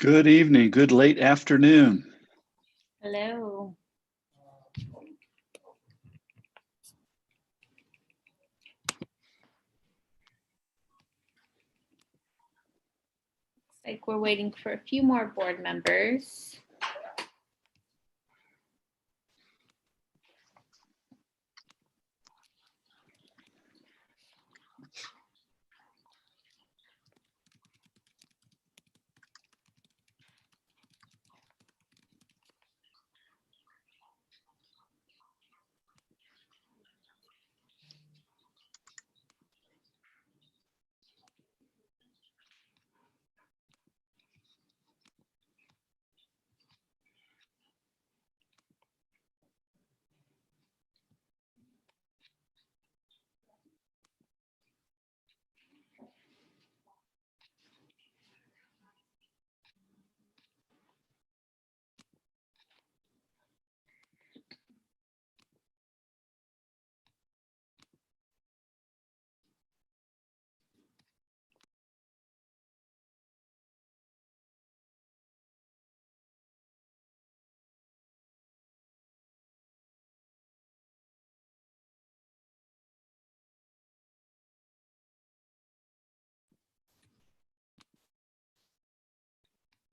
Good evening, good late afternoon. Hello. Looks like we're waiting for a few more board members.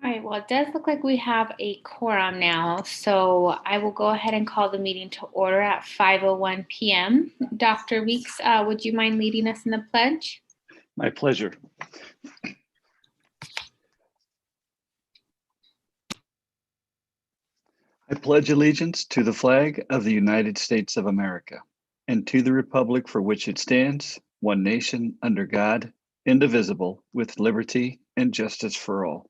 All right, well, it does look like we have a quorum now, so I will go ahead and call the meeting to order at 5:01 p.m. Dr. Weeks, would you mind leading us in the pledge? My pleasure. I pledge allegiance to the flag of the United States of America and to the republic for which it stands, one nation, under God, indivisible, with liberty and justice for all.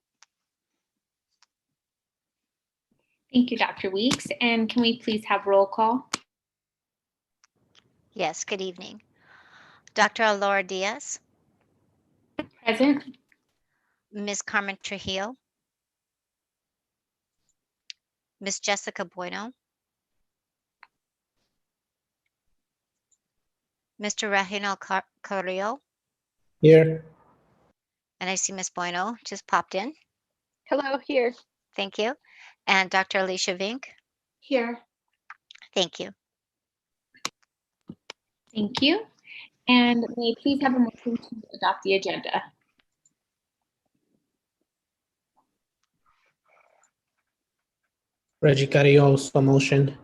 Thank you, Dr. Weeks. And can we please have roll call? Yes, good evening. Dr. Alora Diaz, Present. Ms. Carmen Trujillo, Ms. Jessica Bueno, Mr. Reginald Carrillo, Here. and I see Ms. Bueno just popped in. Hello, here. Thank you. And Dr. Alicia Vink. Here. Thank you. Thank you. And may I please have a motion to adopt the agenda? Reggie Carrillo, so motion.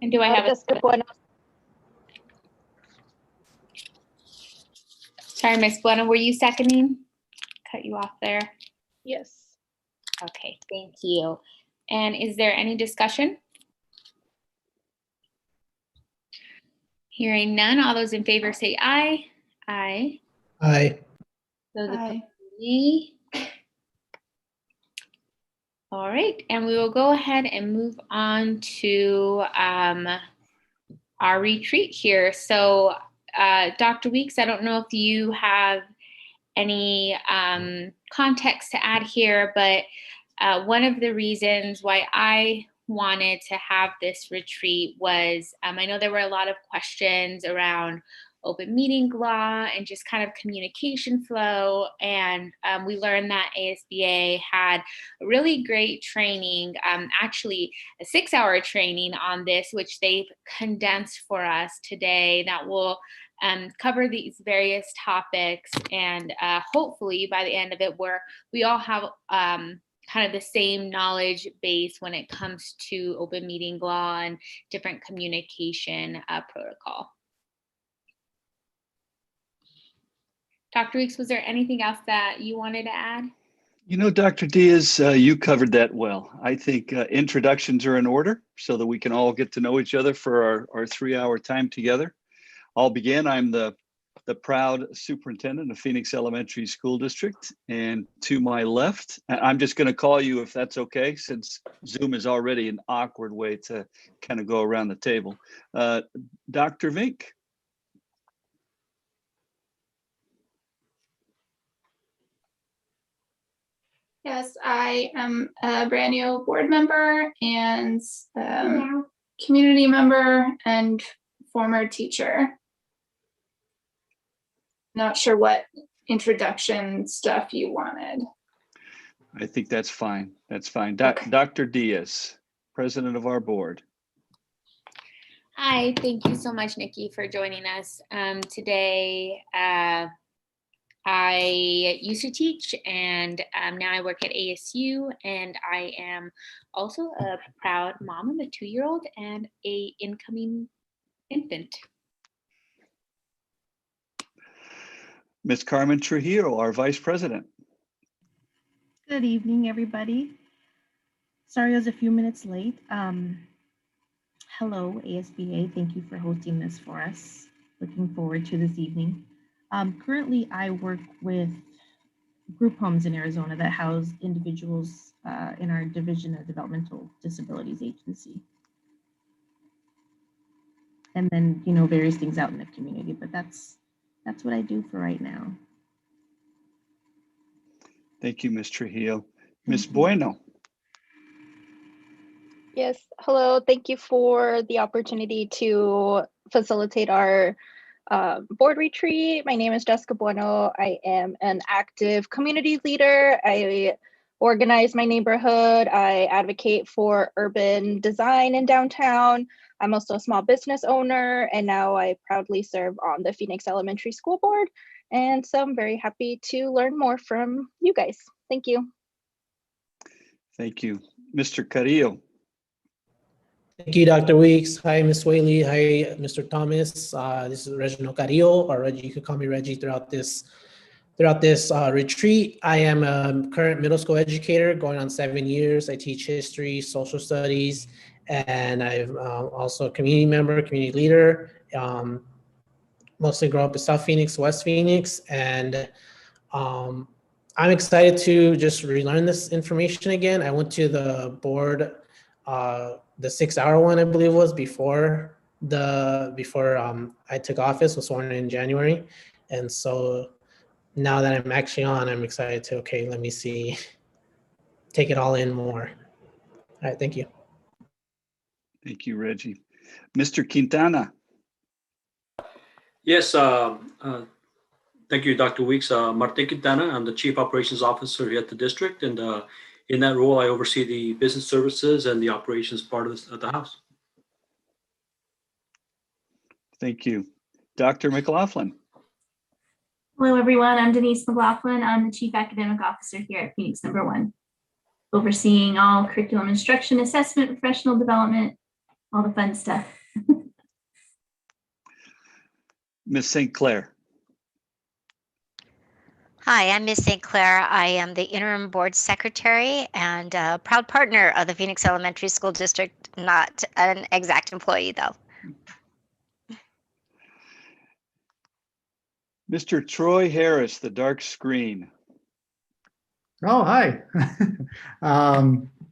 And do I have a Jessica Bueno. Sorry, Ms. Bueno, were you seconding? Cut you off there. Yes. Okay, thank you. And is there any discussion? Hearing none, all those in favor say aye. Aye. Aye. Those opposed, Aye. nay. All right, and we will go ahead and move on to our retreat here. So, Dr. Weeks, I don't know if you have any context to add here, but one of the reasons why I wanted to have this retreat was I know there were a lot of questions around open meeting law and just kind of communication flow. And we learned that ASBA had a really great training, actually a 6-hour training on this, which they've condensed for us today that will cover these various topics. And hopefully by the end of it, we all have kind of the same knowledge base when it comes to open meeting law and different communication protocol. Dr. Weeks, was there anything else that you wanted to add? You know, Dr. Diaz, you covered that well. I think introductions are in order so that we can all get to know each other for our 3-hour time together. I'll begin. I'm the proud superintendent of Phoenix Elementary School District. And to my left, I'm just going to call you if that's okay, since Zoom is already an awkward way to kind of go around the table. Dr. Vink. Yes, I am a brand new board member and community member and former teacher. Not sure what introduction stuff you wanted. I think that's fine. That's fine. Okay. Dr. Diaz, president of our board. Hi, thank you so much, Nikki, for joining us today. I used to teach, and now I work at ASU, and I am also a proud mom of a 2-year-old and a incoming infant. Ms. Carmen Trujillo, our vice president. Good evening, everybody. Sorry I was a few minutes late. Hello, ASBA. Thank you for hosting this for us. Looking forward to this evening. Currently, I work with group homes in Arizona that house individuals in our Division of Developmental Disabilities Agency. And then, you know, various things out in the community, but that's what I do for right now. Thank you, Ms. Trujillo. Ms. Thank you. Bueno. Yes, hello. Thank you for the opportunity to facilitate our board retreat. My name is Jessica Bueno. I am an active community leader. I organize my neighborhood. I advocate for urban design in downtown. I'm also a small business owner, and now I proudly serve on the Phoenix Elementary School Board. And so I'm very happy to learn more from you guys. Thank you. Thank you. Mr. Carrillo. Thank you, Dr. Weeks. Hi, Ms. Whaley. Hi, Mr. Thomas. This is Reginald Carrillo, or Reggie. You could call me Reggie throughout this retreat. I am a current middle school educator going on 7 years. I teach history, social studies, and I'm also a community member, community leader. Mostly grew up in South Phoenix, West Phoenix, and I'm excited to just relearn this information again. I went to the board, the 6-hour one, I believe was before I took office, was sworn in January. And so now that I'm actually on, I'm excited to, okay, let me see, take it all in more. All right, thank you. Thank you, Reggie. Mr. Quintana. Yes, thank you, Dr. Weeks. Martin Quintana, I'm the Chief Operations Officer here at the district, and in that role, I oversee the business services and the operations part of the house. Thank you. Dr. McLaughlin. Hello, everyone. I'm Denise McLaughlin. I'm the Chief Academic Officer here at Phoenix No. 1, overseeing all curriculum instruction, assessment, professional development, all the fun stuff. Ms. St. Clair. Hi, I'm Ms. St. Clair. I am the interim board secretary and a proud partner of the Phoenix Elementary School District, not an exact employee though. Mr. Troy Harris, the dark screen. Oh, hi.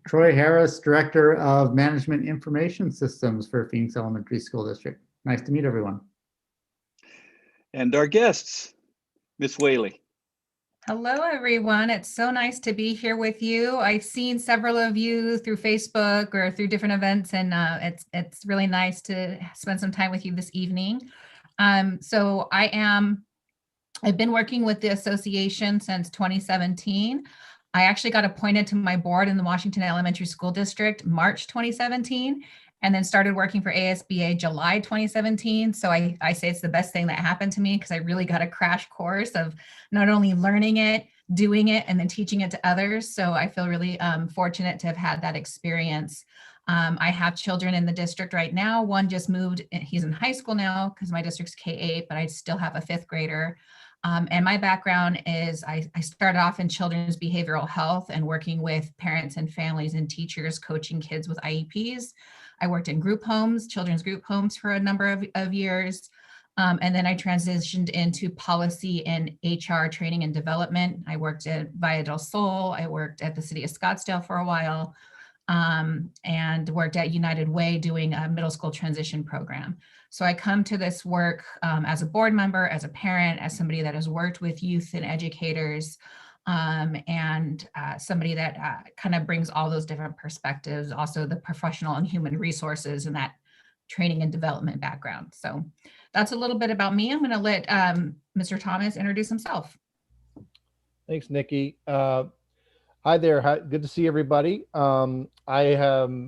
Troy Harris, Director of Management Information Systems for Phoenix Elementary School District. Nice to meet everyone. And our guests, Ms. Whaley. Hello, everyone. It's so nice to be here with you. I've seen several of you through Facebook or through different events, and it's really nice to spend some time with you this evening. So I've been working with the association since 2017. I actually got appointed to my board in the Washington Elementary School District, March 2017, and then started working for ASBA July 2017. So I say it's the best thing that happened to me because I really got a crash course of not only learning it, doing it, and then teaching it to others. So I feel really fortunate to have had that experience. I have children in the district right now. One just moved, he's in high school now because my district's K-8, but I still have a 5th grader. And my background is I started off in children's behavioral health and working with parents and families and teachers, coaching kids with IEPs. I worked in group homes, children's group homes for a number of years. And then I transitioned into policy and HR training and development. I worked at Valle del Sol. I worked at the city of Scottsdale for a while, and worked at United Way doing a middle school transition program. So I come to this work as a board member, as a parent, as somebody that has worked with youth and educators, and somebody that kind of brings all those different perspectives, also the professional and human resources and that training and development background. So that's a little bit about me. I'm going to let Mr. Thomas introduce himself. Thanks, Nikki. I'm Hi there. Hi, good to see everybody. I am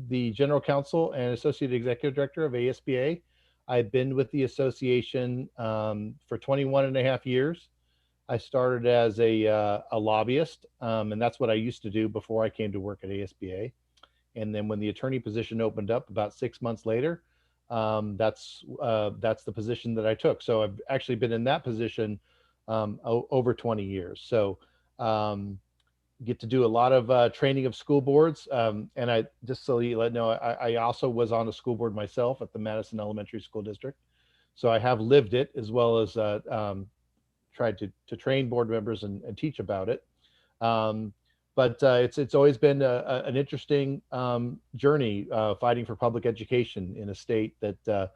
the General Counsel and Associate Executive Director of ASBA. I've been with the association for 21 and a half years. I started as a lobbyist, and that's what I used to do before I came to work at ASBA. And then when the attorney position opened up about 6 months later, that's the position that I took. So I've actually been in that position over 20 years. So get to do a lot of training of school boards. And I just so you know, I also was on a school board myself at the Madison Elementary School District. So I have lived it as well as tried to train board members and teach about it. But it's always been an interesting journey fighting for public education in a state that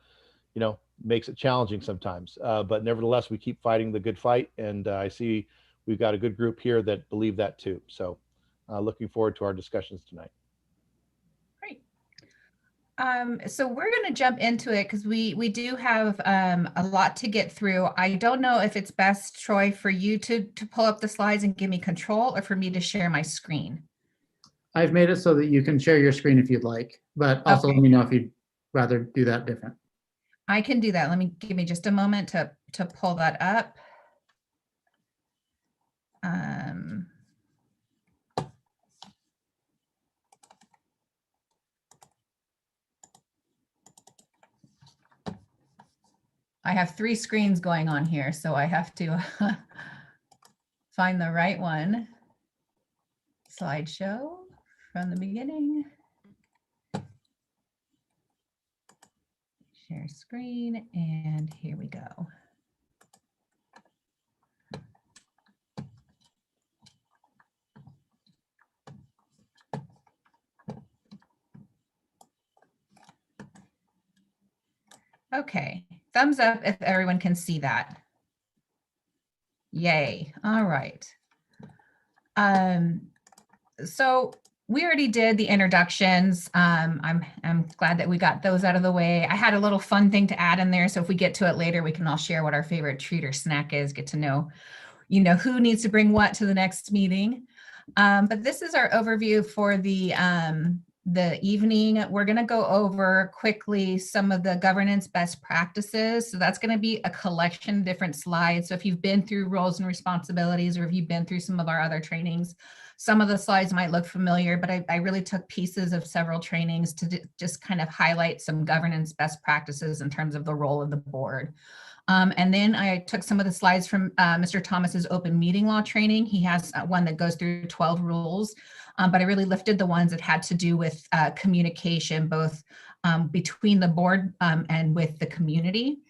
you know, makes it challenging sometimes. But nevertheless, we keep fighting the good fight, and I see we've got a good group here that believe that too. So looking forward to our discussions tonight. Great. So we're going to jump into it because we do have a lot to get through. I don't know if it's best, Troy, for you to pull up the slides and give me control, or for me to share my screen. I've made it so that you can share your screen if you'd like, but also Okay. let me know if you'd rather do that different. I can do that. Give me just a moment to pull that up. I have 3 screens going on here, so I have to find the right one. Slideshow from the beginning. Share screen, and here we go. Okay, thumbs up if everyone can see that. Yay, all right. So we already did the introductions. I'm glad that we got those out of the way. I had a little fun thing to add in there, so if we get to it later, we can all share what our favorite treat or snack is, get to know, you know, who needs to bring what to the next meeting. But this is our overview for the evening. We're going to go over quickly some of the governance best practices. So that's going to be a collection of different slides. So if you've been through roles and responsibilities, or if you've been through some of our other trainings, some of the slides might look familiar, but I really took pieces of several trainings to just kind of highlight some governance best practices in terms of the role of the board. And then I took some of the slides from Mr. Thomas's open meeting law training. He has one that goes through 12 rules, but I really lifted the ones that had to do with communication, both between the board and with the community.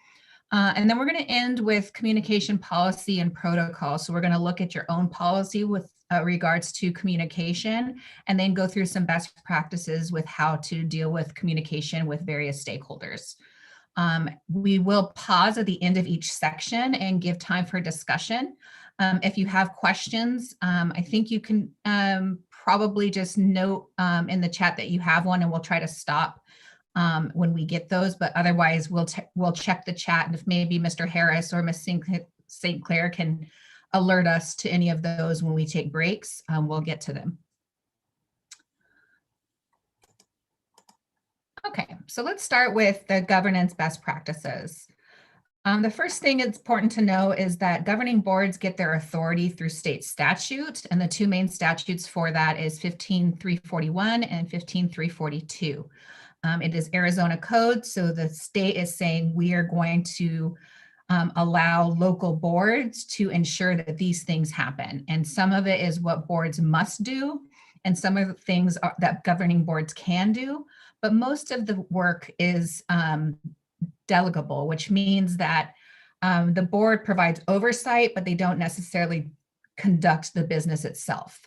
And then we're going to end with communication policy and protocol. So we're going to look at your own policy with regards to communication, and then go through some best practices with how to deal with communication with various stakeholders. We will pause at the end of each section and give time for discussion. If you have questions, I think you can probably just note in the chat that you have one, and we'll try to stop when we get those, but otherwise we'll check the chat, and if maybe Mr. Harris or Ms. St. Clair can alert us to any of those when we take breaks, we'll get to them. Okay, so let's start with the governance best practices. The first thing it's important to know is that governing boards get their authority through state statute, and the 2 main statutes for that is 15341 and 15342. It is Arizona code, so the state is saying we are going to allow local boards to ensure that these things happen. And some of it is what boards must do, and some of the things that governing boards can do, but most of the work is delegable, which means that the board provides oversight, but they don't necessarily conduct the business itself.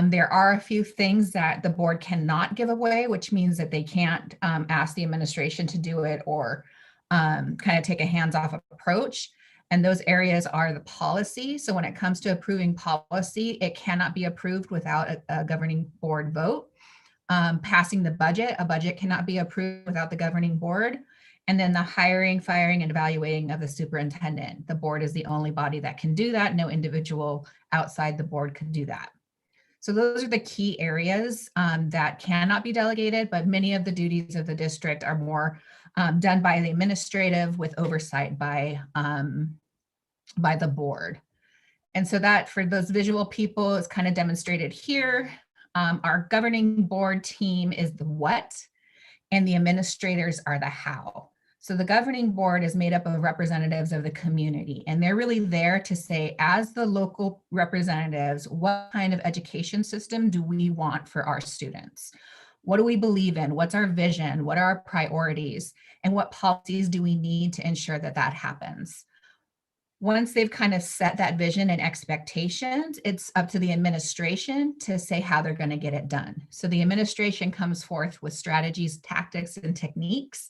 There are a few things that the board cannot give away, which means that they can't ask the administration to do it, or kind of take a hands-off approach. And those areas are the policy. So when it comes to approving policy, it cannot be approved without a governing board vote. Passing the budget, a budget cannot be approved without the governing board. And then the hiring, firing, and evaluating of the superintendent. The board is the only body that can do that. No individual outside the board could do that. So those are the key areas that cannot be delegated, but many of the duties of the district are more done by the administrative with oversight by the board. And so that for those visual people is kind of demonstrated here. Our governing board team is the what, and the administrators are the how. So the governing board is made up of representatives of the community, and they're really there to say, as the local representatives, what kind of education system do we want for our students? What do we believe in? What's our vision? What are our priorities? And what policies do we need to ensure that that happens? Once they've kind of set that vision and expectations, it's up to the administration to say how they're going to get it done. So the administration comes forth with strategies, tactics, and techniques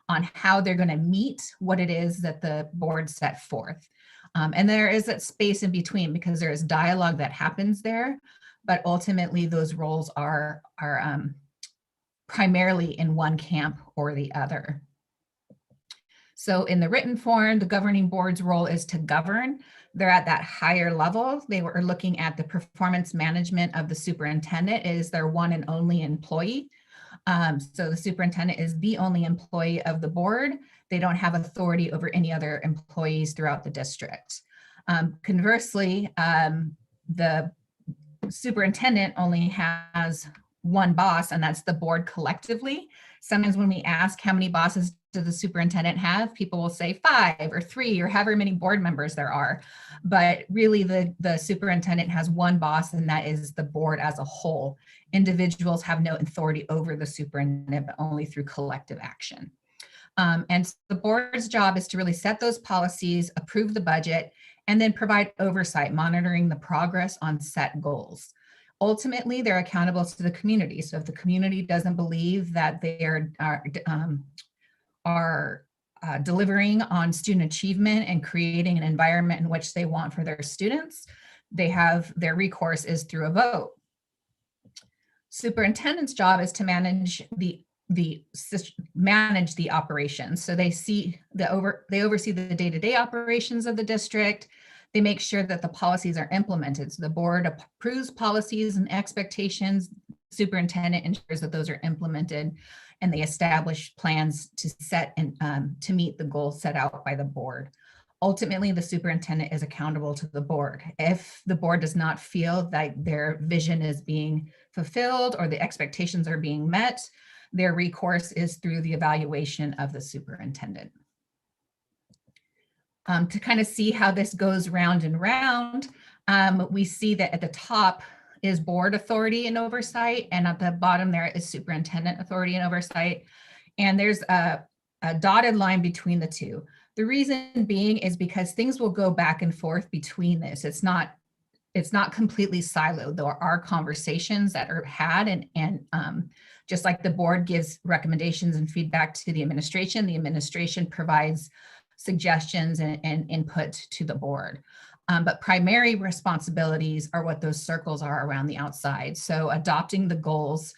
on how they're going to meet what it is that the board set forth. And there is that space in between because there is dialogue that happens there, but ultimately those roles are primarily in one camp or the other. So in the written form, the governing board's role is to govern. They're at that higher level. They were looking at the performance management of the superintendent. It is their one and only employee. So the superintendent is the only employee of the board. They don't have authority over any other employees throughout the district. Conversely, the superintendent only has one boss, and that's the board collectively. Sometimes when we ask how many bosses does the superintendent have, people will say 5 or 3 or however many board members there are. But really the superintendent has one boss, and that is the board as a whole. Individuals have no authority over the superintendent, but only through collective action. And so the board's job is to really set those policies, approve the budget, and then provide oversight, monitoring the progress on set goals. Ultimately, they're accountable to the community. So if the community doesn't believe that they are delivering on student achievement and creating an environment in which they want for their students, they have their recourse is through a vote. Superintendent's job is to manage the operations. So they oversee the day-to-day operations of the district. They make sure that the policies are implemented. So the board approves policies and expectations. Superintendent ensures that those are implemented, and they establish plans to set and to meet the goals set out by the board. Ultimately, the superintendent is accountable to the board. If the board does not feel that their vision is being fulfilled or the expectations are being met, their recourse is through the evaluation of the superintendent. To kind of see how this goes round and round, we see that at the top is board authority and oversight, and at the bottom there is superintendent authority and oversight. And there's a dotted line between the two. The reason being is because things will go back and forth between this. It's not completely siloed. There are conversations that are had, and just like the board gives recommendations and feedback to the administration provides suggestions and input to the board. But primary responsibilities are what those circles are around the outside. So adopting the goals,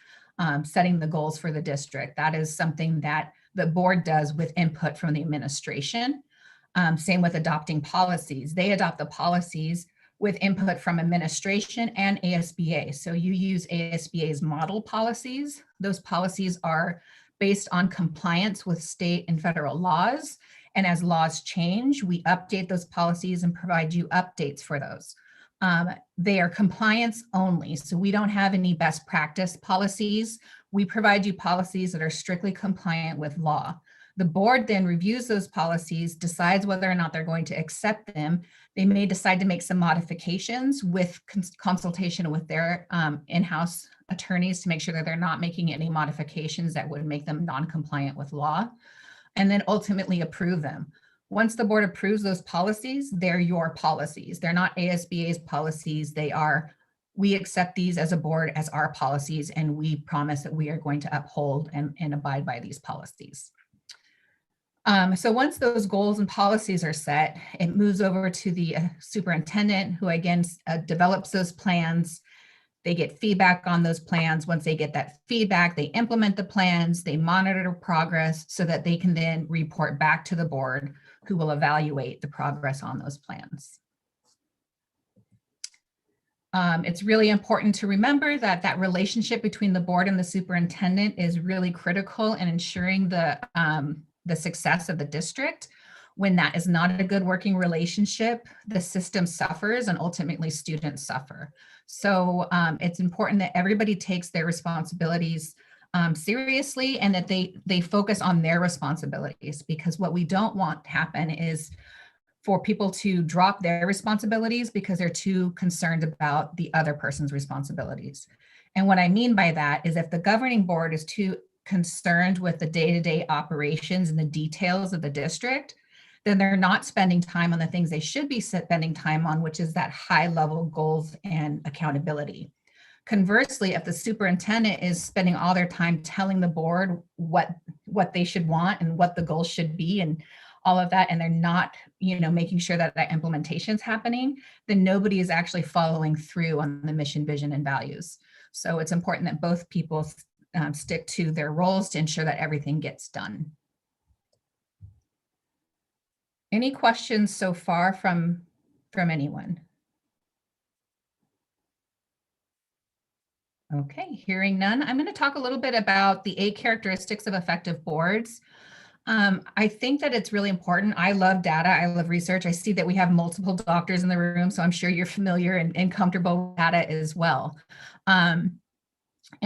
setting the goals for the district, that is something that the board does with input from the administration. Same with adopting policies. They adopt the policies with input from administration and ASBA. So you use ASBA's model policies. Those policies are based on compliance with state and federal laws. And as laws change, we update those policies and provide you updates for those. They are compliance only. So we don't have any best practice policies. We provide you policies that are strictly compliant with law. The board then reviews those policies, decides whether or not they're going to accept them. They may decide to make some modifications with consultation with their in-house attorneys to make sure that they're not making any modifications that would make them non-compliant with law, and then ultimately approve them. Once the board approves those policies, they're your policies. They're not ASBA's policies. They are, we accept these as a board as our policies, and we promise that we are going to uphold and abide by these policies. So once those goals and policies are set, it moves over to the superintendent, who again develops those plans. They get feedback on those plans. Once they get that feedback, they implement the plans, they monitor progress so that they can then report back to the board, who will evaluate the progress on those plans. It's really important to remember that that relationship between the board and the superintendent is really critical in ensuring the success of the district. When that is not a good working relationship, the system suffers and ultimately students suffer. So it's important that everybody takes their responsibilities seriously and that they focus on their responsibilities, because what we don't want to happen is for people to drop their responsibilities because they're too concerned about the other person's responsibilities. And what I mean by that is if the governing board is too concerned with the day-to-day operations and the details of the district, then they're not spending time on the things they should be spending time on, which is that high-level goals and accountability. Conversely, if the superintendent is spending all their time telling the board what they should want and what the goals should be and all of that, and they're not, making sure that that implementation is happening, then nobody is actually following through on the mission, vision, and values. So it's important that both people stick to their roles to ensure that everything gets done. Any questions so far from anyone? Okay, hearing none, I'm going to talk a little bit about the 8 characteristics of effective boards. I think that it's really important. I love data. I love research. I see that we have multiple doctors in the room, so I'm sure you're familiar and comfortable with data as well. And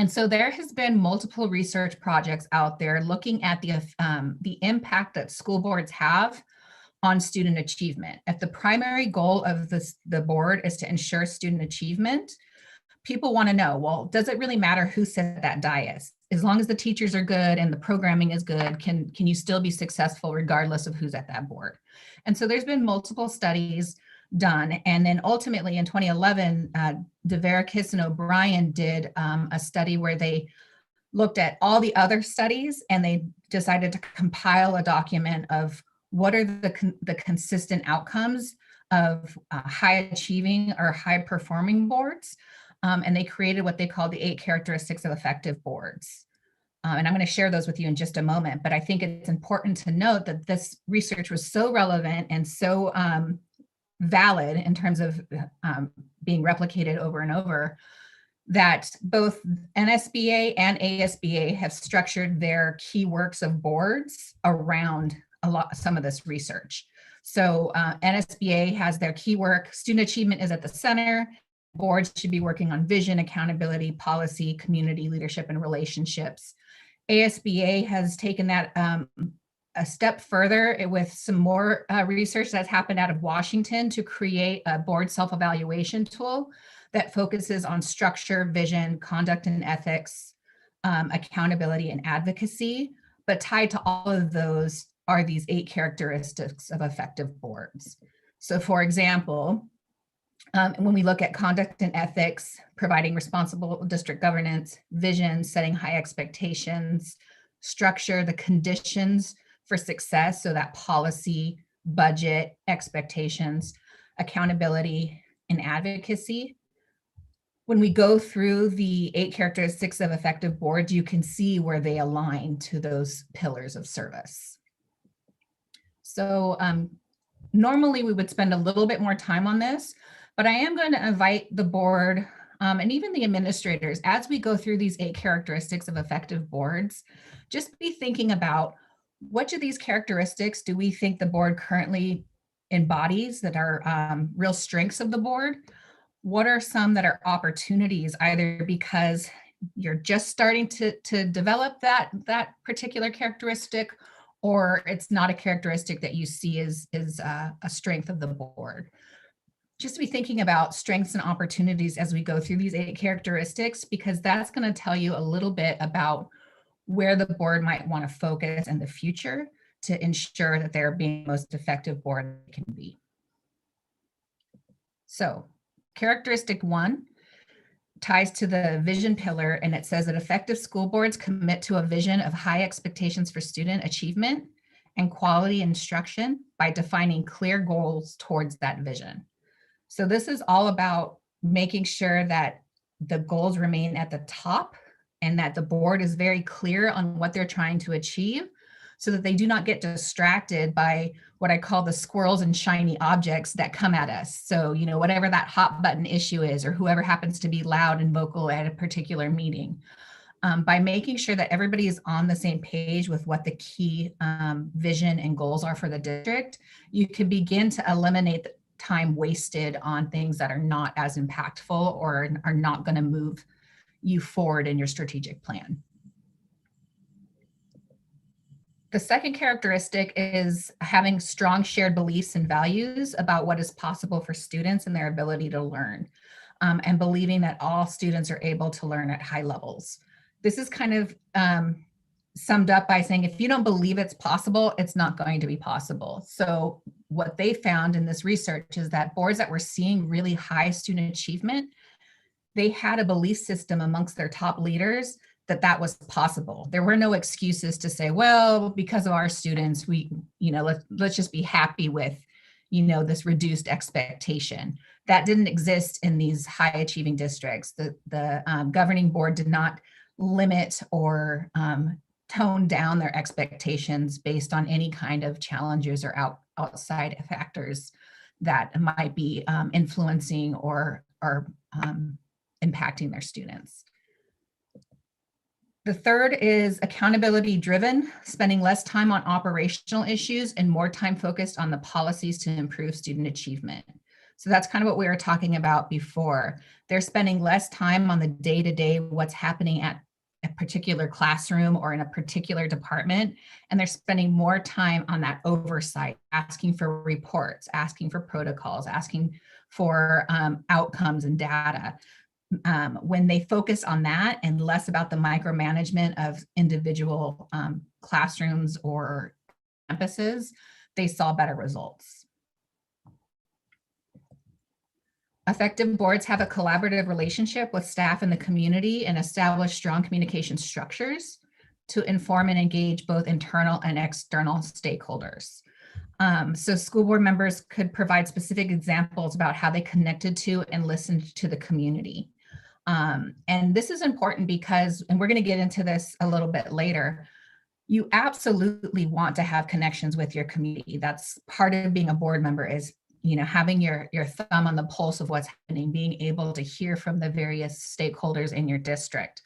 so there has been multiple research projects out there looking at the impact that school boards have on student achievement. If the primary goal of the board is to ensure student achievement, people want to know, well, does it really matter who set that dais? As long as the teachers are good and the programming is good, can you still be successful regardless of who's at that board? And so there's been multiple studies done. And then ultimately in 2011, DeVerakis and O'Brien did a study where they looked at all the other studies and they decided to compile a document of what are the consistent outcomes of high achieving or high performing boards. And they created what they called the 8 characteristics of effective boards. And I'm going to share those with you in just a moment, but I think it's important to note that this research was so relevant and so valid in terms of being replicated over and over that both NSBA and ASBA have structured their key works of boards around some of this research. So NSBA has their key work, student achievement is at the center. Boards should be working on vision, accountability, policy, community leadership, and relationships. ASBA has taken that a step further with some more research that's happened out of Washington to create a board self-evaluation tool that focuses on structure, vision, conduct and ethics, accountability, and advocacy. But tied to all of those are these 8 characteristics of effective boards. So for example, when we look at conduct and ethics, providing responsible district governance, vision, setting high expectations, structure, the conditions for success, so that policy, budget, expectations, accountability, and advocacy. When we go through the 8 characteristics of effective boards, you can see where they align to those pillars of service. So normally we would spend a little bit more time on this, but I am going to invite the board and even the administrators, as we go through these 8 characteristics of effective boards, just be thinking about which of these characteristics do we think the board currently embodies that are real strengths of the board? What are some that are opportunities, either because you're just starting to develop that particular characteristic, or it's not a characteristic that you see as a strength of the board? Just be thinking about strengths and opportunities as we go through these 8 characteristics, because that's going to tell you a little bit about where the board might want to focus in the future to ensure that they're being the most effective board they can be. So characteristic 1 ties to the vision pillar, and it says that effective school boards commit to a vision of high expectations for student achievement and quality instruction by defining clear goals towards that vision. So this is all about making sure that the goals remain at the top and that the board is very clear on what they're trying to achieve, so that they do not get distracted by what I call the squirrels and shiny objects that come at us. So, you know, whatever that hot button issue is, or whoever happens to be loud and vocal at a particular meeting. By making sure that everybody is on the same page with what the key vision and goals are for the district, you can begin to eliminate the time wasted on things that are not as impactful or are not going to move you forward in your strategic plan. The second characteristic is having strong shared beliefs and values about what is possible for students and their ability to learn, and believing that all students are able to learn at high levels. This is kind of summed up by saying, if you don't believe it's possible, it's not going to be possible. So what they found in this research is that boards that were seeing really high student achievement, they had a belief system amongst their top leaders that that was possible. There were no excuses to say, well, because of our students, we, you know, let's just be happy with, you know, this reduced expectation. That didn't exist in these high achieving districts. The governing board did not limit or tone down their expectations based on any kind of challenges or outside factors that might be influencing or impacting their students. The third is accountability driven, spending less time on operational issues and more time focused on the policies to improve student achievement. So that's kind of what we were talking about before. They're spending less time on the day-to-day, what's happening at a particular classroom or in a particular department, and they're spending more time on that oversight, asking for reports, asking for protocols, asking for outcomes and data. When they focus on that and less about the micromanagement of individual classrooms or campuses, they saw better results. Effective boards have a collaborative relationship with staff and the community and establish strong communication structures to inform and engage both internal and external stakeholders. So school board members could provide specific examples about how they connected to and listened to the community. And this is important because, and we're going to get into this a little bit later, you absolutely want to have connections with your community. That's part of being a board member, is, you know, having your thumb on the pulse of what's happening, being able to hear from the various stakeholders in your district.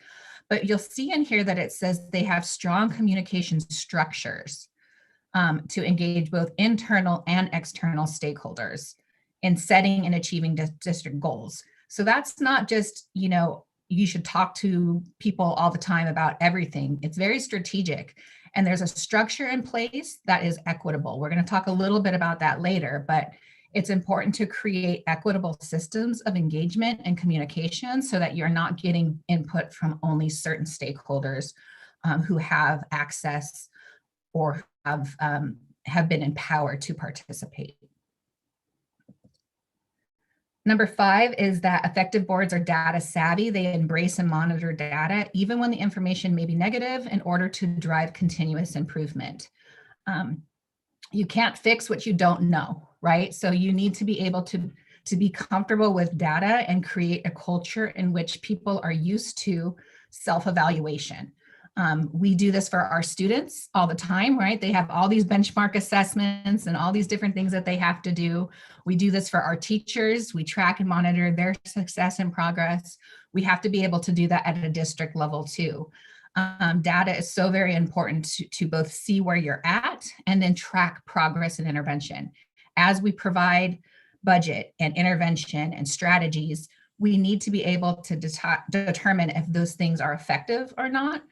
But you'll see in here that it says they have strong communication structures to engage both internal and external stakeholders in setting and achieving district goals. So that's not just, you know, you should talk to people all the time about everything. It's very strategic. And there's a structure in place that is equitable. We're going to talk a little bit about that later, but it's important to create equitable systems of engagement and communication so that you're not getting input from only certain stakeholders who have access or have been empowered to participate. Number 5 is that effective boards are data savvy. They embrace and monitor data, even when the information may be negative, in order to drive continuous improvement. You can't fix what you don't know, right? So you need to be able to be comfortable with data and create a culture in which people are used to self-evaluation. We do this for our students all the time, right? They have all these benchmark assessments and all these different things that they have to do. We do this for our teachers. We track and monitor their success and progress. We have to be able to do that at a district level too. Data is so very important to both see where you're at and then track progress and intervention. As we provide budget and intervention and strategies, we need to be able to determine if those things are effective or not.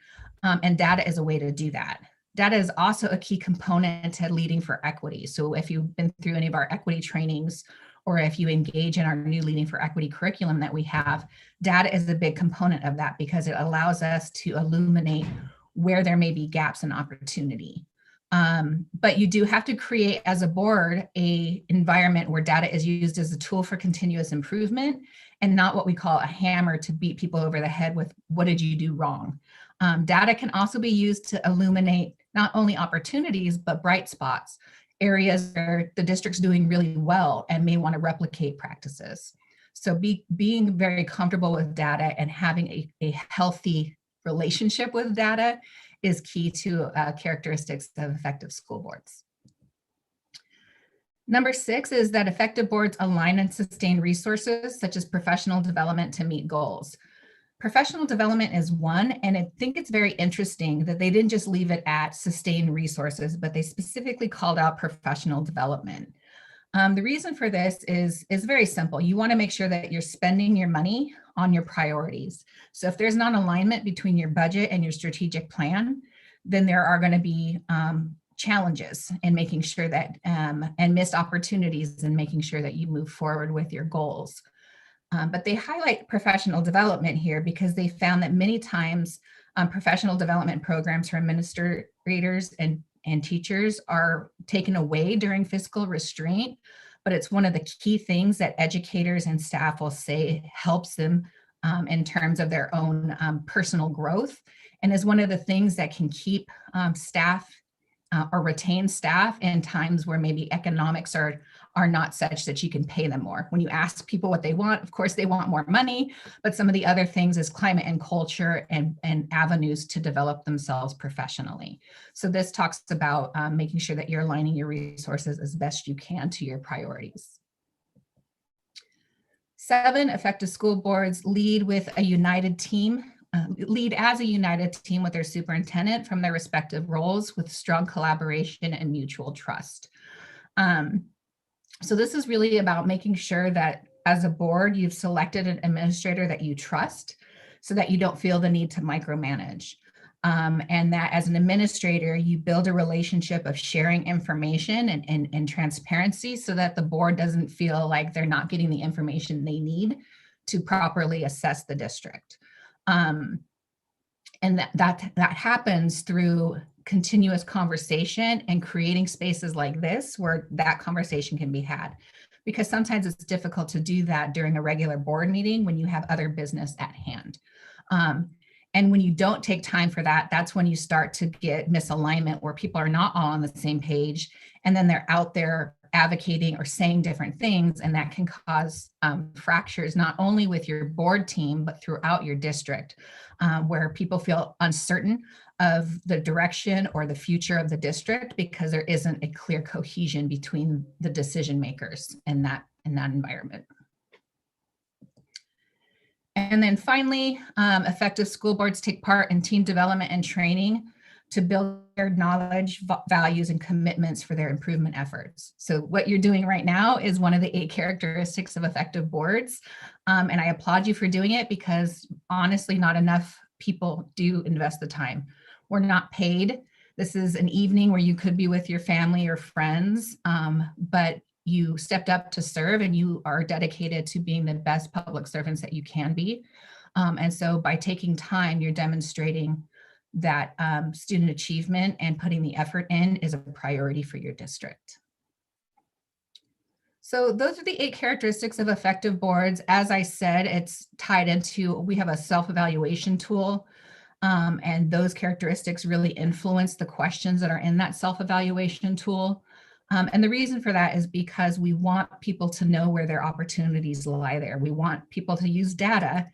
And data is a way to do that. Data is also a key component to leading for equity. So if you've been through any of our equity trainings, or if you engage in our new Leading for Equity curriculum that we have, data is a big component of that because it allows us to illuminate where there may be gaps in opportunity. But you do have to create, as a board, an environment where data is used as a tool for continuous improvement and not what we call a hammer to beat people over the head with, what did you do wrong? Data can also be used to illuminate not only opportunities, but bright spots, areas where the district's doing really well and may want to replicate practices. So being very comfortable with data and having a healthy relationship with data is key to characteristics of effective school boards. Number 6 is that effective boards align and sustain resources such as professional development to meet goals. Professional development is one, and I think it's very interesting that they didn't just leave it at sustain resources, but they specifically called out professional development. The reason for this is very simple. You want to make sure that you're spending your money on your priorities. So if there's not alignment between your budget and your strategic plan, then there are going to be challenges in making sure that, and missed opportunities in making sure that you move forward with your goals. But they highlight professional development here because they found that many times professional development programs for administrators and teachers are taken away during fiscal restraint, but it's one of the key things that educators and staff will say helps them in terms of their own personal growth, and is one of the things that can keep staff or retain staff in times where maybe economics are not such that you can pay them more. When you ask people what they want, of course they want more money, but some of the other things is climate and culture and avenues to develop themselves professionally. So this talks about making sure that you're aligning your resources as best you can to your priorities. 7, effective school boards lead with a united team. Lead as a united team with their superintendent from their respective roles with strong collaboration and mutual trust. So this is really about making sure that as a board, you've selected an administrator that you trust so that you don't feel the need to micromanage. And that as an administrator, you build a relationship of sharing information and transparency so that the board doesn't feel like they're not getting the information they need to properly assess the district. And that happens through continuous conversation and creating spaces like this where that conversation can be had. Because sometimes it's difficult to do that during a regular board meeting when you have other business at hand. And when you don't take time for that, that's when you start to get misalignment where people are not all on the same page. And then they're out there advocating or saying different things. And that can cause fractures, not only with your board team, but throughout your district, where people feel uncertain of the direction or the future of the district because there isn't a clear cohesion between the decision makers in that environment. And then finally, effective school boards take part in team development and training to build their knowledge, values, and commitments for their improvement efforts. So what you're doing right now is one of the 8 characteristics of effective boards. And I applaud you for doing it because honestly, not enough people do invest the time. We're not paid. This is an evening where you could be with your family or friends, but you stepped up to serve and you are dedicated to being the best public servants that you can be. And so by taking time, you're demonstrating that student achievement and putting the effort in is a priority for your district. So those are the 8 characteristics of effective boards. As I said, it's tied into, we have a self-evaluation tool, and those characteristics really influence the questions that are in that self-evaluation tool. And the reason for that is because we want people to know where their opportunities lie there. We want people to use data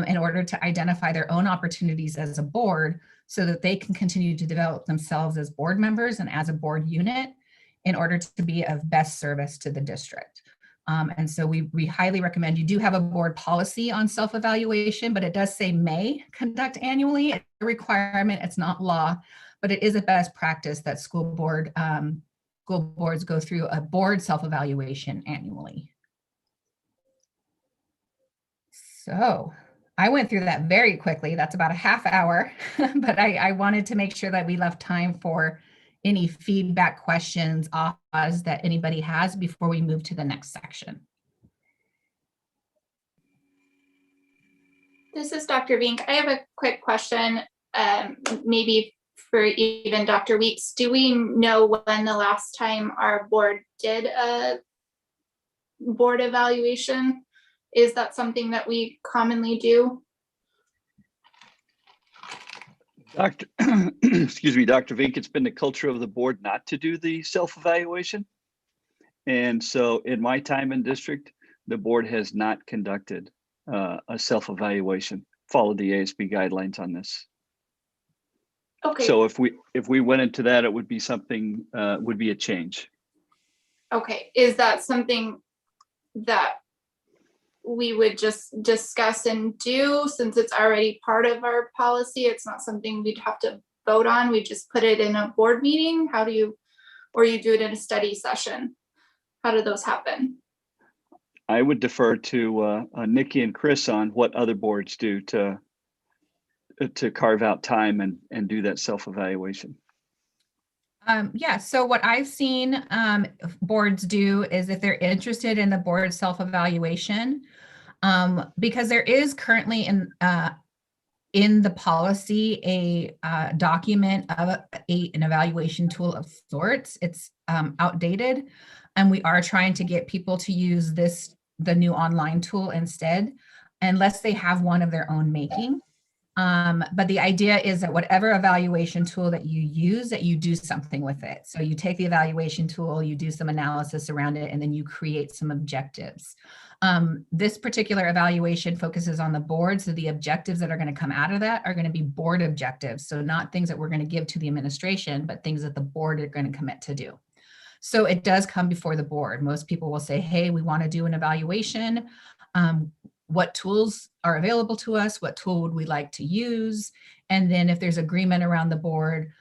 in order to identify their own opportunities as a board so that they can continue to develop themselves as board members and as a board unit in order to be of best service to the district. And so we highly recommend, you do have a board policy on self-evaluation, but it does say may conduct annually. It's a requirement, it's not law, but it is a best practice that school boards go through a board self-evaluation annually. So I went through that very quickly. That's about a half hour, but I wanted to make sure that we left time for any feedback, questions, ahas that anybody has before we move to the next section. This is Dr. Vink. I have a quick question, maybe for even Dr. Weeks. Do we know when the last time our board did a board evaluation? Is that something that we commonly do? Excuse me, Dr. Vink, it's been the culture of the board not to do the self-evaluation. And so in my time in district, the board has not conducted a self-evaluation. follow the ASB guidelines on this. Okay. So if we went into that, it would be something, would be a change. Okay, is that something that we would just discuss and do since it's already part of our policy? It's not something we'd have to vote on. We just put it in a board meeting? How do you, or you do it in a study session? How do those happen? I would defer to Nikki and Chris on what other boards do to carve out time and do that self-evaluation. Yeah, so what I've seen boards do is if they're interested in the board self-evaluation, because there is currently in the policy a document of an evaluation tool of sorts. It's outdated, and we are trying to get people to use the new online tool instead, unless they have one of their own making. But the idea is that whatever evaluation tool that you use, that you do something with it. So you take the evaluation tool, you do some analysis around it, and then you create some objectives. This particular evaluation focuses on the board. So the objectives that are going to come out of that are going to be board objectives. So not things that we're going to give to the administration, but things that the board are going to commit to do. So it does come before the board. Most people will say, hey, we want to do an evaluation. What tools are available to us? What tool would we like to use? And then if there's agreement around the board,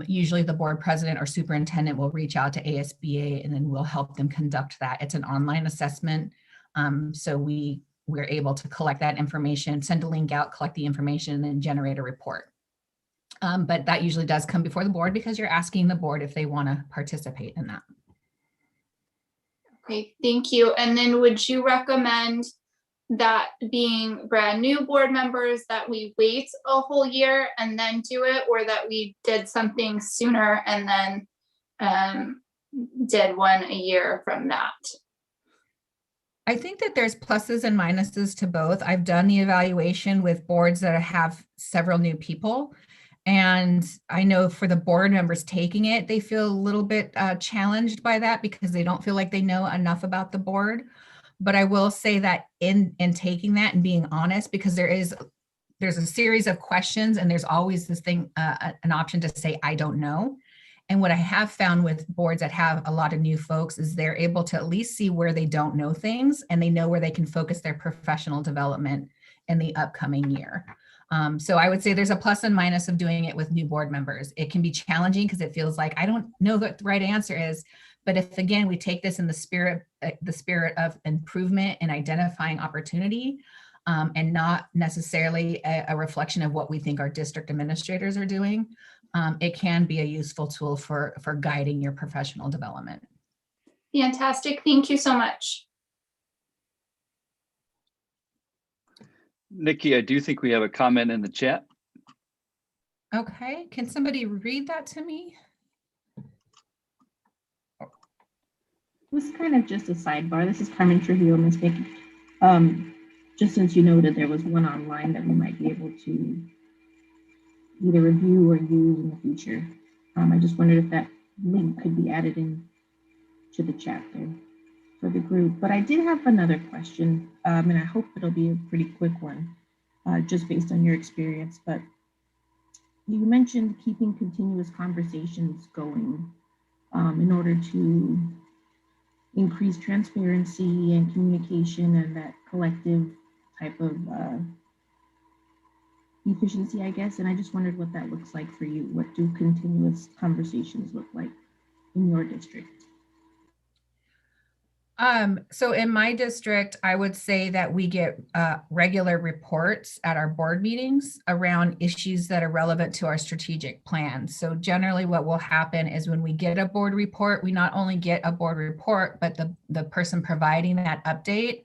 usually the board president or superintendent will reach out to ASBA and then we'll help them conduct that. It's an online assessment. So we're able to collect that information, send a link out, collect the information, and then generate a report. But that usually does come before the board because you're asking the board if they want to participate in that. Okay, thank you. And then would you recommend that being brand new board members that we wait a whole year and then do it, or that we did something sooner and then did one a year from that? I think that there's pluses and minuses to both. I've done the evaluation with boards that have several new people. And I know for the board members taking it, they feel a little bit challenged by that because they don't feel like they know enough about the board. But I will say that in taking that and being honest, because there's a series of questions and there's always this thing, an option to say, I don't know. And what I have found with boards that have a lot of new folks is they're able to at least see where they don't know things and they know where they can focus their professional development in the upcoming year. So I would say there's a plus and minus of doing it with new board members. It can be challenging because it feels like I don't know what the right answer is. But if, again, we take this in the spirit of improvement and identifying opportunity and not necessarily a reflection of what we think our district administrators are doing, it can be a useful tool for guiding your professional development. Fantastic. Thank you so much. Nikki, I do think we have a comment in the chat. Okay, can somebody read that to me? It was kind of just a sidebar. This is Carmen Trujillo, Ms. Vicky. Just since you noted there was one online that we might be able to either review or use in the future. I just wondered if that link could be added in to the chat there for the group. But I did have another question, and I hope it'll be a pretty quick one, just based on your experience. But you mentioned keeping continuous conversations going in order to increase transparency and communication and that collective type of efficiency, I guess. And I just wondered what that looks like for you. What do continuous conversations look like in your district? So in my district, I would say that we get regular reports at our board meetings around issues that are relevant to our strategic plan. So generally what will happen is when we get a board report, we not only get a board report, but the person providing that update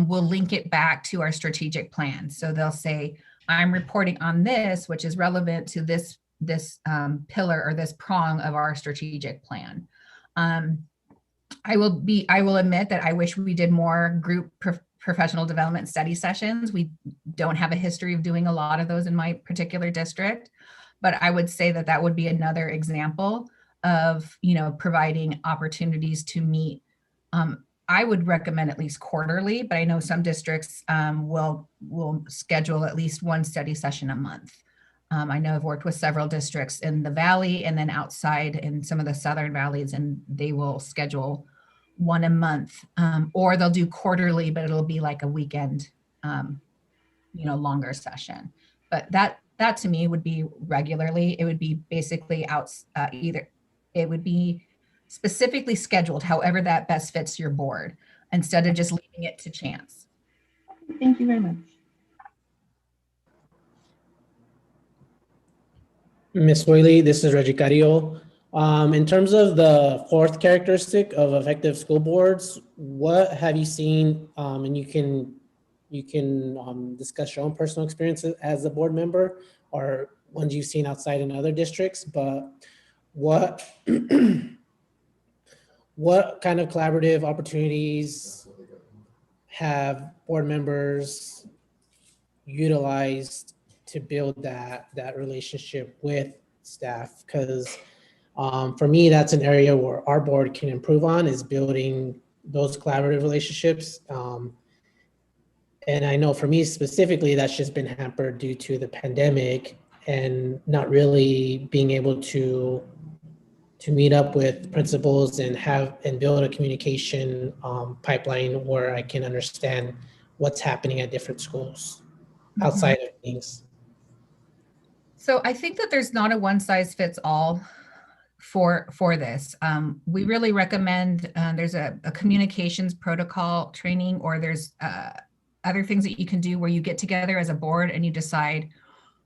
will link it back to our strategic plan. So they'll say, I'm reporting on this, which is relevant to this pillar or this prong of our strategic plan. I will admit that I wish we did more group professional development study sessions. We don't have a history of doing a lot of those in my particular district, but I would say that that would be another example of, providing opportunities to meet I would recommend at least quarterly, but I know some districts will schedule at least one study session a month. I know I've worked with several districts in the Valley and then outside in some of the Southern Valleys, and they will schedule one a month, or they'll do quarterly, but it'll be like a weekend, longer session. But that to me would be regularly. It would be basically it would be specifically scheduled however that best fits your board, instead of just leaving it to chance. Thank you very much. Ms. Whaley, this is Reggie Carrillo. In terms of the fourth characteristic of effective school boards, what have you seen? And you can discuss your own personal experiences as a board member or ones you've seen outside in other districts, but what what kind of collaborative opportunities have board members utilized to build that relationship with staff? Because for me, that's an area where our board can improve on, is building those collaborative relationships. And I know for me specifically, that's just been hampered due to the pandemic and not really being able to meet up with principals and build a communication pipeline where I can understand what's happening at different schools outside of things. So I think that there's not a one size fits all for this. We really recommend there's a communications protocol training, or there's other things that you can do where you get together as a board and you decide,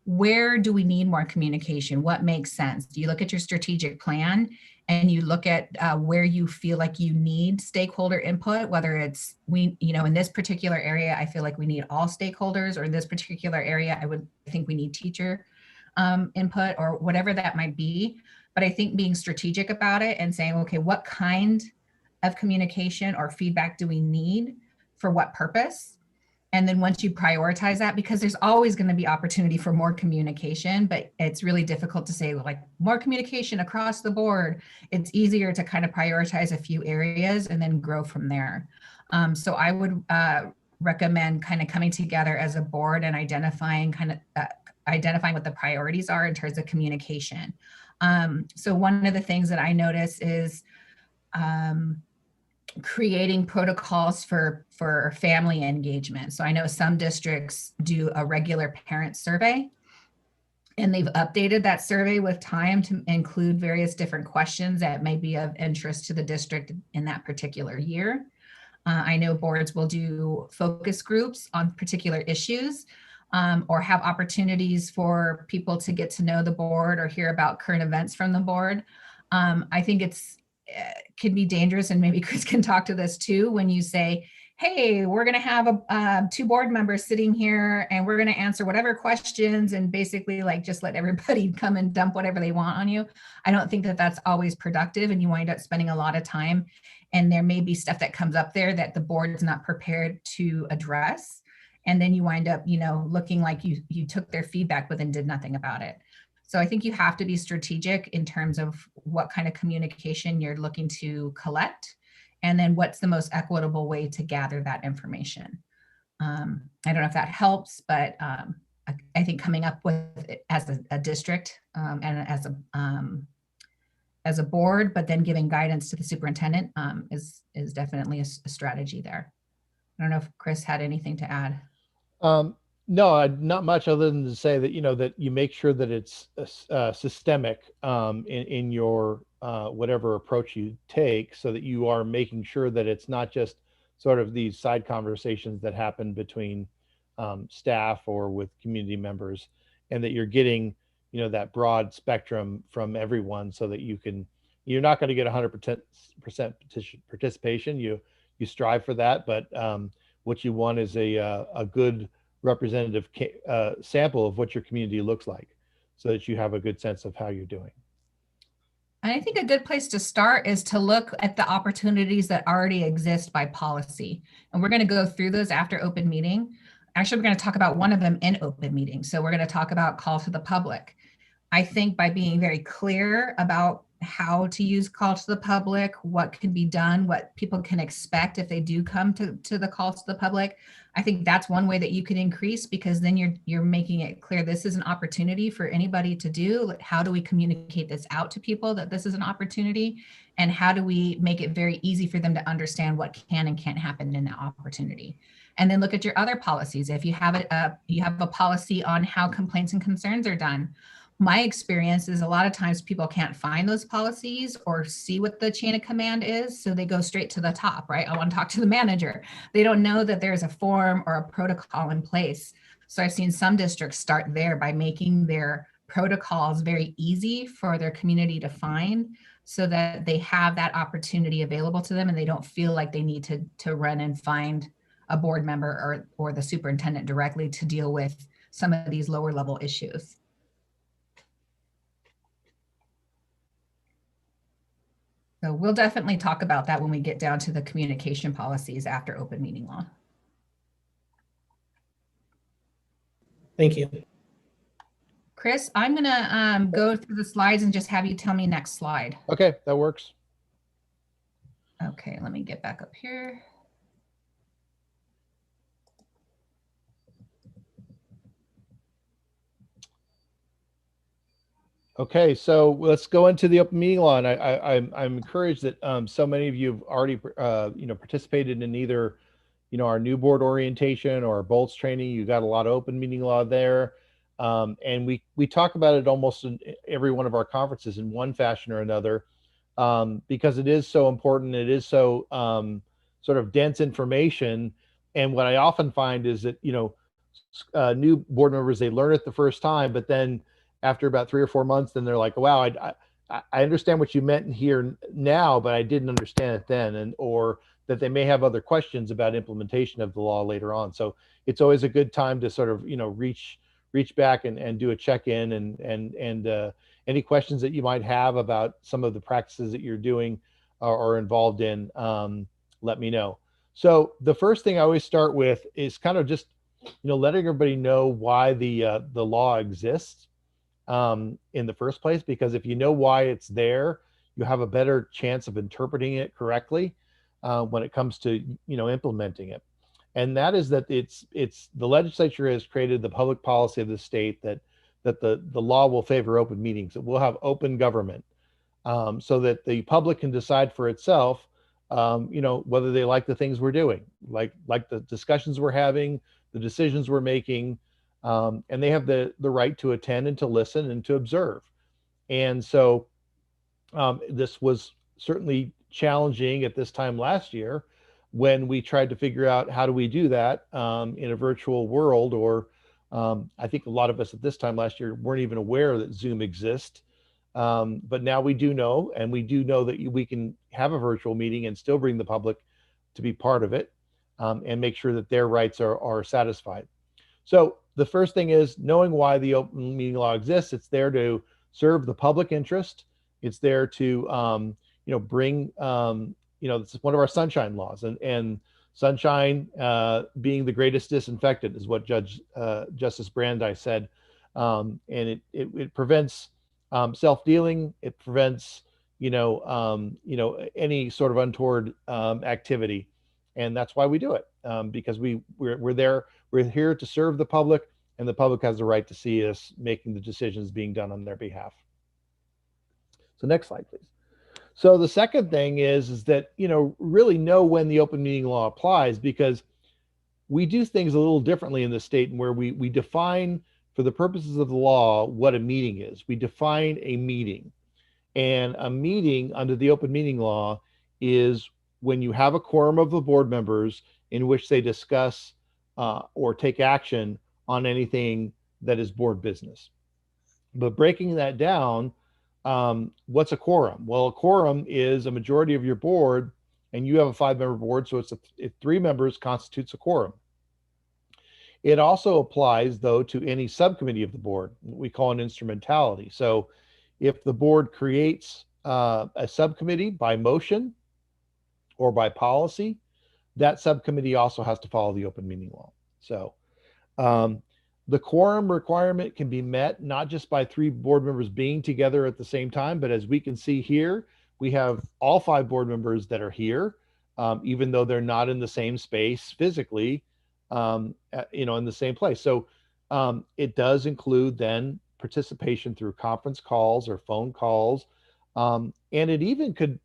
where do we need more communication? What makes sense? You look at your strategic plan and you look at where you feel like you need stakeholder input, whether it's in this particular area, I feel like we need all stakeholders, or in this particular area, I think we need teacher input, or whatever that might be. But I think being strategic about it and saying, okay, what kind of communication or feedback do we need for what purpose? And then once you prioritize that, because there's always going to be opportunity for more communication, but it's really difficult to say like more communication across the board. It's easier to kind of prioritize a few areas and then grow from there. So I would recommend kind of coming together as a board and identifying what the priorities are in terms of communication. So one of the things that I notice is creating protocols for family engagement. So I know some districts do a regular parent survey, and they've updated that survey with time to include various different questions that may be of interest to the district in that particular year. I know boards will do focus groups on particular issues, or have opportunities for people to get to know the board or hear about current events from the board. I think can be dangerous, and maybe Chris can talk to this too, when you say, hey, we're going to have two board members sitting here and we're going to answer whatever questions and basically like just let everybody come and dump whatever they want on you. I don't think that that's always productive, and you wind up spending a lot of time, and there may be stuff that comes up there that the board is not prepared to address. And then you wind up, looking like you took their feedback but then did nothing about it. So I think you have to be strategic in terms of what kind of communication you're looking to collect, and then what's the most equitable way to gather that information. I don't know if that helps, but I think coming up with it as a district and as a board, but then giving guidance to the superintendent is definitely a strategy there. I don't know if Chris had anything to add. No, not much other than to say that, that you make sure that it's systemic in your whatever approach you take, so that you are making sure that it's not just sort of these side conversations that happen between staff or with community members, and that you're getting, that broad spectrum from everyone, so that you're not going to get 100% participation. You strive for that, but what you want is a good representative sample of what your community looks like, so that you have a good sense of how you're doing. And I think a good place to start is to look at the opportunities that already exist by policy. And we're going to go through those after open meeting. Actually, we're going to talk about one of them in open meeting. So we're going to talk about call to the public. I think by being very clear about how to use call to the public, what can be done, what people can expect if they do come to the call to the public. I think that's one way that you can increase, because then you're making it clear this is an opportunity for anybody to do. How do we communicate this out to people that this is an opportunity? And how do we make it very easy for them to understand what can and can't happen in that opportunity? And then look at your other policies. If you have a policy on how complaints and concerns are done, my experience is a lot of times people can't find those policies or see what the chain of command is. So they go straight to the top, right? I want to talk to the manager. They don't know that there's a form or a protocol in place. So I've seen some districts start there by making their protocols very easy for their community to find, so that they have that opportunity available to them and they don't feel like they need to run and find a board member or the superintendent directly to deal with some of these lower level issues. So we'll definitely talk about that when we get down to the communication policies after open meeting law. Thank you. Chris, I'm gonna go through the slides and just have you tell me next slide. Okay, that works. Okay, let me get back up here. Okay, so let's go into the open meeting law, and I'm encouraged that so many of you have already participated in either our new board orientation or our bolts training. You got a lot of open meeting law there, and we talk about it almost in every one of our conferences in one fashion or another, because it is so important. It is so sort of dense information, and what I often find is that new board members, they learn it the first time, but then after about 3 or 4 months, then they're like, wow, I understand what you meant here now, but I didn't understand it then, or that they may have other questions about implementation of the law later on. So it's always a good time to sort of reach back and do a check-in, and any questions that you might have about some of the practices that you're doing or involved in, let me know. So the first thing I always start with is kind of just letting everybody know why the law exists in the first place, because if you know why it's there, you have a better chance of interpreting it correctly when it comes to implementing it. And that is that it's the legislature has created the public policy of the state that the law will favor open meetings. It will have open government, so that the public can decide for itself whether they like the things we're doing, like the discussions we're having, the decisions we're making, and they have the right to attend and to listen and to observe. And so this was certainly challenging at this time last year when we tried to figure out how do we do that in a virtual world, or I think a lot of us at this time last year weren't even aware that Zoom exists. But now we do know, and we do know that we can have a virtual meeting and still bring the public to be part of it, and make sure that their rights are satisfied. So the first thing is knowing why the open meeting law exists. It's there to serve the public interest. It's there to bring this is one of our sunshine laws, and sunshine being the greatest disinfectant is what Justice Brandeis said, and it prevents self-dealing. It prevents any sort of untoward activity, and that's why we do it, because we're here to serve the public, and the public has the right to see us making the decisions being done on their behalf. So next slide, please. So the second thing is that really know when the open meeting law applies, because we do things a little differently in the state, and where we define, for the purposes of the law, what a meeting is. We define a meeting, and a meeting under the open meeting law is when you have a quorum of the board members in which they discuss or take action on anything that is board business. But breaking that down, what's a quorum? Well, a quorum is a majority of your board, and you have a 5-member board, so if 3 members constitutes a quorum. It also applies, though, to any subcommittee of the board. We call an instrumentality. So if the board creates a subcommittee by motion or by policy, that subcommittee also has to follow the open meeting law. So The quorum requirement can be met not just by 3 board members being together at the same time, but as we can see here, we have all 5 board members that are here, even though they're not in the same space physically, in the same place. So it does include then participation through conference calls or phone calls. And it even could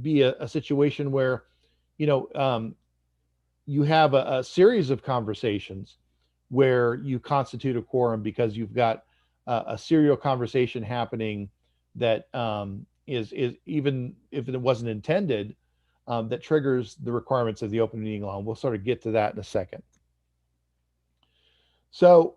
be a situation where, you have a series of conversations where you constitute a quorum because you've got a serial conversation happening that is even if it wasn't intended, that triggers the requirements of the open meeting law. And we'll sort of get to that in a second. So,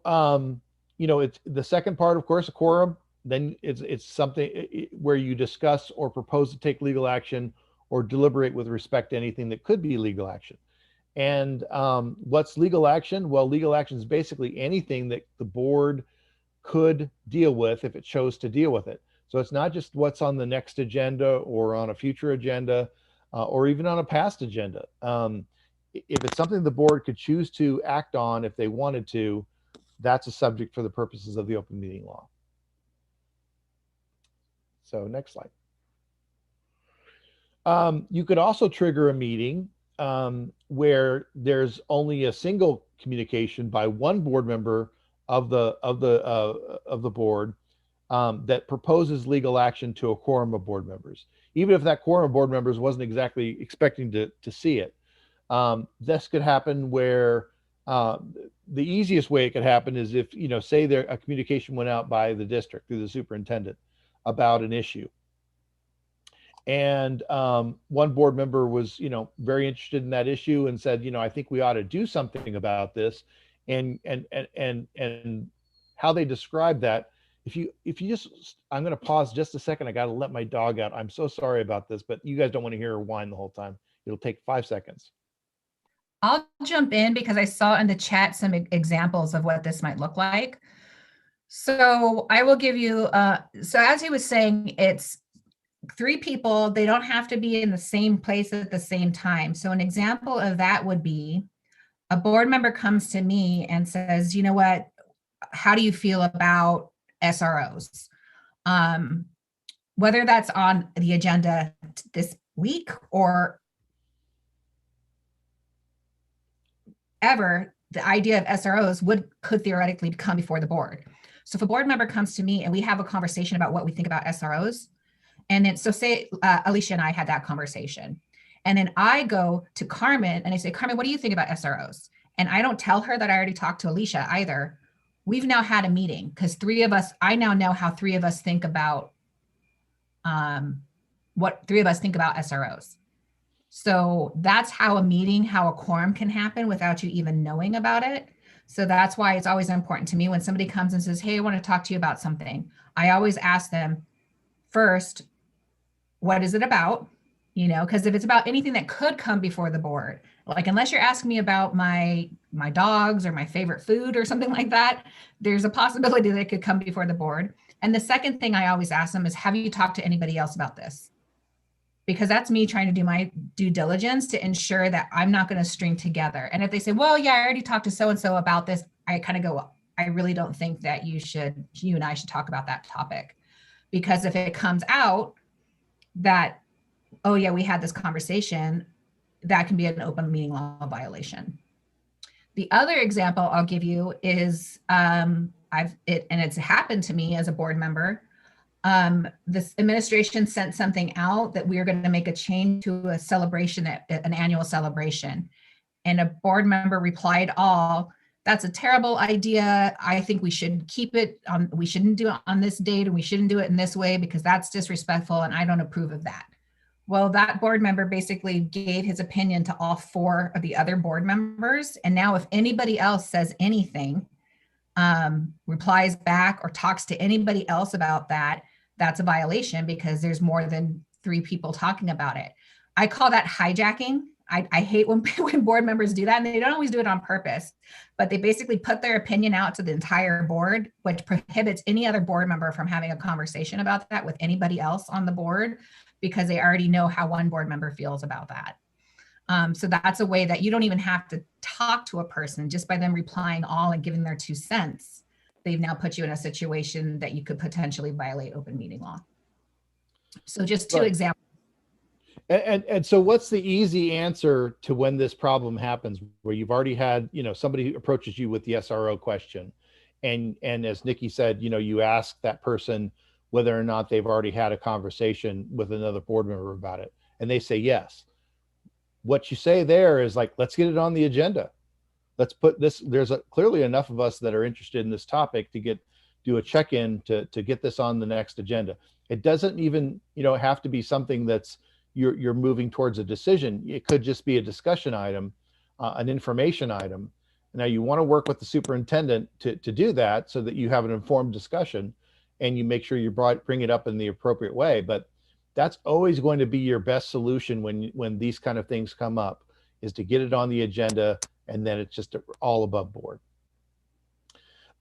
it's the second part, of course, a quorum. Then it's something where you discuss or propose to take legal action or deliberate with respect to anything that could be legal action. And what's legal action? Well, legal action is basically anything that the board could deal with if it chose to deal with it. So it's not just what's on the next agenda or on a future agenda or even on a past agenda. If it's something the board could choose to act on if they wanted to, that's a subject for the purposes of the open meeting law. So next slide. You could also trigger a meeting where there's only a single communication by one board member of the board that proposes legal action to a quorum of board members, even if that quorum of board members wasn't exactly expecting to see it. This could happen where the easiest way it could happen is if, say there a communication went out by the district through the superintendent about an issue. And one board member was, very interested in that issue and said, I think we ought to do something about this. And how they describe that, if you just, I'm going to pause just a second. I got to let my dog out. I'm so sorry about this, but you guys don't want to hear her whine the whole time. It'll take 5 seconds. I'll jump in because I saw in the chat some examples of what this might look like. So I will give you, so as he was saying, it's 3 people, they don't have to be in the same place at the same time. So an example of that would be a board member comes to me and says, you know what, how do you feel about SROs? Whether that's on the agenda this week or ever, the idea of SROs could theoretically come before the board. So if a board member comes to me and we have a conversation about what we think about SROs, and then, so say Alicia and I had that conversation. And then I go to Carmen and I say, Carmen, what do you think about SROs? And I don't tell her that I already talked to Alicia either. We've now had a meeting because 3 of us, I now know how 3 of us think about what 3 of us think about SROs. So that's how a quorum can happen without you even knowing about it. So that's why it's always important to me when somebody comes and says, hey, I want to talk to you about something. I always ask them first, what is it about? Because if it's about anything that could come before the board, like unless you're asking me about my dogs or my favorite food or something like that, there's a possibility that it could come before the board. And the second thing I always ask them is, have you talked to anybody else about this? Because that's me trying to do my due diligence to ensure that I'm not going to string together. And if they say, well, yeah, I already talked to so-and-so about this, I kind of go, I really don't think that you and I should talk about that topic. Because if it comes out that, oh yeah, we had this conversation, that can be an open meeting law violation. The other example I'll give you is, and it's happened to me as a board member. This administration sent something out that we are going to make a change to a celebration, an annual celebration. And a board member replied all, that's a terrible idea. I think we should keep it on, we shouldn't do it on this date and we shouldn't do it in this way because that's disrespectful and I don't approve of that. Well, that board member basically gave his opinion to all 4 of the other board members. And now if anybody else says anything, replies back or talks to anybody else about that, that's a violation because there's more than 3 people talking about it. I call that hijacking. I hate when board members do that, and they don't always do it on purpose, but they basically put their opinion out to the entire board, which prohibits any other board member from having a conversation about that with anybody else on the board because they already know how one board member feels about that. So that's a way that you don't even have to talk to a person. Just by them replying all and giving their 2 cents, they've now put you in a situation that you could potentially violate open meeting law. So just 2 Right. examples. And so what's the easy answer to when this problem happens, where you've already had, somebody approaches you with the SRO question, and as Nikki said, you ask that person whether or not they've already had a conversation with another board member about it, and they say yes. What you say there is like, let's get it on the agenda. Let's put this, there's clearly enough of us that are interested in this topic to do a check-in to get this on the next agenda. It doesn't even, have to be something that's you're moving towards a decision. It could just be a discussion item, an information item. Now you want to work with the superintendent to do that so that you have an informed discussion and you make sure you bring it up in the appropriate way. But that's always going to be your best solution when these kind of things come up, is to get it on the agenda, and then it's just all above board.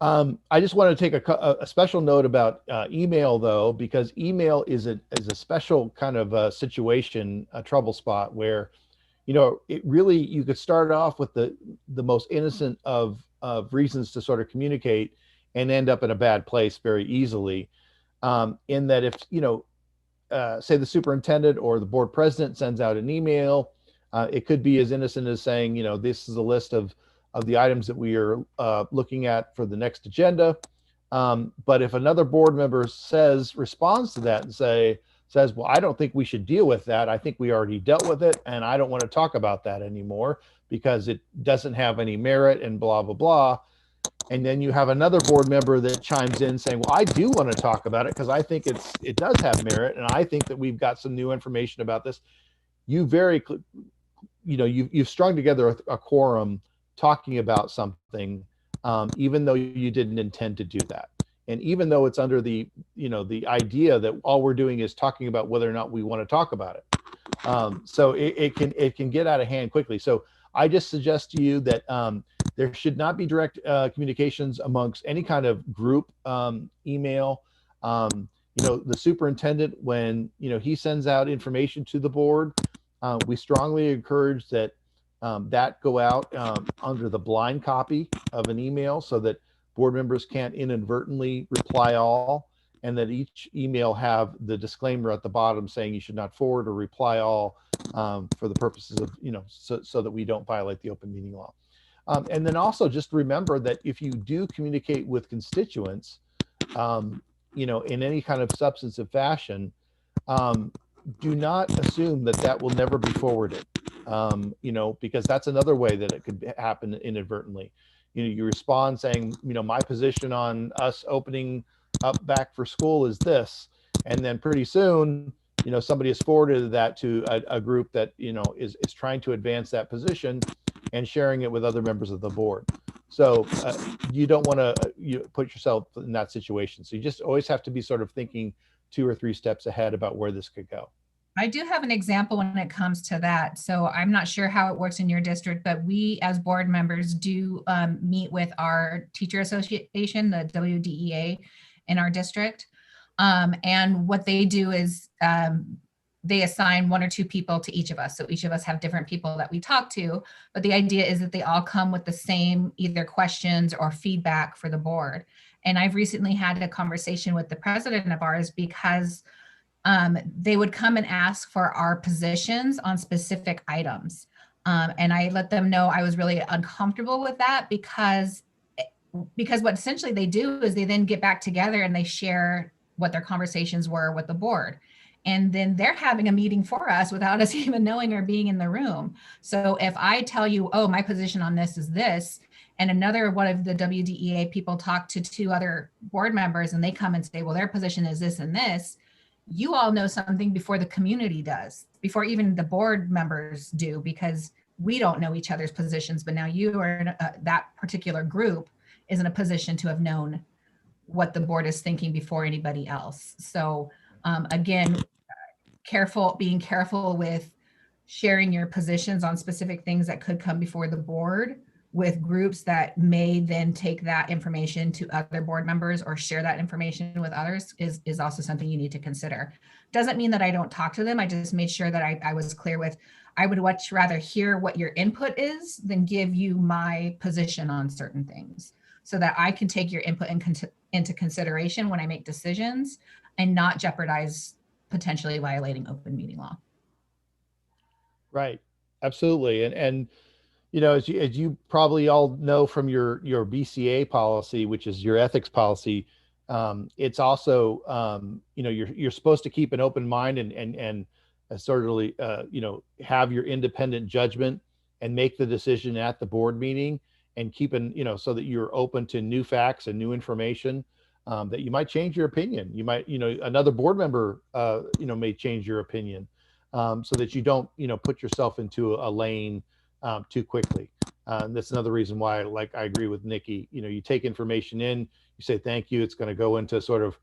I just want to take a special note about email, though, because email is a special kind of situation, a trouble spot where, it really, you could start off with the most innocent of reasons to sort of communicate and end up in a bad place very easily. In that if, say the superintendent or the board president sends out an email, it could be as innocent as saying, this is a list of the items that we are looking at for the next agenda. But if another board member responds to that and says, well, I don't think we should deal with that. I think we already dealt with it, and I don't want to talk about that anymore because it doesn't have any merit and blah, blah, blah. And then you have another board member that chimes in saying, well, I do want to talk about it because I think it does have merit, and I think that we've got some new information about this. You've strung together a quorum talking about something, even though you didn't intend to do that. And even though it's under the idea that all we're doing is talking about whether or not we want to talk about it. So it can get out of hand quickly. So I just suggest to you that there should not be direct communications amongst any kind of group email. The superintendent, when he sends out information to the board, we strongly encourage that that go out under the blind copy of an email so that board members can't inadvertently reply all, and that each email have the disclaimer at the bottom saying you should not forward or reply all for the purposes of, so that we don't violate the open meeting law. And then also just remember that if you do communicate with constituents, in any kind of substantive fashion, do not assume that will never be forwarded, because that's another way that it could happen inadvertently. You respond saying, my position on us opening up back for school is this, and then pretty soon, somebody has forwarded that to a group that is trying to advance that position and sharing it with other members of the board. So you don't want to put yourself in that situation. So you just always have to be sort of thinking 2 or 3 steps ahead about where this could go. I do have an example when it comes to that. So I'm not sure how it works in your district, but we as board members do meet with our teacher association, the WDEA in our district. And what they do is they assign 1 or 2 people to each of us. So each of us have different people that we talk to, but the idea is that they all come with the same either questions or feedback for the board. And I've recently had a conversation with the president of ours because they would come and ask for our positions on specific items. And I let them know I was really uncomfortable with that because what essentially they do is they then get back together and they share what their conversations were with the board. And then they're having a meeting for us without us even knowing or being in the room. So if I tell you, oh, my position on this is this, and another one of the WDEA people talk to 2 other board members and they come and say, well, their position is this and this, you all know something before the community does, before even the board members do, because we don't know each other's positions, but now you are in that particular group is in a position to have known what the board is thinking before anybody else. So again, being careful with sharing your positions on specific things that could come before the board with groups that may then take that information to other board members or share that information with others is also something you need to consider. Doesn't mean that I don't talk to them. I just made sure that I was clear with, I would much rather hear what your input is than give you my position on certain things, so that I can take your input into consideration when I make decisions and not jeopardize potentially violating open meeting law. Right. Absolutely. And you know, as you probably all know from your BCA policy, which is your ethics policy, it's also you know, you're supposed to keep an open mind and sort of you know, have your independent judgment and make the decision at the board meeting, and keeping, you know, so that you're open to new facts and new information, that you might change your opinion. You might, you know, another board member you know, may change your opinion, so that you don't, you know, put yourself into a lane too quickly. And that's another reason why, like, I agree with Nikki. You know, you take information in, you say thank you. It's going to go into sort of,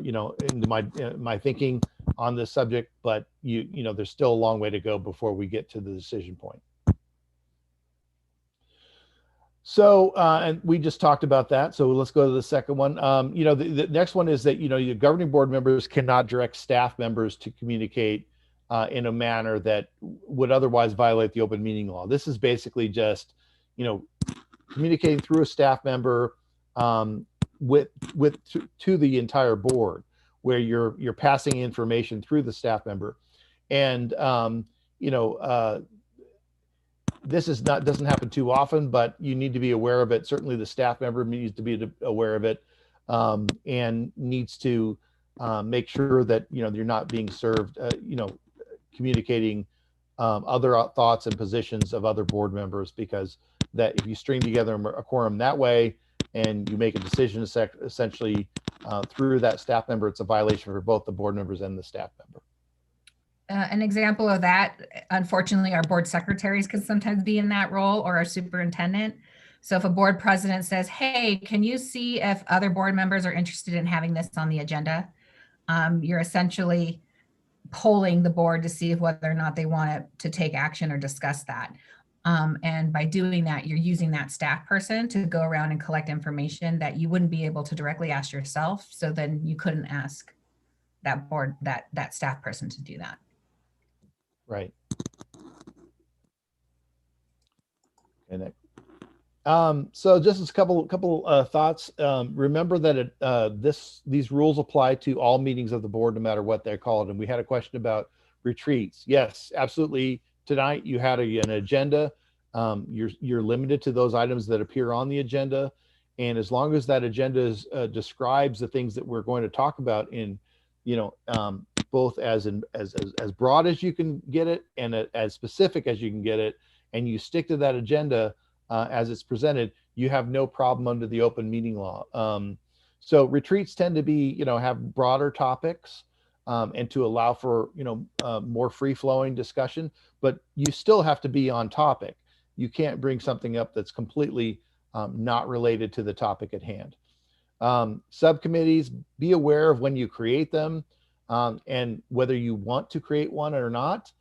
you know, into my thinking on this subject. But you know, there's still a long way to go before we get to the decision point. So, and we just talked about that. So let's go to the second one. You know, the next one is that, you know, your governing board members cannot direct staff members to communicate in a manner that would otherwise violate the open meeting law. This is basically just, you know, communicating through a staff member to the entire board, where you're passing information through the staff member. And you know, this is doesn't happen too often, but you need to be aware of it. Certainly the staff member needs to be aware of it, and needs to make sure that, you know, you're not being served, you know, communicating other thoughts and positions of other board members, because that if you string together a quorum that way and you make a decision essentially through that staff member, it's a violation for both the board members and the staff member. An example of that, unfortunately, our board secretaries can sometimes be in that role, or our superintendent. So if a board president says, hey, can you see if other board members are interested in having this on the agenda? You're essentially polling the board to see if whether or not they want to take action or discuss that. And by doing that, you're using that staff person to go around and collect information that you wouldn't be able to directly ask yourself. So then you couldn't ask that board, that staff person to do that. Right. And so just as a couple thoughts. Remember that these rules apply to all meetings of the board, no matter what they're called. And we had a question about retreats. Yes, absolutely. Tonight you had an agenda. You're limited to those items that appear on the agenda, and as long as that agenda describes the things that we're going to talk about in, you know, both as broad as you can get it and as specific as you can get it, and you stick to that agenda as it's presented, you have no problem under the open meeting law. So retreats tend to be, you know, have broader topics and to allow for, you know, more free-flowing discussion, but you still have to be on topic. You can't bring something up that's completely not related to the topic at hand. Subcommittees, be aware of when you create them and whether you want to create one or not.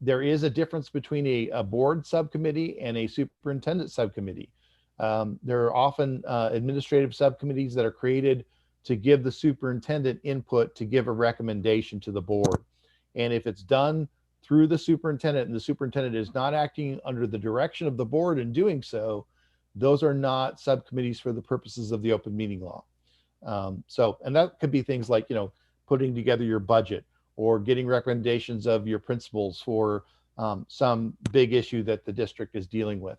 There is a difference between a board subcommittee and a superintendent subcommittee. There are often administrative subcommittees that are created to give the superintendent input to give a recommendation to the board. And if it's done through the superintendent and the superintendent is not acting under the direction of the board in doing so, those are not subcommittees for the purposes of the open meeting law. And that could be things like, you know, putting together your budget or getting recommendations of your principals for some big issue that the district is dealing with.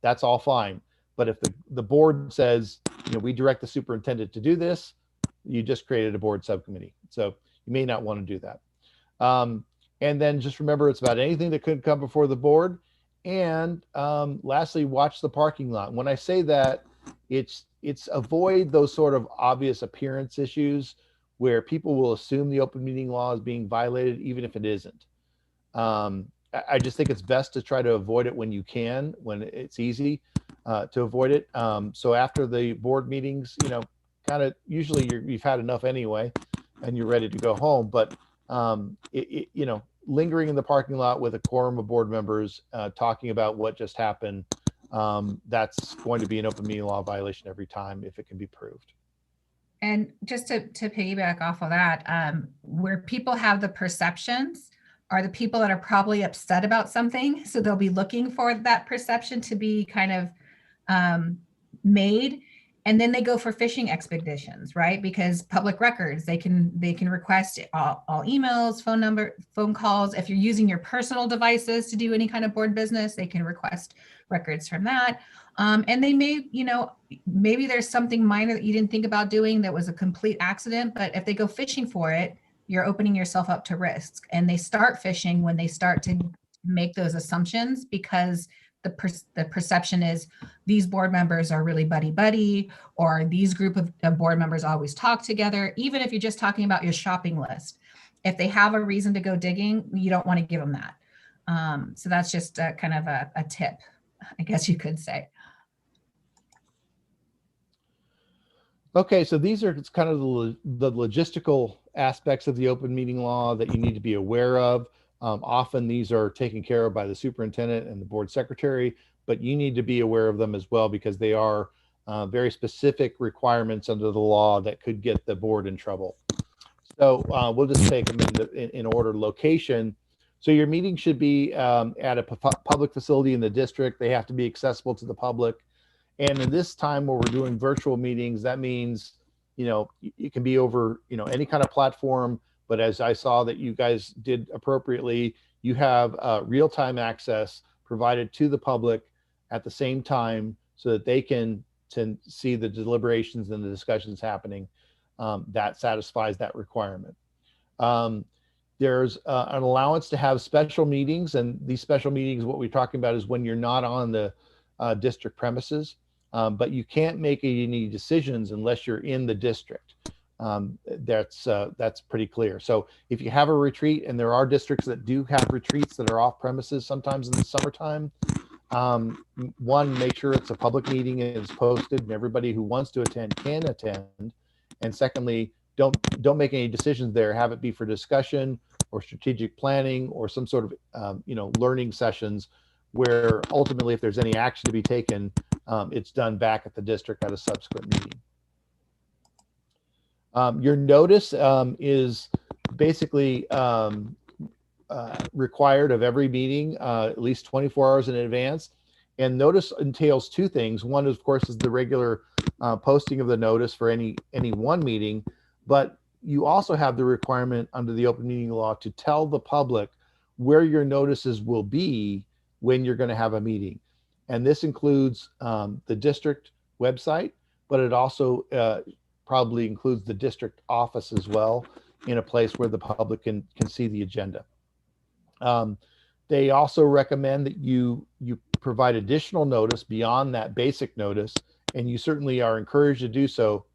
That's all fine. But if the board says, you know, we direct the superintendent to do this, you just created a board subcommittee. So you may not want to do that. And then just remember, it's about anything that could come before the board. And lastly, watch the parking lot. When I say that, it's avoid those sort of obvious appearance issues where people will assume the open meeting law is being violated, even if it isn't. I just think it's best to try to avoid it when you can, when it's easy to avoid it. So after the board meetings, you know, kind of usually you've had enough anyway, and you're ready to go home. But you know, lingering in the parking lot with a quorum of board members talking about what just happened, that's going to be an open meeting law violation every time if it can be proved. And just to piggyback off of that, where people have the perceptions are the people that are probably upset about something. So they'll be looking for that perception to be kind of made. And then they go for phishing expeditions, right? Because public records, they can request all emails, phone calls. If you're using your personal devices to do any kind of board business, they can request records from that. And they may, maybe there's something minor that you didn't think about doing that was a complete accident, but if they go fishing for it, you're opening yourself up to risks. And they start phishing when they start to make those assumptions, because the perception is these board members are really buddy, or these group of board members always talk together. Even if you're just talking about your shopping list, if they have a reason to go digging, you don't want to give them that. So that's just kind of a tip, I guess you could say. Okay, so these are kind of the logistical aspects of the open meeting law that you need to be aware of. Often these are taken care of by the superintendent and the board secretary, but you need to be aware of them as well, because they are very specific requirements under the law that could get the board in trouble. So we'll just take them in order. Location. So your meeting should be at a public facility in the district. They have to be accessible to the public. And in this time where we're doing virtual meetings, that means, it can be over, any kind of platform. But as I saw that you guys did appropriately, you have real-time access provided to the public at the same time, so that they can see the deliberations and the discussions happening. That satisfies that requirement. There's an allowance to have special meetings, and these special meetings, what we're talking about is when you're not on the district premises, but you can't make any decisions unless you're in the district. That's pretty clear. So if you have a retreat, and there are districts that do have retreats that are off premises sometimes in the summertime, one, make sure it's a public meeting and it's posted and everybody who wants to attend can attend. And secondly, don't make any decisions there. Have it be for discussion or strategic planning or some sort of learning sessions, where ultimately if there's any action to be taken, it's done back at the district at a subsequent meeting. Your notice is basically required of every meeting at least 24 hours in advance. And notice entails two things. One, of course, is the regular posting of the notice for any one meeting, but you also have the requirement under the open meeting law to tell the public where your notices will be when you're going to have a meeting. And this includes the district website, but it also probably includes the district office as well, in a place where the public can see the agenda. They also recommend that you provide additional notice beyond that basic notice, and you certainly are encouraged to do so,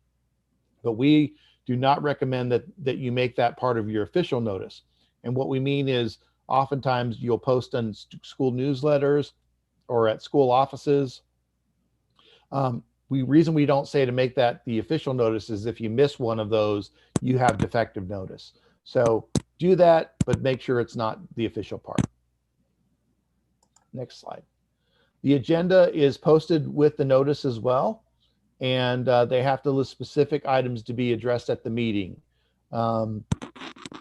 but we do not recommend that you make that part of your official notice. And what we mean is, oftentimes you'll post on school newsletters or at school offices. Reason we don't say to make that the official notice is if you miss one of those, you have defective notice. So do that, but make sure it's not the official part. Next slide. The agenda is posted with the notice as well, and they have to list specific items to be addressed at the meeting.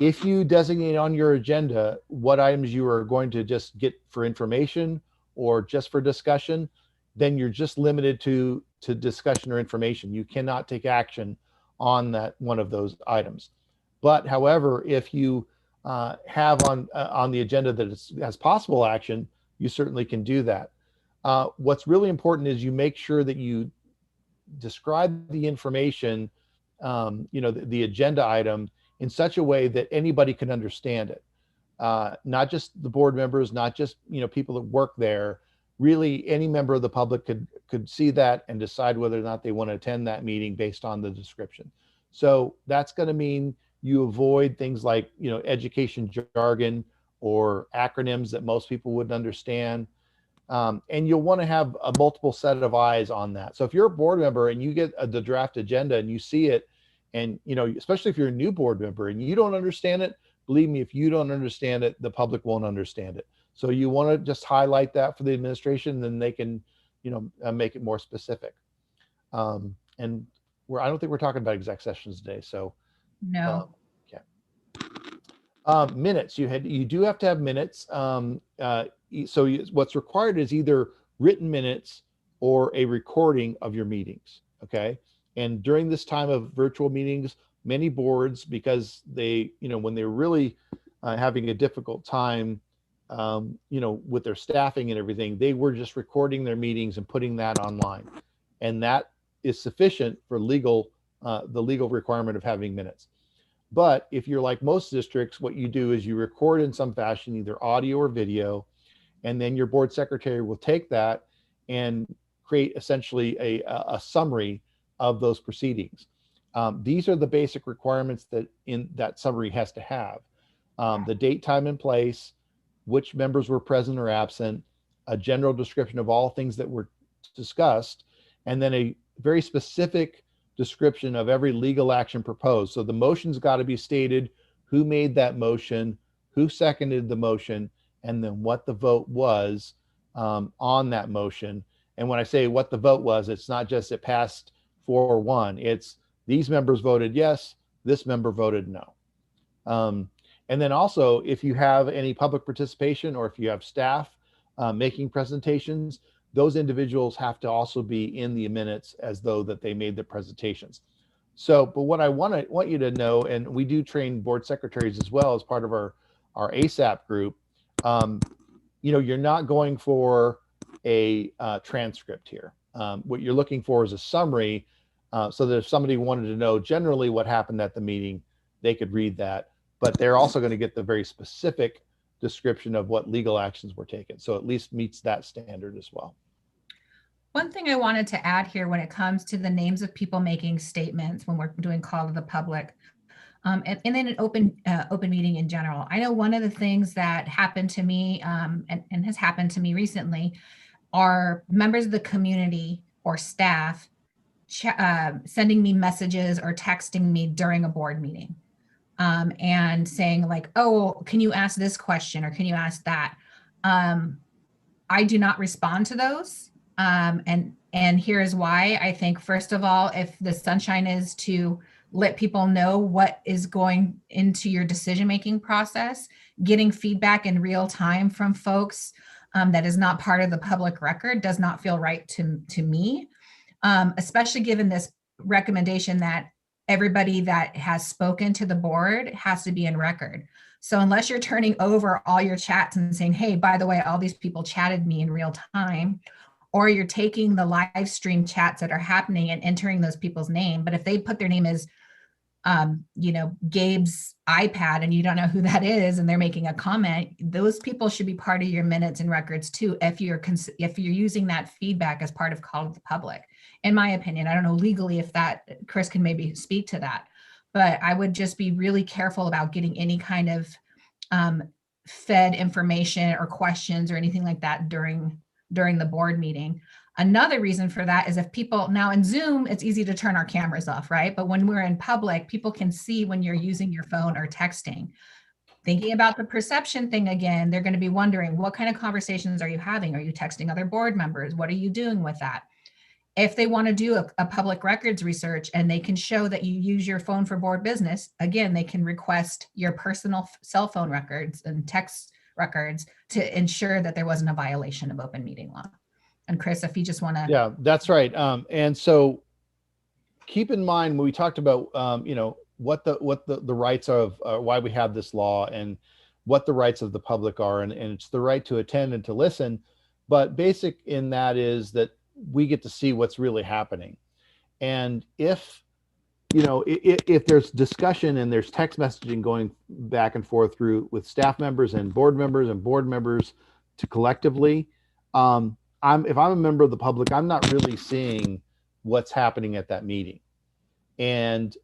If you designate on your agenda what items you are going to just get for information or just for discussion, then you're just limited to discussion or information. You cannot take action on that one of those items. But however, if you have on the agenda that it has possible action, you certainly can do that. What's really important is you make sure that you describe the information, the agenda item, in such a way that anybody can understand it. Not just the board members, not just people that work there. Really, any member of the public could see that and decide whether or not they want to attend that meeting based on the description. So that's going to mean you avoid things like education jargon or acronyms that most people wouldn't understand. And you'll want to have a multiple set of eyes on that. So if you're a board member and you get the draft agenda and you see it, and especially if you're a new board member and you don't understand it, believe me, if you don't understand it, the public won't understand it. So you want to just highlight that for the administration, then they can, make it more specific. And I don't think we're talking about exec sessions today. So no. Okay. Minutes. You do have to have minutes. What's required is either written minutes or a recording of your meetings. Okay. And during this time of virtual meetings, many boards, because they, when they're really having a difficult time, with their staffing and everything, they were just recording their meetings and putting that online. And that is sufficient for the legal requirement of having minutes. But if you're like most districts, what you do is you record in some fashion, either audio or video, and then your board secretary will take that and create essentially a summary of those proceedings. These are the basic requirements that that summary has to have. The date, time, and place, which members were present or absent, a general description of all things that were discussed, and then a very specific description of every legal action proposed. So the motion's got to be stated, who made that motion, who seconded the motion, and then what the vote was on that motion. And when I say what the vote was, it's not just it passed 4-1. It's these members voted yes, this member voted no. And then also, if you have any public participation or if you have staff making presentations, those individuals have to also be in the minutes as though that they made the presentations. So, but what I want you to know, and we do train board secretaries as well as part of our ASAP group, you're not going for a transcript here. What you're looking for is a summary, so that if somebody wanted to know generally what happened at the meeting, they could read that, but they're also going to get the very specific description of what legal actions were taken. So at least meets that standard as well. One thing I wanted to add here when it comes to the names of people making statements when we're doing call to the public, and then an open meeting in general. I know one of the things that happened to me and has happened to me recently are members of the community or staff sending me messages or texting me during a board meeting and saying like, oh, can you ask this question or can you ask that? I do not respond to those. And here's why. I think, first of all, if the sunshine is to let people know what is going into your decision-making process, getting feedback in real time from folks that is not part of the public record does not feel right to me, especially given this recommendation that everybody that has spoken to the board has to be in record. So unless you're turning over all your chats and saying, hey, by the way, all these people chatted me in real time, or you're taking the live stream chats that are happening and entering those people's name. But if they put their name as, Gabe's iPad and you don't know who that is and they're making a comment, those people should be part of your minutes and records too, if you're using that feedback as part of call to the public. In my opinion, I don't know legally if that, Chris can maybe speak to that, but I would just be really careful about getting any kind of fed information or questions or anything like that during the board meeting. Another reason for that is if people, now in Zoom, it's easy to turn our cameras off, right? But when we're in public, people can see when you're using your phone or texting. Thinking about the perception thing again, they're going to be wondering, what kind of conversations are you having? Are you texting other board members? What are you doing with that? If they want to do a public records research and they can show that you use your phone for board business, again, they can request your personal cell phone records and text records to ensure that there wasn't a violation of open meeting law. And Chris, if you just want to. Yeah, that's right. And so keep in mind when we talked about, what the rights of why we have this law and what the rights of the public are. And it's the right to attend and to listen. But basic in that is that we get to see what's really happening. And if there's discussion and there's text messaging going back and forth with staff members and board members to collectively, if I'm a member of the public, I'm not really seeing what's happening at that meeting. And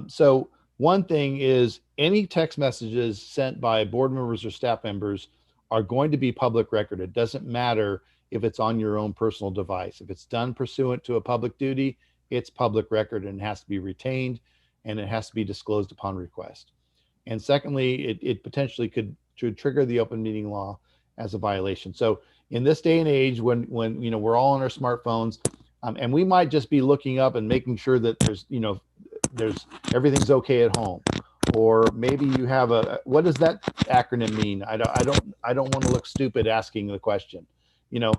so one thing is any text messages sent by board members or staff members are going to be public record. It doesn't matter if it's on your own personal device. If it's done pursuant to a public duty, it's public record and it has to be retained and it has to be disclosed upon request. And secondly, it potentially could trigger the open meeting law as a violation. So in this day and age, when we're all on our smartphones, and we might just be looking up and making sure that there's everything's okay at home, or maybe you have what does that acronym mean? I don't want to look stupid asking the question. You know,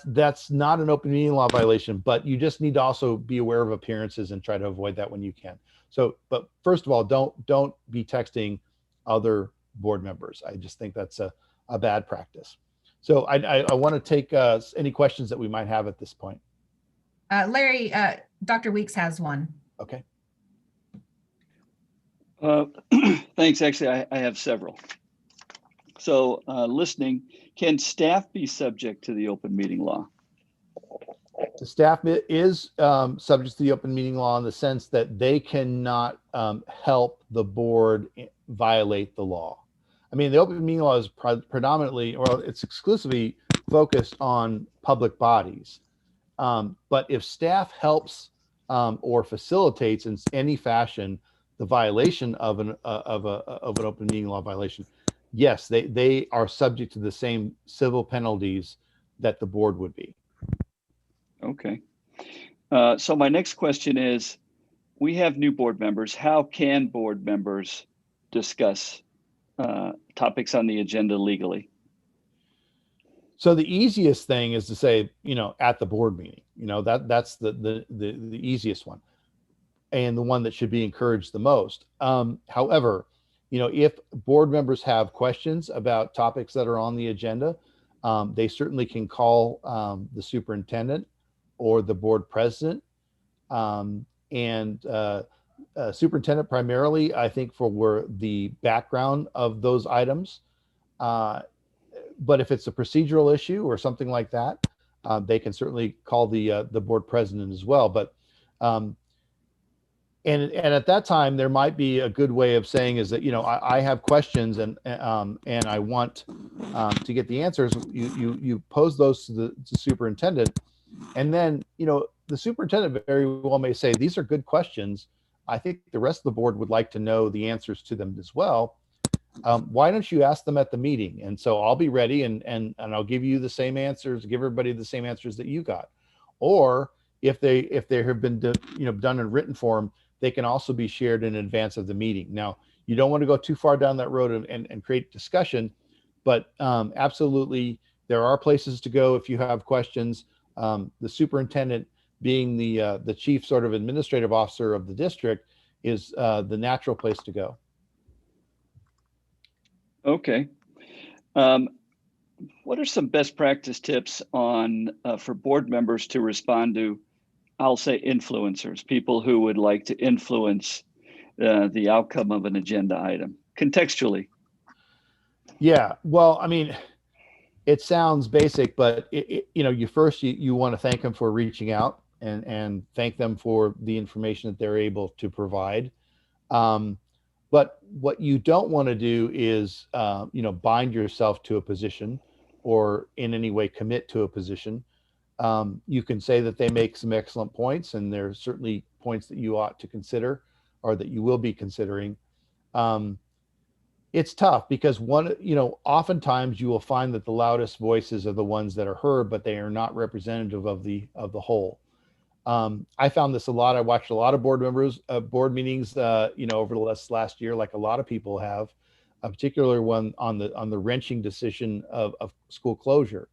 that's not an open meeting law violation, but you just need to also be aware of appearances and try to avoid that when you can. So, but first of all, don't be texting other board members. I just think that's a bad practice. So I want to take any questions that we might have at this point. Larry, Dr. Weeks has one. Okay. Thanks. Actually, I have several. So listening, can staff be subject to the open meeting law? The staff is subject to the open meeting law in the sense that they cannot help the board violate the law. I mean, the open meeting law is predominantly, or it's exclusively focused on public bodies. But if staff helps or facilitates in any fashion the violation of an open meeting law violation, yes, they are subject to the same civil penalties that the board would be. Okay. So my next question is, we have new board members. How can board members discuss topics on the agenda legally? So the easiest thing is to say, you know, at the board meeting, you know, that's the easiest one and the one that should be encouraged the most. However, you know, if board members have questions about topics that are on the agenda, they certainly can call the superintendent or the board president. Superintendent primarily, I think, for the background of those items. But if it's a procedural issue or something like that, they can certainly call the board president as well. But and at that time, there might be a good way of saying is that, you know, I have questions and I want to get the answers. You pose those to the superintendent, and then, you know, the superintendent very well may say, these are good questions. I think the rest of the board would like to know the answers to them as well. Why don't you ask them at the meeting? And so I'll be ready and I'll give you the same answers, give everybody the same answers that you got. Or if they have been done in written form, they can also be shared in advance of the meeting. Now, you don't want to go too far down that road and create discussion, but absolutely there are places to go if you have questions. The superintendent, being the chief sort of administrative officer of the district, is the natural place to go. Okay. What are some best practice tips on for board members to respond to, I'll say, influencers, people who would like to influence the outcome of an agenda item contextually? Yeah, well, I mean, it sounds basic, but you know, you want to thank them for reaching out and thank them for the information that they're able to provide. But what you don't want to do is, you know, bind yourself to a position or in any way commit to a position. You can say that they make some excellent points, and there are certainly points that you ought to consider or that you will be considering. It's tough because oftentimes you will find that the loudest voices are the ones that are heard, but they are not representative of the whole. I found this a lot. I watched a lot of board meetings, over the last year, like a lot of people have, a particular one on the wrenching decision of school closure.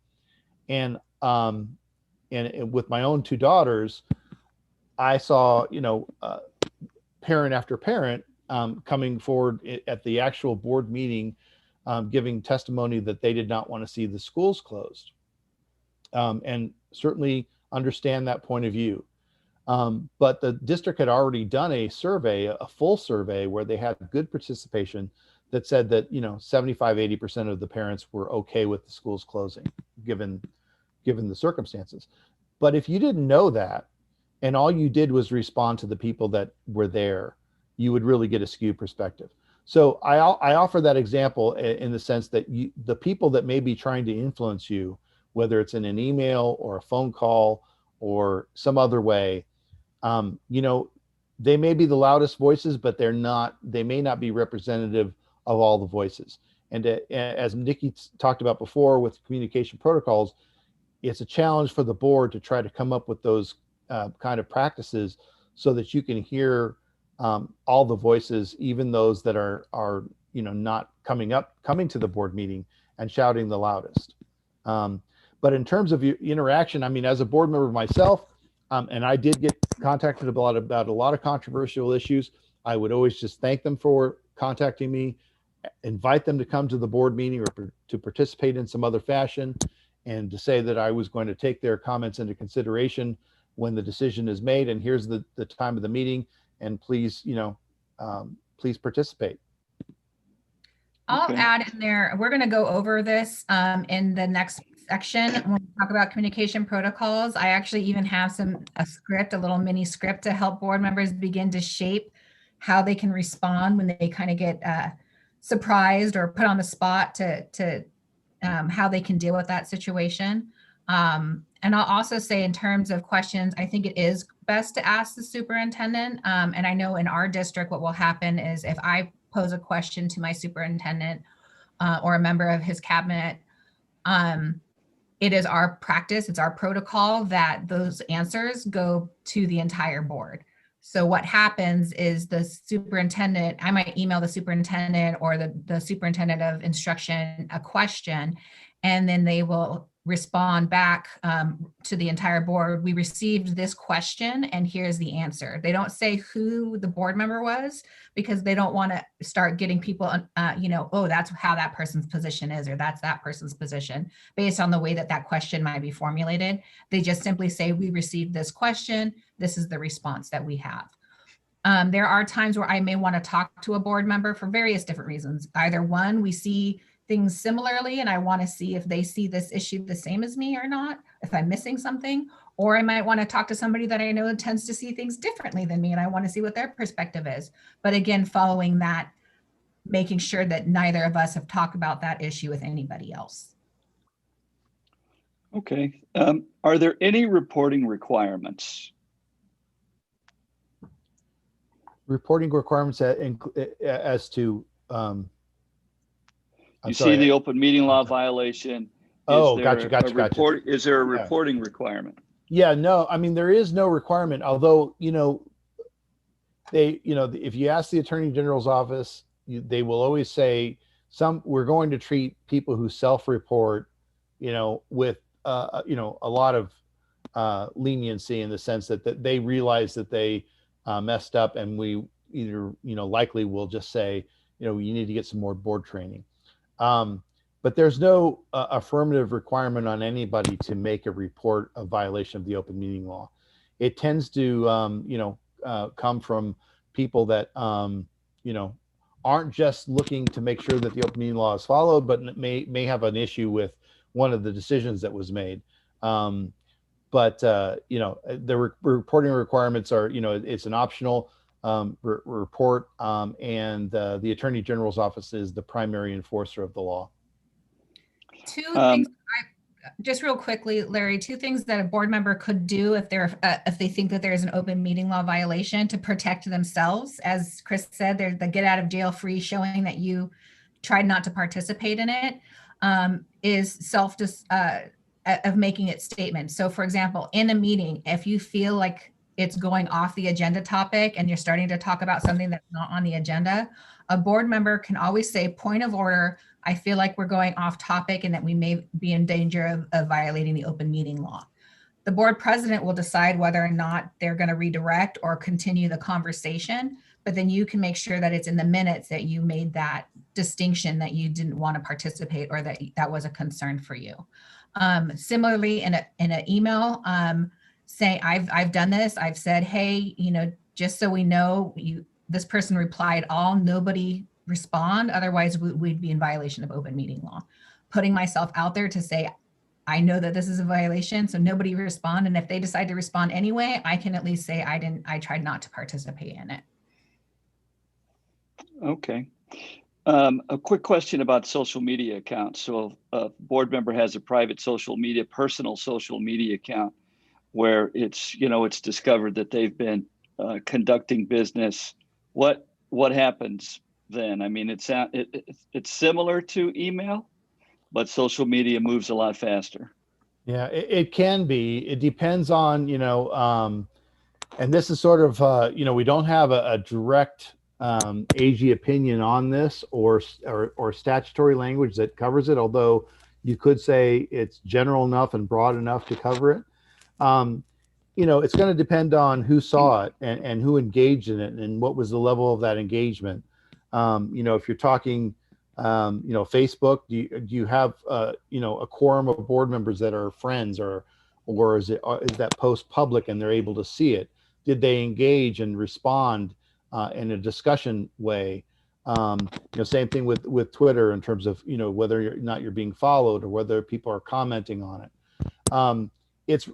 And with my own two daughters, I saw, parent after parent coming forward at the actual board meeting, giving testimony that they did not want to see the schools closed. And certainly understand that point of view. But the district had already done a survey, a full survey, where they had good participation that said that, 75-80% of the parents were okay with the schools closing, given the circumstances. But if you didn't know that, and all you did was respond to the people that were there, you would really get a skewed perspective. So I offer that example in the sense that the people that may be trying to influence you, whether it's in an email or a phone call or some other way, they may be the loudest voices, but they may not be representative of all the voices. And as Nikki talked about before with communication protocols, it's a challenge for the board to try to come up with those kind of practices so that you can hear all the voices, even those that are not coming to the board meeting and shouting the loudest. But in terms of interaction, I mean, as a board member myself, and I did get contacted about a lot of controversial issues, I would always just thank them for contacting me, invite them to come to the board meeting or to participate in some other fashion, and to say that I was going to take their comments into consideration when the decision is made. And here's the time of the meeting, and please, please participate. I'll Okay. add in there, we're going to go over this in the next section when we talk about communication protocols. I actually even have a little mini script to help board members begin to shape how they can respond when they kind of get surprised or put on the spot to how they can deal with that situation. And I'll also say, in terms of questions, I think it is best to ask the superintendent. And I know in our district, what will happen is if I pose a question to my superintendent or a member of his cabinet, it is our practice, it's our protocol that those answers go to the entire board. So what happens is the superintendent, I might email the superintendent or the superintendent of instruction a question, and then they will respond back to the entire board. We received this question and here's the answer. They don't say who the board member was, because they don't want to start getting people, oh, that's how that person's position is, or that's that person's position, based on the way that question might be formulated. They just simply say, we received this question. This is the response that we have. There are times where I may want to talk to a board member for various different reasons. Either one, we see things similarly and I want to see if they see this issue the same as me or not, if I'm missing something, or I might want to talk to somebody that I know tends to see things differently than me and I want to see what their perspective is. But again, following that, making sure that neither of us have talked about that issue with anybody else. Okay. Are there any reporting requirements? Reporting requirements as to You see the open meeting law violation. Gotcha. Is there a reporting requirement? Yeah, no, I mean, there is no requirement, although, if you ask the Attorney General's office, they will always say we're going to treat people who self-report, with, a lot of leniency, in the sense that they realize that they messed up, and we either, likely will just say, you need to get some more board training. But there's no affirmative requirement on anybody to make a report of violation of the open meeting law. It tends to, come from people that, aren't just looking to make sure that the open meeting law is followed, but may have an issue with one of the decisions that was made. But the reporting requirements are, it's an optional report, and the Attorney General's office is the primary enforcer of the law. Two things, just real quickly, Larry, two things that a board member could do if they think that there's an open meeting law violation to protect themselves. As Chris said, there's the get out of jail free, showing that you tried not to participate in it, is of making it statement. So for example, in a meeting, if you feel like it's going off the agenda topic and you're starting to talk about something that's not on the agenda, a board member can always say, point of order, I feel like we're going off topic and that we may be in danger of violating the open meeting law. The board president will decide whether or not they're going to redirect or continue the conversation, but then you can make sure that it's in the minutes that you made that distinction, that you didn't want to participate or that was a concern for you. Similarly, in an email, say I've done this. I've said, hey, just so we know, this person replied all, nobody respond. Otherwise, we'd be in violation of open meeting law. Putting myself out there to say, I know that this is a violation, so nobody respond. And if they decide to respond anyway, I can at least say I tried not to participate in it. Okay. A quick question about social media accounts. So a board member has a private personal social media account where it's discovered that they've been conducting business. What happens then? I mean, it's similar to email, but social media moves a lot faster. Yeah, it can be. It depends on, and this is sort of, we don't have a direct AG opinion on this or statutory language that covers it, although you could say it's general enough and broad enough to cover it. It's going to depend on who saw it and who engaged in it and what was the level of that engagement. If you're talking, Facebook, do you have, a quorum of board members that are friends, or is that post public and they're able to see it? Did they engage and respond in a discussion way? Same thing with Twitter in terms of, whether or not you're being followed or whether people are commenting on it. It's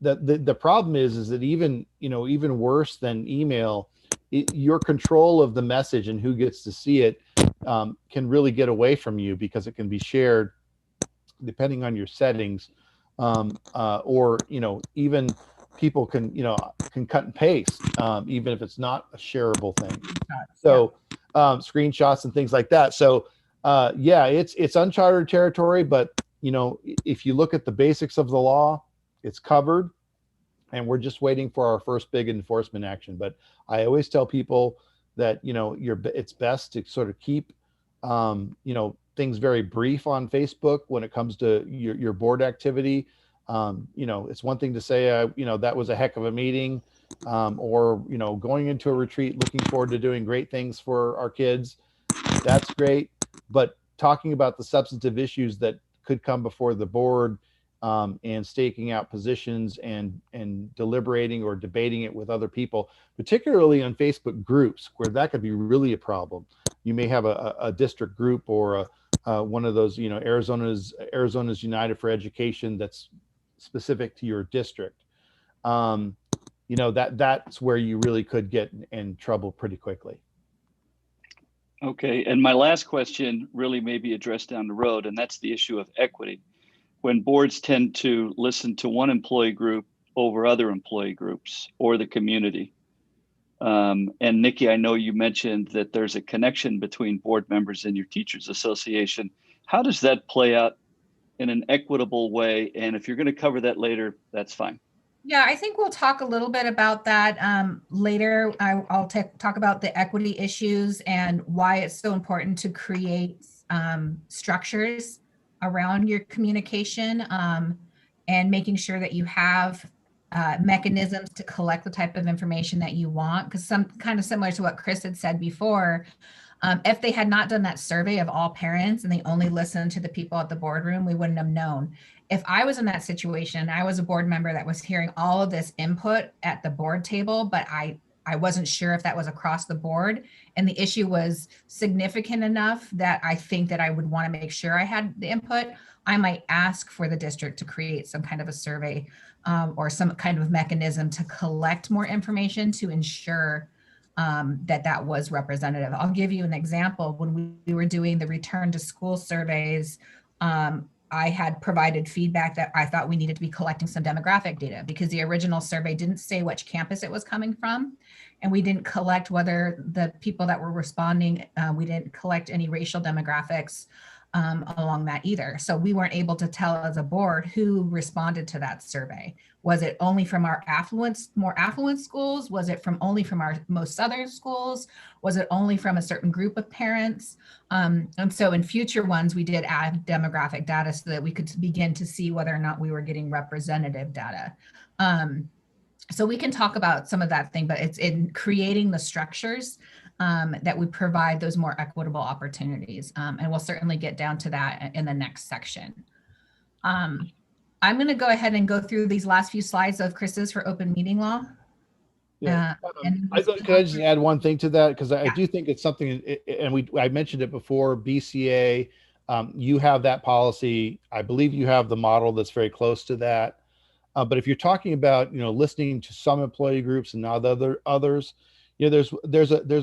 the problem is that even worse than email, your control of the message and who gets to see it can really get away from you, because it can be shared depending on your settings, or even people can cut and paste, even if it's not a shareable thing. So screenshots and things like that. So it's uncharted territory, but if you look at the basics of the law, it's covered, and we're just waiting for our first big enforcement action. But I always tell people that it's best to sort of keep things very brief on Facebook when it comes to your board activity. It's one thing to say that was a heck of a meeting, or going into a retreat, looking forward to doing great things for our kids. That's great, but talking about the substantive issues that could come before the board, and staking out positions and deliberating or debating it with other people, particularly on Facebook groups, where that could be really a problem. You may have a district group or one of those, Arizona's United for Education that's specific to your district. That's where you really could get in trouble pretty quickly. Okay, and my last question really may be addressed down the road, and that's the issue of equity. When boards tend to listen to one employee group over other employee groups or the community. And Nikki, I know you mentioned that there's a connection between board members and your teachers association. How does that play out in an equitable way? And if you're going to cover that later, that's fine. Yeah, I think we'll talk a little bit about that later. I'll talk about the equity issues and why it's so important to create structures around your communication, and making sure that you have mechanisms to collect the type of information that you want. Because some kind of similar to what Chris had said before, if they had not done that survey of all parents and they only listened to the people at the boardroom, we wouldn't have known. If I was in that situation, I was a board member that was hearing all of this input at the board table, but I wasn't sure if that was across the board, and the issue was significant enough that I think that I would want to make sure I had the input, I might ask for the district to create some kind of a survey, or some kind of mechanism to collect more information to ensure that was representative. I'll give you an example. When we were doing the return to school surveys, I had provided feedback that I thought we needed to be collecting some demographic data, because the original survey didn't say which campus it was coming from. And we didn't collect whether the people that were responding, we didn't collect any racial demographics along that either. So we weren't able to tell as a board who responded to that survey. Was it only from our more affluent schools? Was it only from our most southern schools? Was it only from a certain group of parents? And so in future ones, we did add demographic data so that we could begin to see whether or not we were getting representative data. So we can talk about some of that thing, but it's in creating the structures that we provide those more equitable opportunities. And we'll certainly get down to that in the next section. I'm going to go ahead and go through these last few slides of Chris's for open meeting law. Yeah. Can I just add one thing to that? Because I do think it's something, and I mentioned it before, BCA, you have that policy. I believe you have the model that's very close to that. But if you're talking about, listening to some employee groups and not others, there's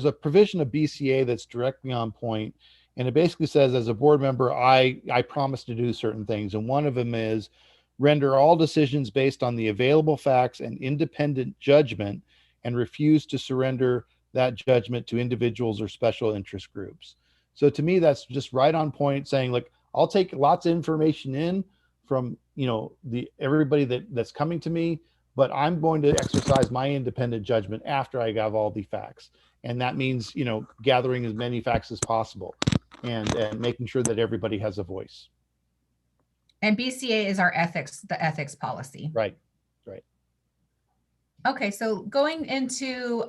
a provision of BCA that's directly on point, and it basically says, as a board member, I promise to do certain things, and one of them is render all decisions based on the available facts and independent judgment, and refuse to surrender that judgment to individuals or special interest groups. So to me, that's just right on point, saying, like, I'll take lots of information in from everybody that's coming to me, but I'm going to exercise my independent judgment after I have all the facts. And that means, you know, gathering as many facts as possible and making sure that everybody has a voice. And BCA is our ethics, the ethics policy. Right, right. Okay, so going into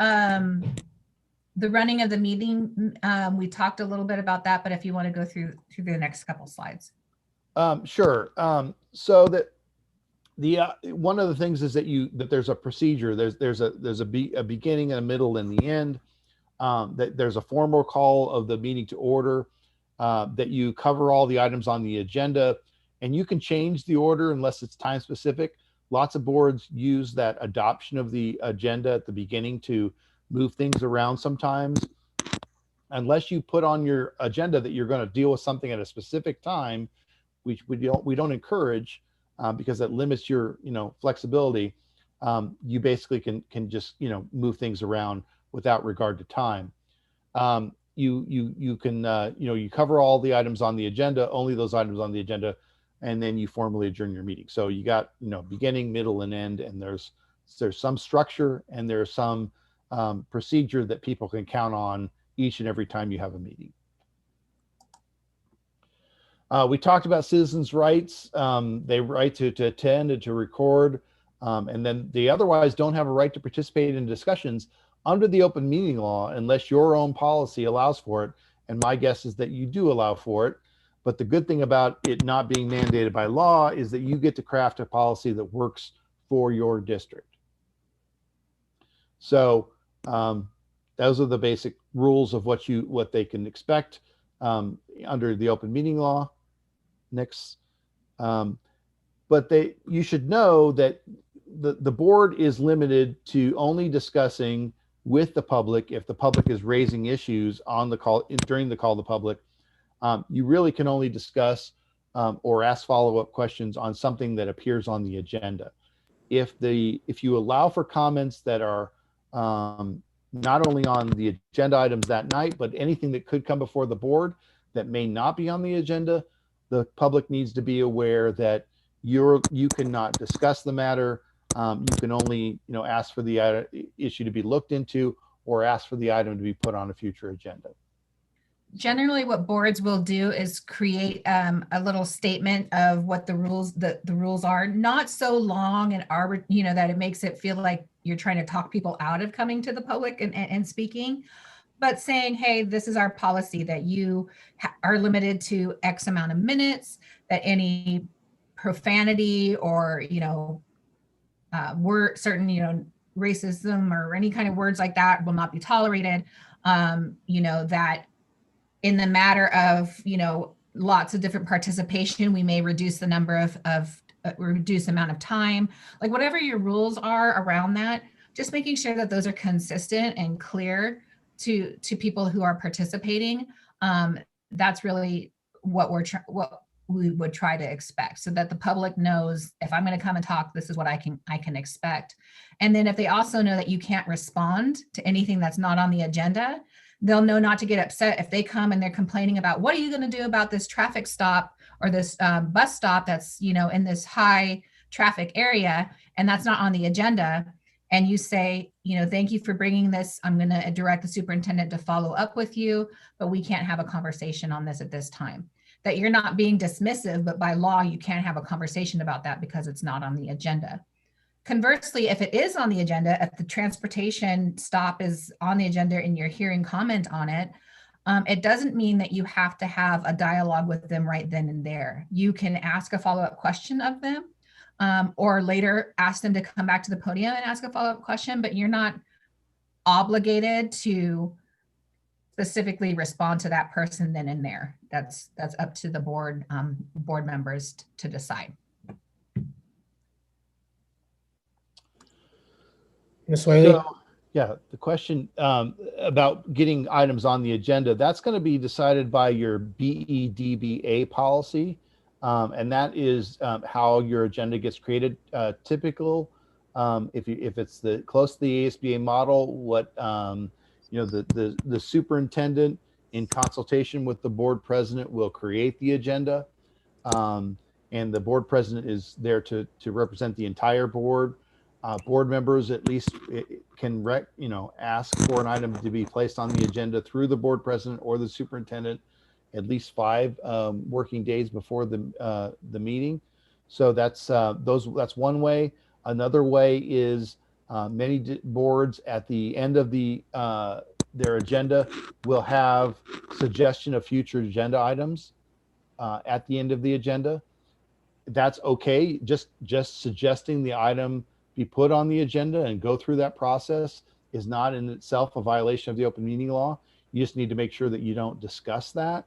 the running of the meeting, we talked a little bit about that, but if you want to go through the next couple slides. Sure. So that the one of the things is that there's a procedure. There's a beginning, a middle, and the end. That there's a formal call of the meeting to order. That you cover all the items on the agenda, and you can change the order unless it's time specific. Lots of boards use that adoption of the agenda at the beginning to move things around sometimes. Unless you put on your agenda that you're going to deal with something at a specific time, which we don't encourage because that limits your flexibility. You basically can just move things around without regard to time. You can you cover all the items on the agenda, only those items on the agenda, and then you formally adjourn your meeting. So you got beginning, middle, and end, and there's some structure and there's some procedure that people can count on each and every time you have a meeting. We talked about citizens' rights. They right to attend and to record, and then they otherwise don't have a right to participate in discussions under the open meeting law unless your own policy allows for it. And my guess is that you do allow for it. But the good thing about it not being mandated by law is that you get to craft a policy that works for your district. So those are the basic rules of what they can expect under the open meeting law. Next. But you should know that the board is limited to only discussing with the public if the public is raising issues on the call during the call to the public. You really can only discuss or ask follow-up questions on something that appears on the agenda. If you allow for comments that are not only on the agenda items that night, but anything that could come before the board that may not be on the agenda, the public needs to be aware that you cannot discuss the matter. You can only ask for the issue to be looked into or ask for the item to be put on a future agenda. Generally, what boards will do is create a little statement of what the rules are, not so long and that it makes it feel like you're trying to talk people out of coming to the public and speaking, but saying, hey, this is our policy, that you are limited to X amount of minutes, that any profanity or certain racism or any kind of words like that will not be tolerated. That in the matter of, lots of different participation, we may reduce the number of reduce amount of time, like whatever your rules are around that, just making sure that those are consistent and clear to people who are participating. That's really what we would try to expect, so that the public knows if I'm going to come and talk, this is what I can expect. And then if they also know that you can't respond to anything that's not on the agenda, they'll know not to get upset if they come and they're complaining about, what are you going to do about this traffic stop or this bus stop that's in this high traffic area and that's not on the agenda. And you say, thank you for bringing this. I'm going to direct the superintendent to follow up with you, but we can't have a conversation on this at this time. That you're not being dismissive, but by law, you can't have a conversation about that because it's not on the agenda. Conversely, if it is on the agenda, if the transportation stop is on the agenda and you're hearing comment on it, it doesn't mean that you have to have a dialogue with them right then and there. You can ask a follow-up question of them, or later ask them to come back to the podium and ask a follow-up question, but you're not obligated to specifically respond to that person then and there. That's up to the board members to decide. Ms. Wiley? So, yeah, the question about getting items on the agenda, that's going to be decided by your BEDBA policy. And that is how your agenda gets created. Typical, if it's close to the ASBA model, what the superintendent in consultation with the board president will create the agenda. And the board president is there to represent the entire board. Board members at least can ask for an item to be placed on the agenda through the board president or the superintendent at least 5 working days before the meeting. So that's one way. Another way is many boards at the end of their agenda will have suggestion of future agenda items at the end of the agenda. That's okay. Just suggesting the item be put on the agenda and go through that process is not in itself a violation of the open meeting law. You just need to make sure that you don't discuss that.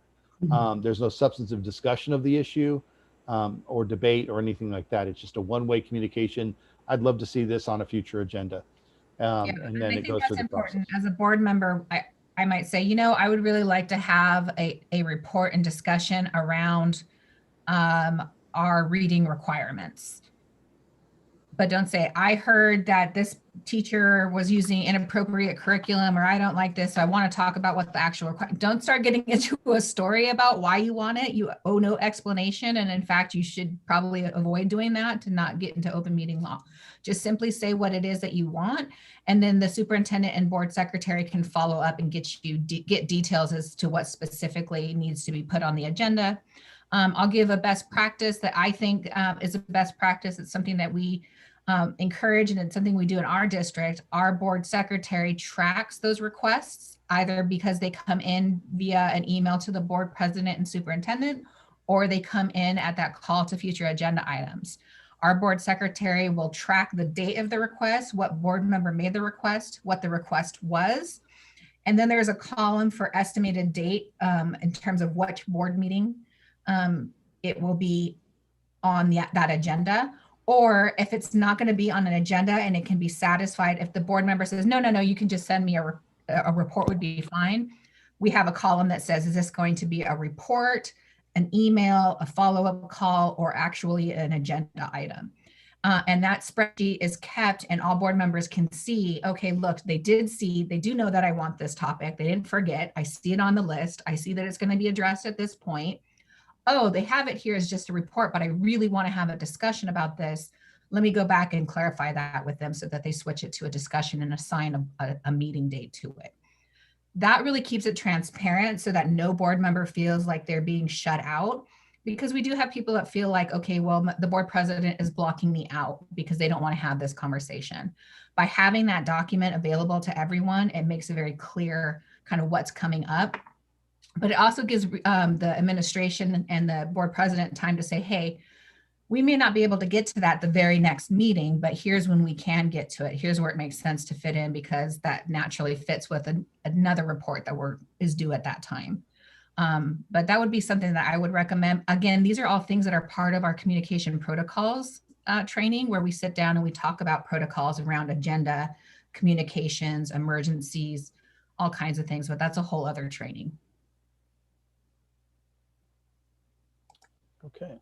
There's no substantive discussion of the issue or debate or anything like that. It's just a one-way communication. I'd love to see this on a future agenda. And then it goes through the process. As a board member, I might say, I would really like to have a report and discussion around our reading requirements. But don't say, I heard that this teacher was using inappropriate curriculum, or I don't like this, so I want to talk about what the actual don't start getting into a story about why you want it. You owe no explanation. And in fact, you should probably avoid doing that to not get into open meeting law. Just simply say what it is that you want. And then the superintendent and board secretary can follow up and get details as to what specifically needs to be put on the agenda. I'll give a best practice that I think is a best practice. It's something that we encourage, and it's something we do in our district. Our board secretary tracks those requests, either because they come in via an email to the board president and superintendent, or they come in at that call to future agenda items. Our board secretary will track the date of the request, what board member made the request, what the request was. And then there's a column for estimated date in terms of which board meeting it will be on that agenda. Or if it's not going to be on an agenda and it can be satisfied, if the board member says, no, you can just send me a report would be fine. We have a column that says, is this going to be a report, an email, a follow-up call, or actually an agenda item? And that spreadsheet is kept, and all board members can see, okay, look, they do know that I want this topic. They didn't forget. I see it on the list. I see that it's going to be addressed at this point. Oh, they have it here as just a report, but I really want to have a discussion about this. Let me go back and clarify that with them so that they switch it to a discussion and assign a meeting date to it. That really keeps it transparent so that no board member feels like they're being shut out, because we do have people that feel like, okay, well, the board president is blocking me out because they don't want to have this conversation. By having that document available to everyone, it makes it very clear kind of what's coming up. But it also gives the administration and the board president time to say, hey, we may not be able to get to that the very next meeting, but here's when we can get to it. Here's where it makes sense to fit in, because that naturally fits with another report that is due at that time. But that would be something that I would recommend. Again, these are all things that are part of our communication protocols training, where we sit down and we talk about protocols around agenda, communications, emergencies, all kinds of things, but that's a whole other training. Okay.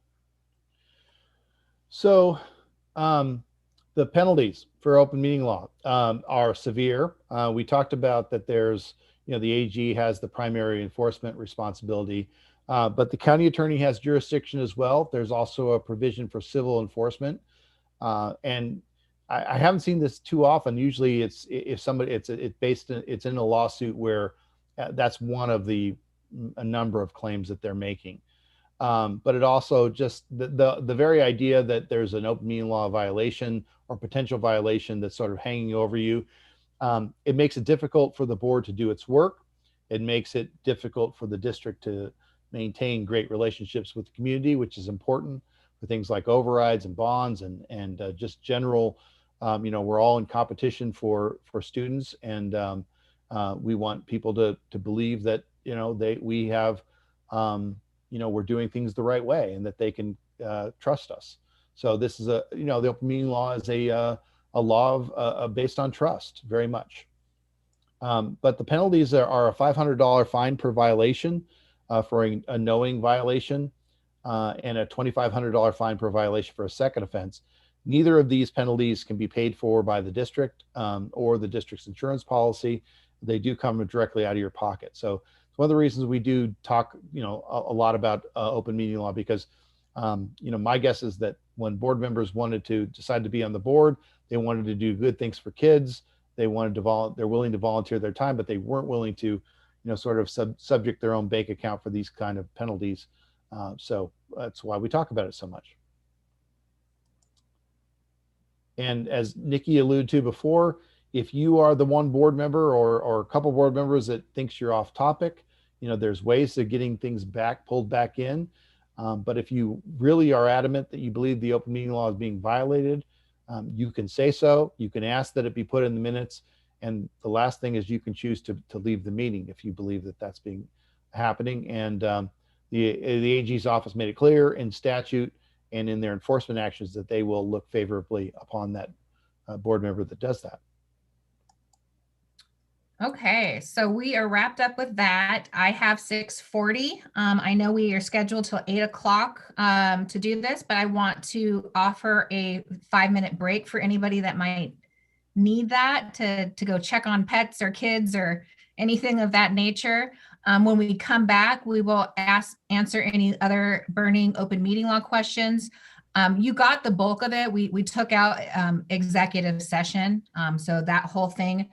So the penalties for open meeting law are severe. We talked about that there's, the AG has the primary enforcement responsibility, but the county attorney has jurisdiction as well. There's also a provision for civil enforcement. And I haven't seen this too often. Usually it's in a lawsuit where that's one of a number of claims that they're making. But it also just the very idea that there's an open meeting law violation or potential violation that's sort of hanging over you, it makes it difficult for the board to do its work. It makes it difficult for the district to maintain great relationships with the community, which is important for things like overrides and bonds and just general, we're all in competition for students, and we want people to believe that, we have, we're doing things the right way and that they can trust us. So this is the open meeting law is a law of based on trust, very much. But the penalties are a $500 fine per violation for a knowing violation and a $2,500 fine per violation for a second offense. Neither of these penalties can be paid for by the district or the district's insurance policy. They do come directly out of your pocket. So it's one of the reasons we do talk, a lot about open meeting law, because, my guess is that when board members wanted to decide to be on the board, They wanted to do good things for kids. They wanted to they're willing to volunteer their time, but they weren't willing to, sort of subject their own bank account for these kind of penalties. So that's why we talk about it so much. And as Nikki alluded to before, if you are the one board member or a couple board members that thinks you're off topic, there's ways of getting things pulled back in. But if you really are adamant that you believe the open meeting law is being violated, you can say so. You can ask that it be put in the minutes. And the last thing is you can choose to leave the meeting if you believe that that's happening. And the AG's office made it clear in statute and in their enforcement actions that they will look favorably upon that board member that does that. Okay, so we are wrapped up with that. I have 6:40. I know we are scheduled till 8 o'clock to do this, but I want to offer a 5-minute break for anybody that might need that to go check on pets or kids or anything of that nature. When we come back, we will answer any other burning open meeting law questions. You got the bulk of it. We took out executive session, so that whole thing.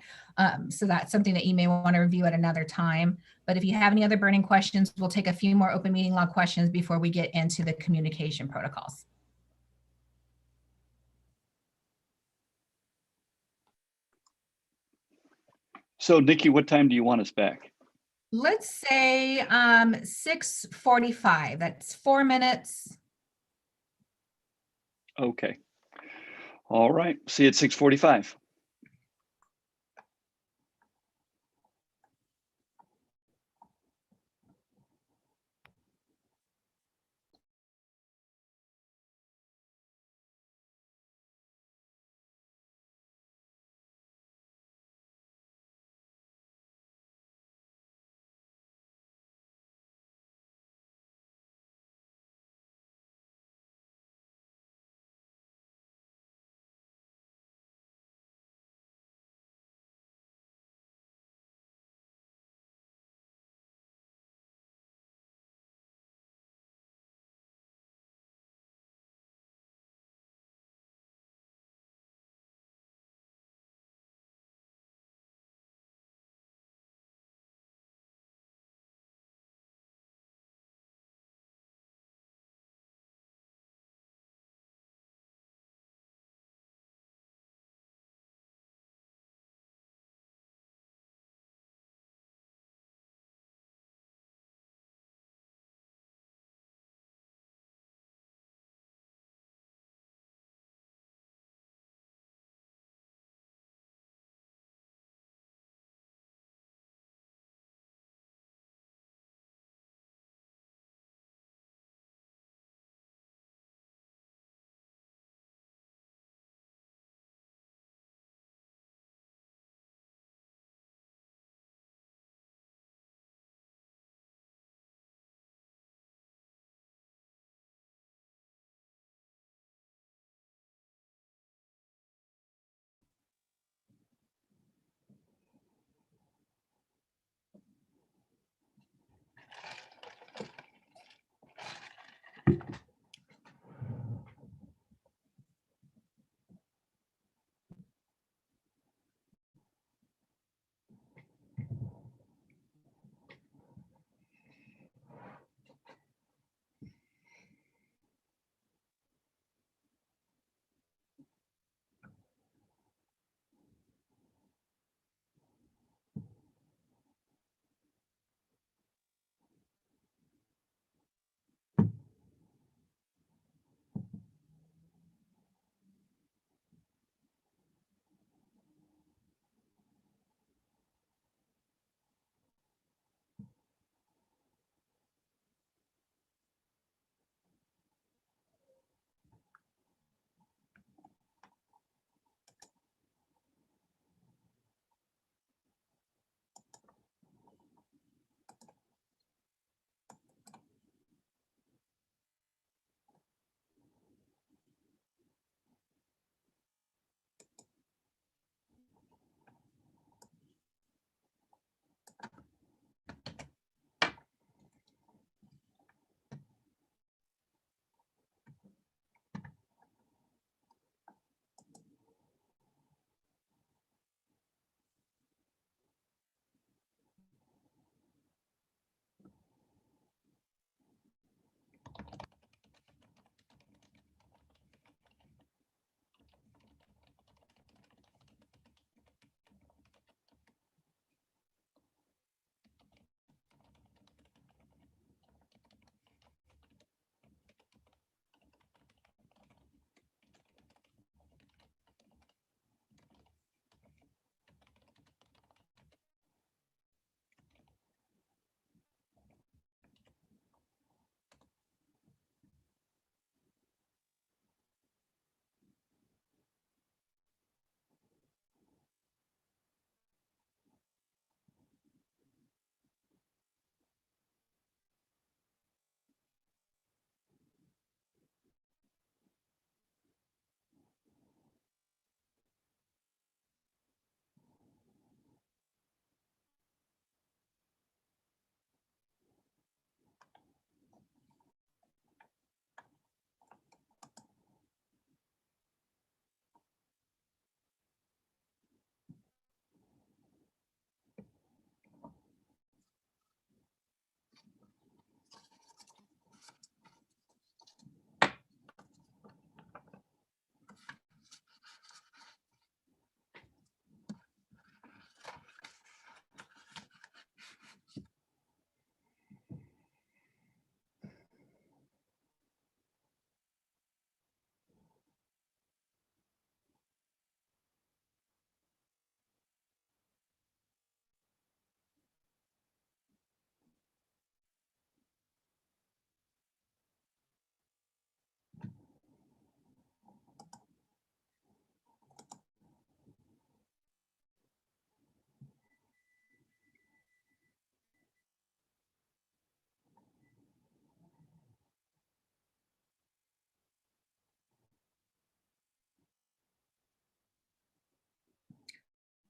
So that's something that you may want to review at another time. But if you have any other burning questions, we'll take a few more open meeting law questions before we get into the communication protocols. So Nikki, what time do you want us back? Let's say 6:45. That's 4 minutes. Okay. All right. See you at 6:45.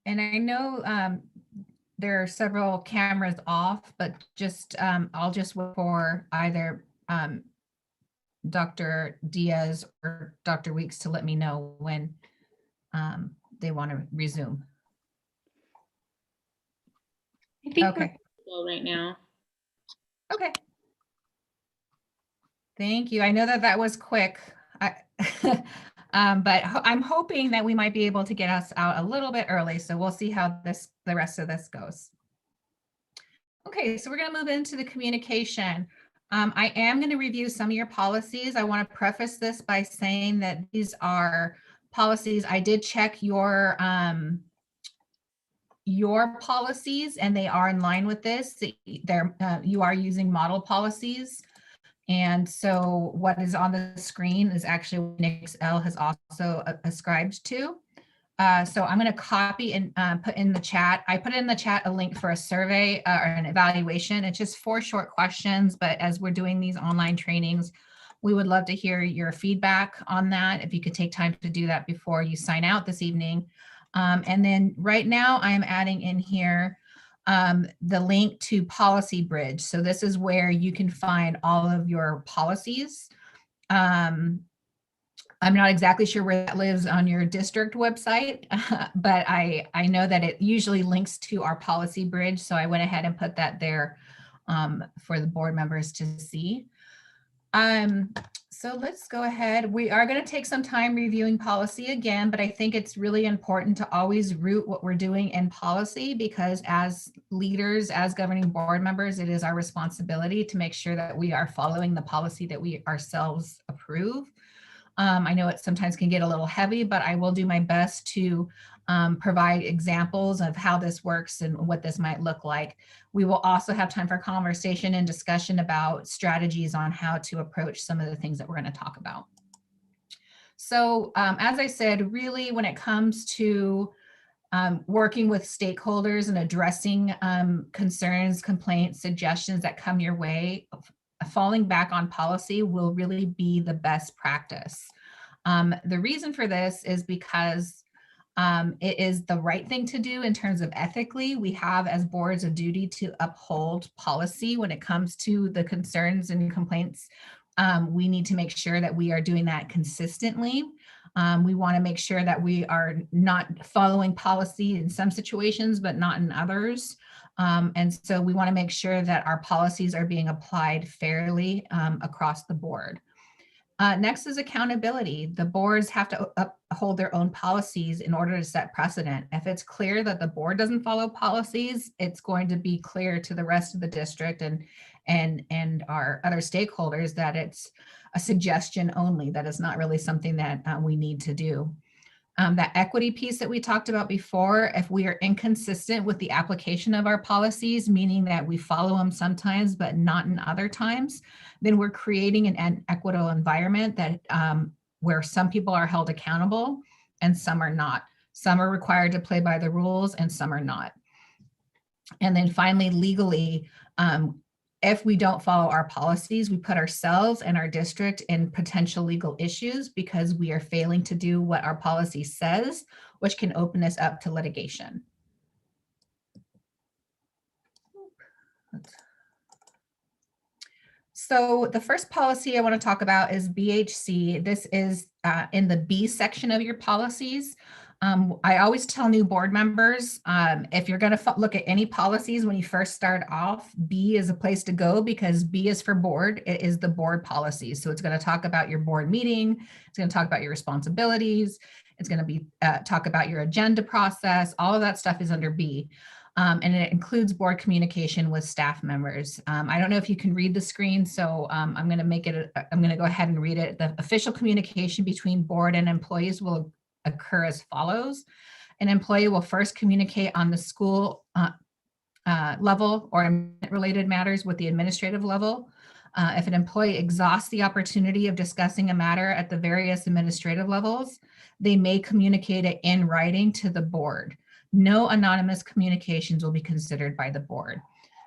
And I know there are several cameras off, but just I'll just wait for either Dr. Diaz or Dr. Weeks to let me know when they want to resume. I think Okay. we're full right now. Okay. Thank you. I know that that was quick. But I'm hoping that we might be able to get us out a little bit early. So we'll see how the rest of this goes. Okay, so we're going to move into the communication. I am going to review some of your policies. I want to preface this by saying that these are policies. I did check your policies and they are in line with this. You are using model policies. And so what is on the screen is actually what NixL has also ascribed to. So I'm going to copy and put in the chat. I put in the chat a link for a survey or an evaluation. It's just 4 short questions, but as we're doing these online trainings, we would love to hear your feedback on that. If you could take time to do that before you sign out this evening. And then right now I'm adding in here the link to Policy Bridge. So this is where you can find all of your policies. I'm not exactly sure where that lives on your district website, but I know that it usually links to our Policy Bridge. So I went ahead and put that there for the board members to see. So let's go ahead. We are going to take some time reviewing policy again, but I think it's really important to always root what we're doing in policy, because as leaders, as governing board members, it is our responsibility to make sure that we are following the policy that we ourselves approve. I know it sometimes can get a little heavy, but I will do my best to provide examples of how this works and what this might look like. We will also have time for conversation and discussion about strategies on how to approach some of the things that we're going to talk about. So as I said, really when it comes to working with stakeholders and addressing concerns, complaints, suggestions that come your way, falling back on policy will really be the best practice. The reason for this is because it is the right thing to do in terms of ethically. We have as boards a duty to uphold policy when it comes to the concerns and complaints. We need to make sure that we are doing that consistently. We want to make sure that we are not following policy in some situations, but not in others. And so we want to make sure that our policies are being applied fairly across the board. Next is accountability. The boards have to uphold their own policies in order to set precedent. If it's clear that the board doesn't follow policies, it's going to be clear to the rest of the district and our other stakeholders that it's a suggestion only, that is not really something that we need to do. That equity piece that we talked about before, if we are inconsistent with the application of our policies, meaning that we follow them sometimes but not in other times, then we're creating an equitable environment that where some people are held accountable and some are not. Some are required to play by the rules and some are not. And then finally, legally, if we don't follow our policies, we put ourselves and our district in potential legal issues because we are failing to do what our policy says, which can open us up to litigation. So the first policy I want to talk about is BHC. This is in the B section of your policies. I always tell new board members, if you're going to look at any policies when you first start off, B is a place to go because B is for board. It is the board policies. So it's going to talk about your board meeting. It's going to talk about your responsibilities. It's going to be talk about your agenda process. All of that stuff is under B. And it includes board communication with staff members. I don't know if you can read the screen, so I'm going to make it, I'm going to go ahead and read it. The official communication between board and employees will occur as follows. An employee will first communicate on the school level or related matters with the administrative level. If an employee exhausts the opportunity of discussing a matter at the various administrative levels, they may communicate it in writing to the board. No anonymous communications will be considered by the board.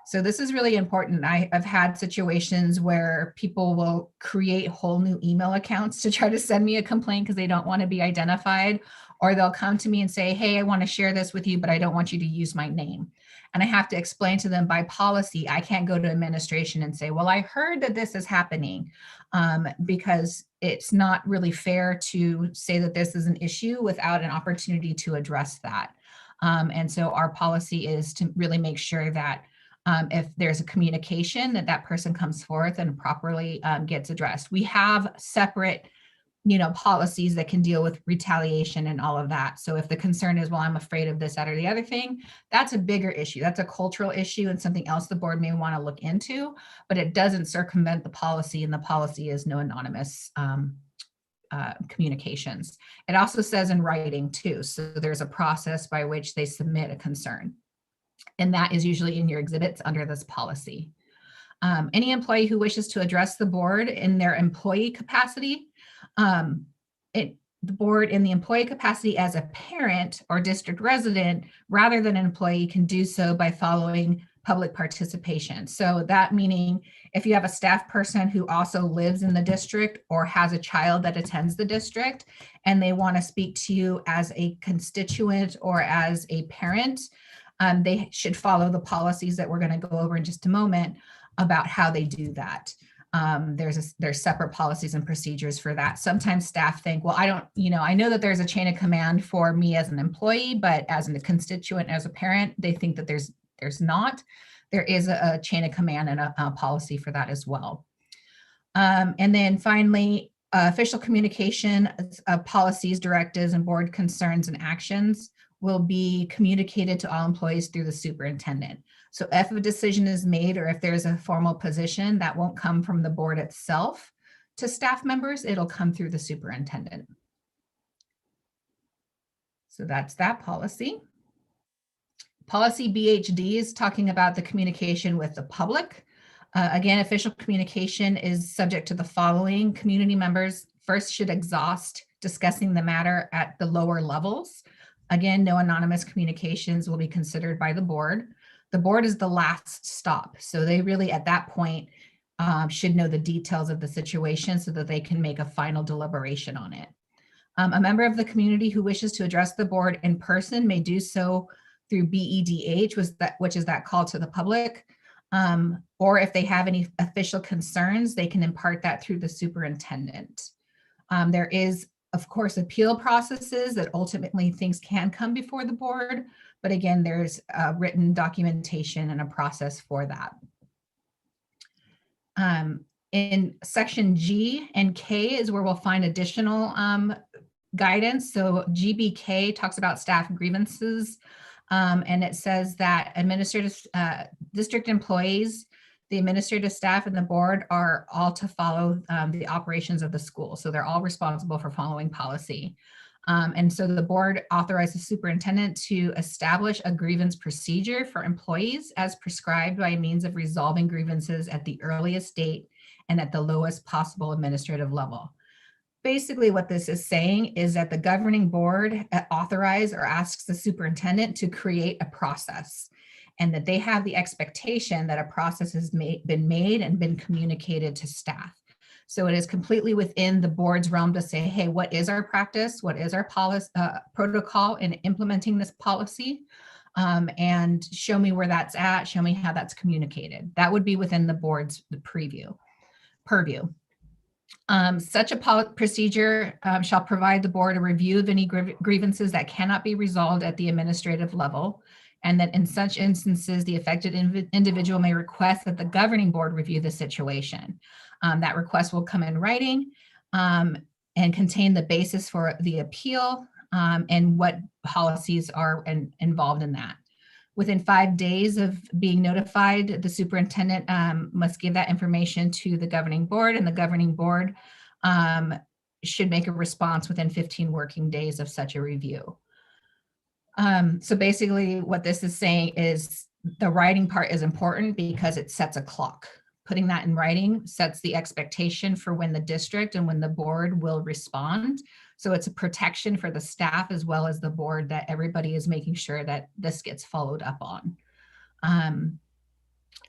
So this is really important. I've had situations where people will create whole new email accounts to try to send me a complaint because they don't want to be identified, Or they'll come to me and say, hey, I want to share this with you, but I don't want you to use my name. And I have to explain to them by policy, I can't go to administration and say, well, I heard that this is happening, because it's not really fair to say that this is an issue without an opportunity to address that. And so our policy is to really make sure that if there's a communication, that person comes forth and properly gets addressed. We have separate policies that can deal with retaliation and all of that. So if the concern is, well, I'm afraid of this, that, or the other thing, that's a bigger issue. That's a cultural issue and something else the board may want to look into, but it doesn't circumvent the policy, and the policy is no anonymous communications. It also says in writing too. So there's a process by which they submit a concern, and that is usually in your exhibits under this policy. Any employee who wishes to address the board in their employee capacity, the board in the employee capacity as a parent or district resident rather than an employee can do so by following public participation. So that meaning if you have a staff person who also lives in the district or has a child that attends the district and they want to speak to you as a constituent or as a parent, they should follow the policies that we're going to go over in just a moment about how they do that. There's separate policies and procedures for that. Sometimes staff think, well, I know that there's a chain of command for me as an employee, but as a constituent, as a parent, they think that there's not. There is a chain of command and a policy for that as well. And then finally, official communication of policies, directives, and board concerns and actions will be communicated to all employees through the superintendent. So if a decision is made or if there's a formal position, that won't come from the board itself to staff members, it'll come through the superintendent. So that's that policy. Policy BHD is talking about the communication with the public. Again, official communication is subject to the following. Community members first should exhaust discussing the matter at the lower levels. Again, no anonymous communications will be considered by the board. The board is the last stop. So they really, at that point, should know the details of the situation so that they can make a final deliberation on it. A member of the community who wishes to address the board in person may do so through BEDH, which is that call to the public. Or if they have any official concerns, they can impart that through the superintendent. There is, of course, appeal processes that ultimately things can come before the board. But again, there's written documentation and a process for that. In section G and K is where we'll find additional guidance. So GBK talks about staff grievances, and it says that administrative district employees, the administrative staff and the board are all to follow the operations of the school. So they're all responsible for following policy. And so the board authorizes the superintendent to establish a grievance procedure for employees as prescribed by means of resolving grievances at the earliest date and at the lowest possible administrative level. Basically, what this is saying is that the governing board authorizes or asks the superintendent to create a process, and that they have the expectation that a process has been made and been communicated to staff. So it is completely within the board's realm to say, hey, what is our practice? What is our policy, protocol in implementing this policy? And show me where that's at. Show me how that's communicated. That would be within the board's purview. Such a procedure shall provide the board a review of any grievances that cannot be resolved at the administrative level, and that in such instances, the affected individual may request that the governing board review the situation. That request will come in writing and contain the basis for the appeal and what policies are involved in that. Within 5 days of being notified, the superintendent must give that information to the governing board, and the governing board should make a response within 15 working days of such a review. So basically what this is saying is the writing part is important because it sets a clock. Putting that in writing sets the expectation for when the district and when the board will respond. So it's a protection for the staff as well as the board that everybody is making sure that this gets followed up on.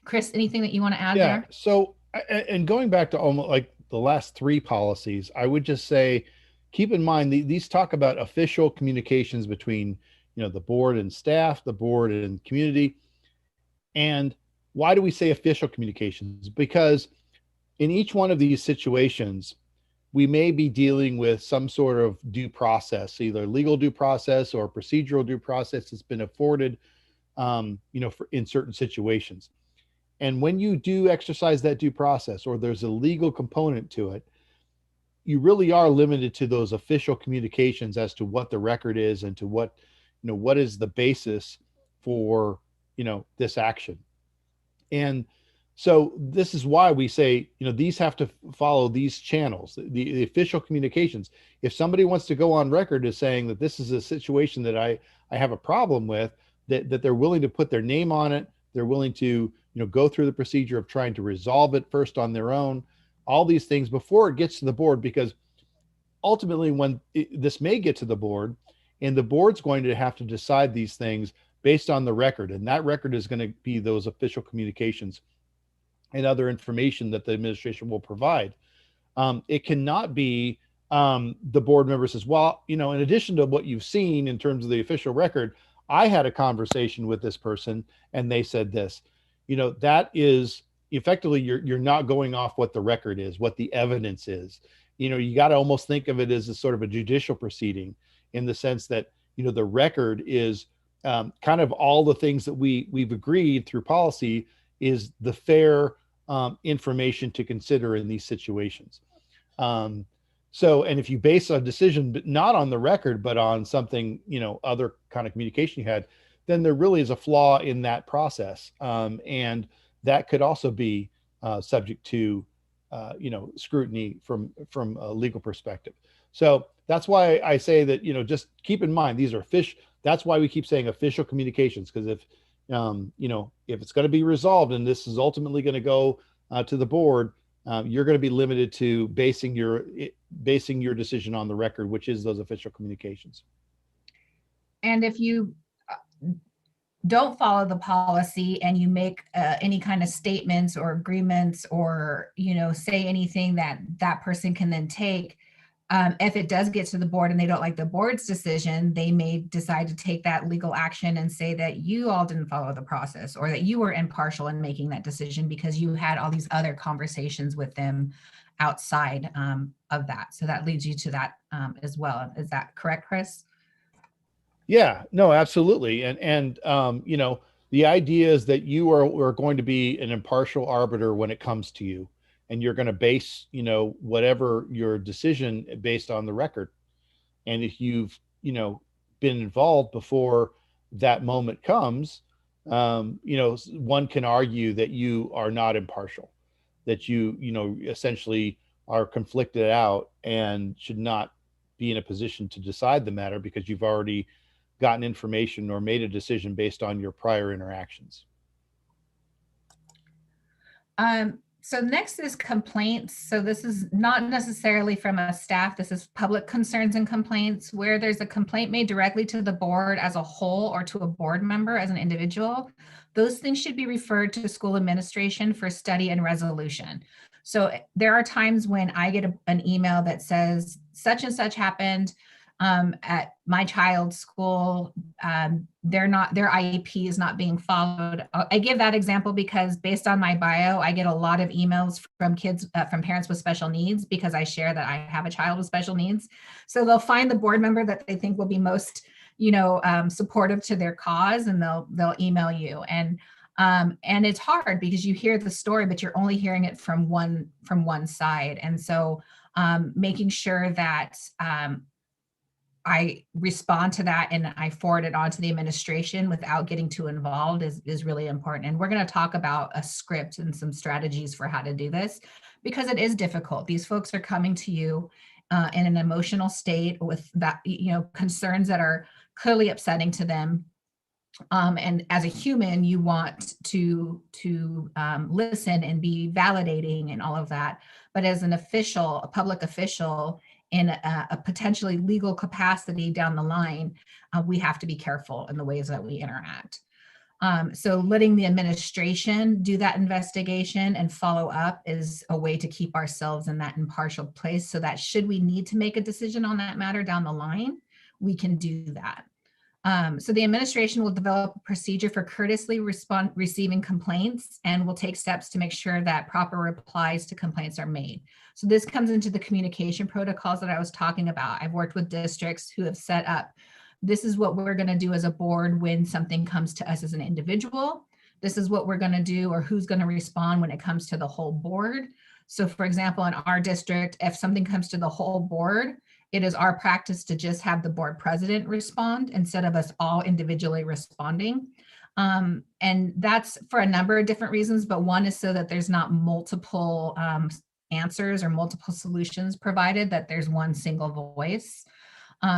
Chris, anything that you want to add there? So, and going back to almost like the last three policies, I would just say keep in mind, these talk about official communications between, the board and staff, the board and community. And why do we say official communications? Because in each one of these situations, we may be dealing with some sort of due process, either legal due process or procedural due process that's been afforded, in certain situations. And when you do exercise that due process, or there's a legal component to it, you really are limited to those official communications as to what the record is and to what is the basis for, this action. And so this is why we say, these have to follow these channels, the official communications. If somebody wants to go on record as saying that this is a situation that I have a problem with, that they're willing to put their name on it, they're willing to, go through the procedure of trying to resolve it first on their own, all these things before it gets to the board, because ultimately this may get to the board, and the board's going to have to decide these things based on the record. And that record is going to be those official communications and other information that the administration will provide. It cannot be the board member says, well, in addition to what you've seen in terms of the official record, I had a conversation with this person and they said this. That is effectively, you're not going off what the record is, what the evidence is. You got to almost think of it as a sort of a judicial proceeding, in the sense that, the record is kind of all the things that we've agreed through policy is the fair information to consider in these situations. And if you base a decision, but not on the record, but on something, other kind of communication you had, then there really is a flaw in that process. And that could also be subject to, scrutiny from a legal perspective. So that's why I say that, just keep in mind, these are that's why we keep saying official communications, because if it's going to be resolved and this is ultimately going to go to the board, you're going to be limited to basing your decision on the record, which is those official communications. And if you don't follow the policy and you make any kind of statements or agreements or, say anything that person can then take, if it does get to the board and they don't like the board's decision, they may decide to take that legal action and say that you all didn't follow the process, or that you were impartial in making that decision because you had all these other conversations with them outside of that. So that leads you to that as well. Is that correct, Chris? Yeah, no, absolutely. And the idea is that you are going to be an impartial arbiter when it comes to you. And you're going to base, whatever your decision based on the record. And if you've, been involved before that moment comes, one can argue that you are not impartial, that you essentially are conflicted out and should not be in a position to decide the matter because you've already gotten information or made a decision based on your prior interactions. So next is complaints. So this is not necessarily from a staff. This is public concerns and complaints, where there's a complaint made directly to the board as a whole or to a board member as an individual. Those things should be referred to school administration for study and resolution. So there are times when I get an email that says such and such happened at my child's school. Their IEP is not being followed. I give that example because based on my bio, I get a lot of emails from kids, from parents with special needs, because I share that I have a child with special needs. So they'll find the board member that they think will be most, supportive to their cause, and they'll email you. And it's hard because you hear the story, but you're only hearing it from one side. And so making sure that I respond to that and I forward it on to the administration without getting too involved is really important. And we're going to talk about a script and some strategies for how to do this, because it is difficult. These folks are coming to you in an emotional state with that, concerns that are clearly upsetting to them. And as a human, you want to listen and be validating and all of that. But as a public official, in a potentially legal capacity down the line, we have to be careful in the ways that we interact. So letting the administration do that investigation and follow up is a way to keep ourselves in that impartial place, so that should we need to make a decision on that matter down the line, we can do that. So the administration will develop a procedure for courteously receiving complaints, and will take steps to make sure that proper replies to complaints are made. So this comes into the communication protocols that I was talking about. I've worked with districts who have set up, this is what we're going to do as a board when something comes to us as an individual. This is what we're going to do, or who's going to respond when it comes to the whole board. So for example, in our district, if something comes to the whole board, it is our practice to just have the board president respond instead of us all individually responding. And that's for a number of different reasons, but one is so that there's not multiple answers or multiple solutions provided, that there's one single voice,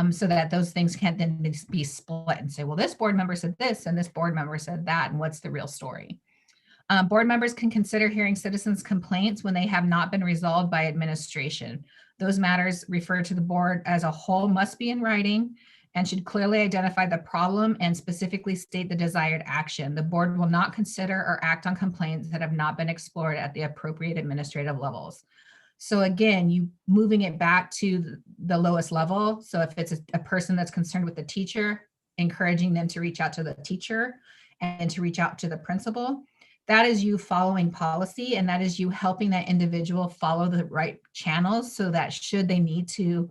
so that those things can't then be split and say, well, this board member said this and this board member said that, and what's the real story? Board members can consider hearing citizens' complaints when they have not been resolved by administration. Those matters referred to the board as a whole must be in writing and should clearly identify the problem and specifically state the desired action. The board will not consider or act on complaints that have not been explored at the appropriate administrative levels. So again, you moving it back to the lowest level. So if it's a person that's concerned with the teacher, encouraging them to reach out to the teacher and to reach out to the principal. That is you following policy, and that is you helping that individual follow the right channels, so that should they need to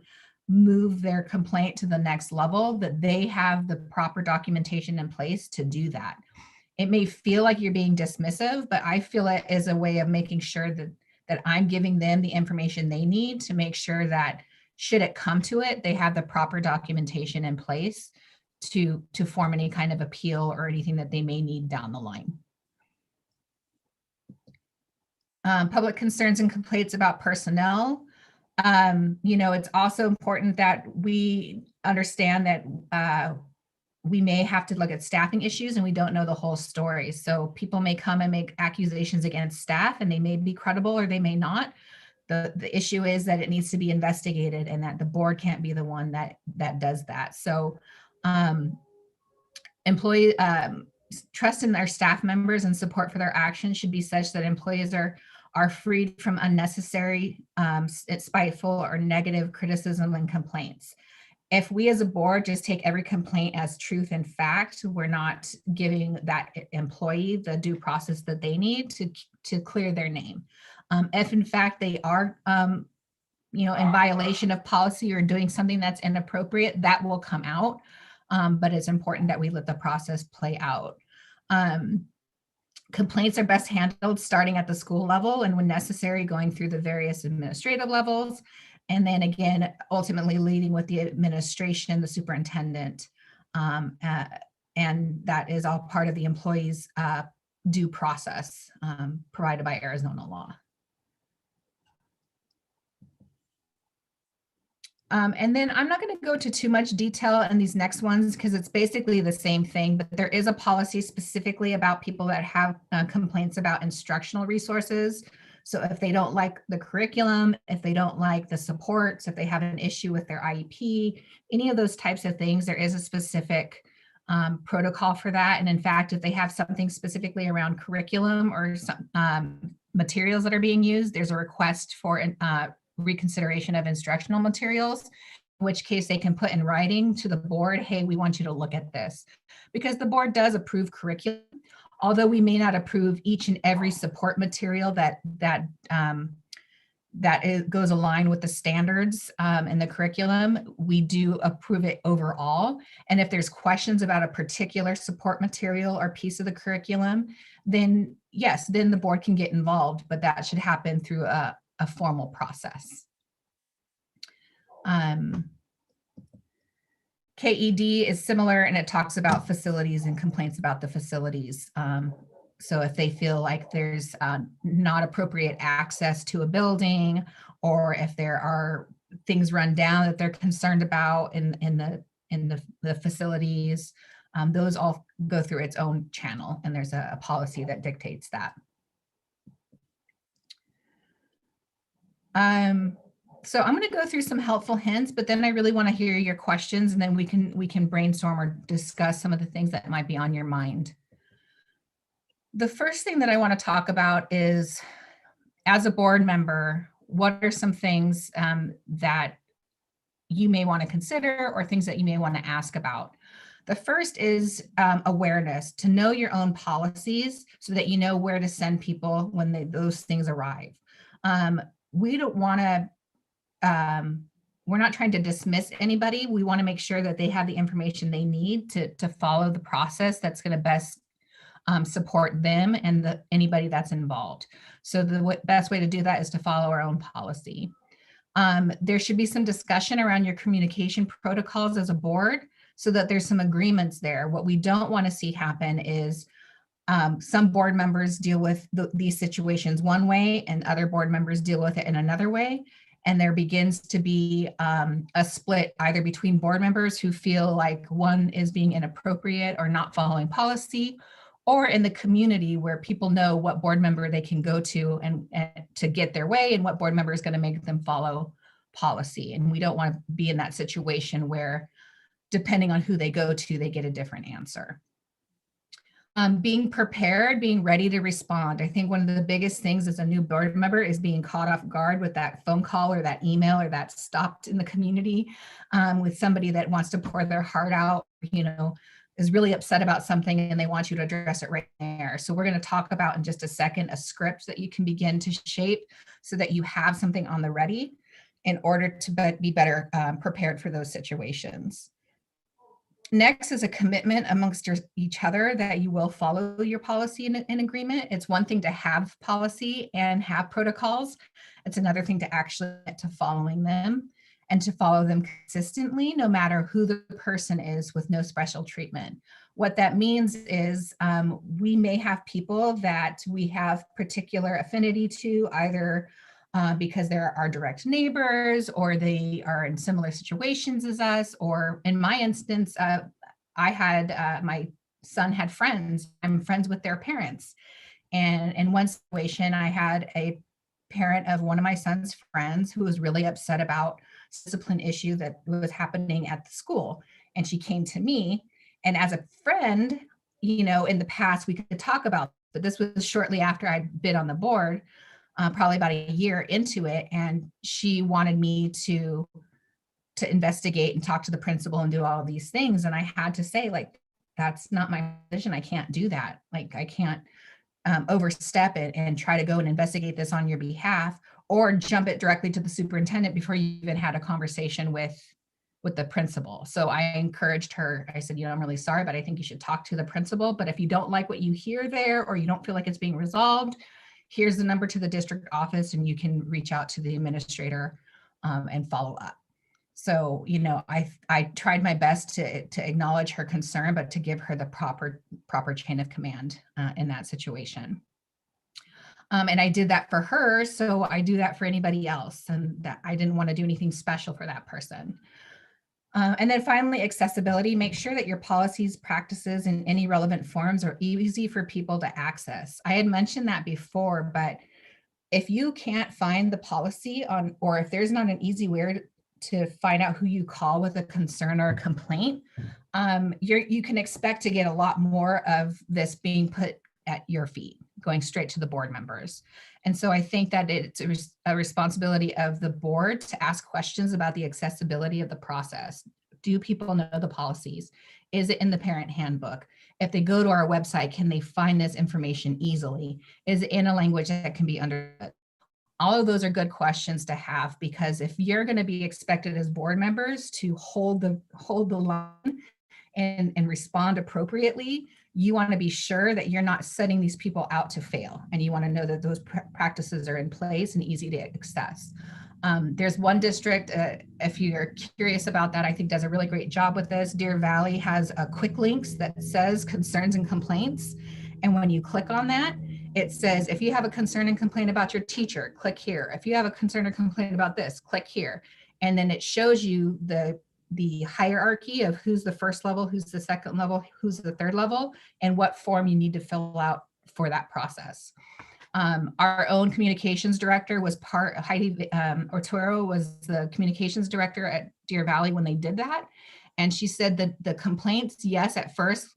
move their complaint to the next level, that they have the proper documentation in place to do that. It may feel like you're being dismissive, but I feel it is a way of making sure that I'm giving them the information they need to make sure that should it come to it, they have the proper documentation in place to form any kind of appeal or anything that they may need down the line. Public concerns and complaints about personnel. It's also important that we understand that we may have to look at staffing issues and we don't know the whole story. So people may come and make accusations against staff, and they may be credible or they may not. The issue is that it needs to be investigated, and that the board can't be the one that does that. So employee trust in their staff members and support for their actions should be such that employees are freed from unnecessary, spiteful or negative criticism and complaints. If we as a board just take every complaint as truth and fact, we're not giving that employee the due process that they need to clear their name. If in fact they are in violation of policy or doing something that's inappropriate, that will come out. But it's important that we let the process play out. Complaints are best handled starting at the school level, and when necessary, going through the various administrative levels. And then again, ultimately leading with the administration, the superintendent. And that is all part of the employee's due process provided by Arizona law. And then I'm not going to go into too much detail in these next ones because it's basically the same thing, but there is a policy specifically about people that have complaints about instructional resources. So if they don't like the curriculum, if they don't like the supports, if they have an issue with their IEP, any of those types of things, there is a specific protocol for that. And in fact, if they have something specifically around curriculum or some materials that are being used, there's a request for reconsideration of instructional materials, in which case they can put in writing to the board, hey, we want you to look at this. Because the board does approve curriculum, although we may not approve each and every support material that goes aligned with the standards in the curriculum, we do approve it overall. And if there's questions about a particular support material or piece of the curriculum, then yes, then the board can get involved, but that should happen through a formal process. KED is similar, and it talks about facilities and complaints about the facilities. So if they feel like there's not appropriate access to a building, or if there are things run down that they're concerned about in the facilities, those all go through its own channel, and there's a policy that dictates that. So I'm going to go through some helpful hints, but then I really want to hear your questions, and then we can brainstorm or discuss some of the things that might be on your mind. The first thing that I want to talk about is, as a board member, what are some things that you may want to consider or things that you may want to ask about? The first is awareness, to know your own policies so that you know where to send people when those things arrive. We don't want to, we're not trying to dismiss anybody. We want to make sure that they have the information they need to follow the process that's going to best support them and anybody that's involved. So the best way to do that is to follow our own policy. There should be some discussion around your communication protocols as a board so that there's some agreements there. What we don't want to see happen is some board members deal with these situations one way and other board members deal with it in another way. And there begins to be a split either between board members who feel like one is being inappropriate or not following policy, or in the community where people know what board member they can go to and to get their way and what board member is going to make them follow policy. And we don't want to be in that situation where, depending on who they go to, they get a different answer. Being prepared, being ready to respond. I think one of the biggest things as a new board member is being caught off guard with that phone call or that email or that stopped in the community with somebody that wants to pour their heart out, is really upset about something and they want you to address it right there. So we're going to talk about in just a second a script that you can begin to shape so that you have something on the ready in order to be better prepared for those situations. Next is a commitment amongst each other that you will follow your policy in agreement. It's one thing to have policy and have protocols. It's another thing to actually get to following them and to follow them consistently, no matter who the person is, with no special treatment. What that means is we may have people that we have particular affinity to, either because they're our direct neighbors or they are in similar situations as us, or in my instance, I had, my son had friends, I'm friends with their parents. And in one situation, I had a parent of one of my son's friends who was really upset about discipline issue that was happening at the school. And she came to me, and as a friend, in the past we could talk about, but this was shortly after I'd been on the board, probably about a year into it. And she wanted me to investigate and talk to the principal and do all of these things. And I had to say, like, that's not my decision. I can't do that. Like, I can't overstep it and try to go and investigate this on your behalf, or jump it directly to the superintendent before you even had a conversation with the principal. So I encouraged her. I said, I'm really sorry, but I think you should talk to the principal. But if you don't like what you hear there, or you don't feel like it's being resolved, here's the number to the district office and you can reach out to the administrator and follow up. So, I tried my best to acknowledge her concern, but to give her the proper chain of command in that situation. And I did that for her, so I do that for anybody else, and that I didn't want to do anything special for that person. And then finally, accessibility. Make sure that your policies, practices, and any relevant forms are easy for people to access. I had mentioned that before, but if you can't find the policy or if there's not an easy way to find out who you call with a concern or a complaint, you can expect to get a lot more of this being put at your feet, going straight to the board members. And so I think that it's a responsibility of the board to ask questions about the accessibility of the process. Do people know the policies? Is it in the parent handbook? If they go to our website, can they find this information easily? Is it in a language that can be understood? All of those are good questions to have, because if you're going to be expected as board members to hold the line and respond appropriately, you want to be sure that you're not setting these people out to fail, and you want to know that those practices are in place and easy to access. There's one district, if you're curious about that, I think does a really great job with this. Deer Valley has a quick links that says concerns and complaints. And when you click on that, it says, if you have a concern and complaint about your teacher, click here. If you have a concern or complaint about this, click here. And then it shows you the hierarchy of who's the first level, who's the second level, who's the third level, and what form you need to fill out for that process. Our own communications director was Heidi Ortoro was the communications director at Deer Valley when they did that. And she said that the complaints, yes, at first,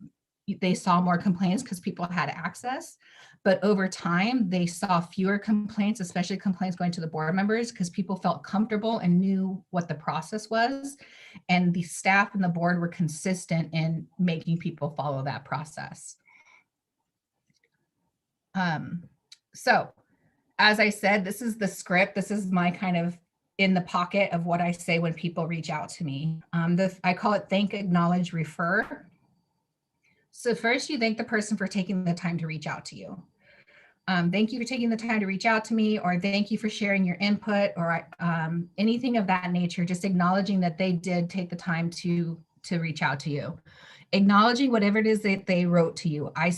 they saw more complaints because people had access. But over time, they saw fewer complaints, especially complaints going to the board members, because people felt comfortable and knew what the process was. And the staff and the board were consistent in making people follow that process. So as I said, this is the script. This is my kind of in the pocket of what I say when people reach out to me. I call it thank, acknowledge, refer. So first you thank the person for taking the time to reach out to you. Thank you for taking the time to reach out to me, or thank you for sharing your input, or anything of that nature, just acknowledging that they did take the time to reach out to you. Acknowledging whatever it is that they wrote to you. I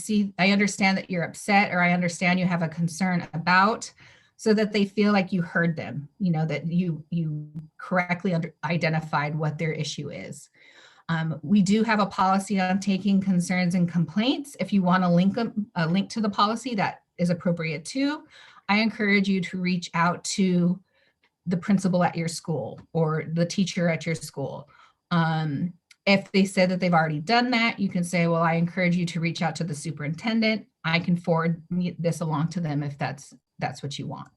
understand that you're upset, or I understand you have a concern about, so that they feel like you heard them, you know, that you correctly identified what their issue is. We do have a policy on taking concerns and complaints. If you want a link to the policy, that is appropriate too. I encourage you to reach out to the principal at your school or the teacher at your school. If they said that they've already done that, you can say, well, I encourage you to reach out to the superintendent. I can forward this along to them if that's what you want.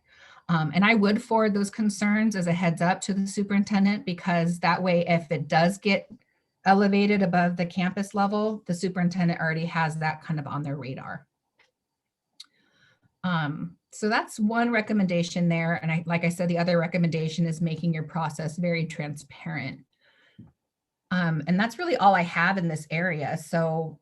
And I would forward those concerns as a heads up to the superintendent, because that way, if it does get elevated above the campus level, the superintendent already has that kind of on their radar. So that's one recommendation there. And like I said, the other recommendation is making your process very transparent. And that's really all I have in this area. So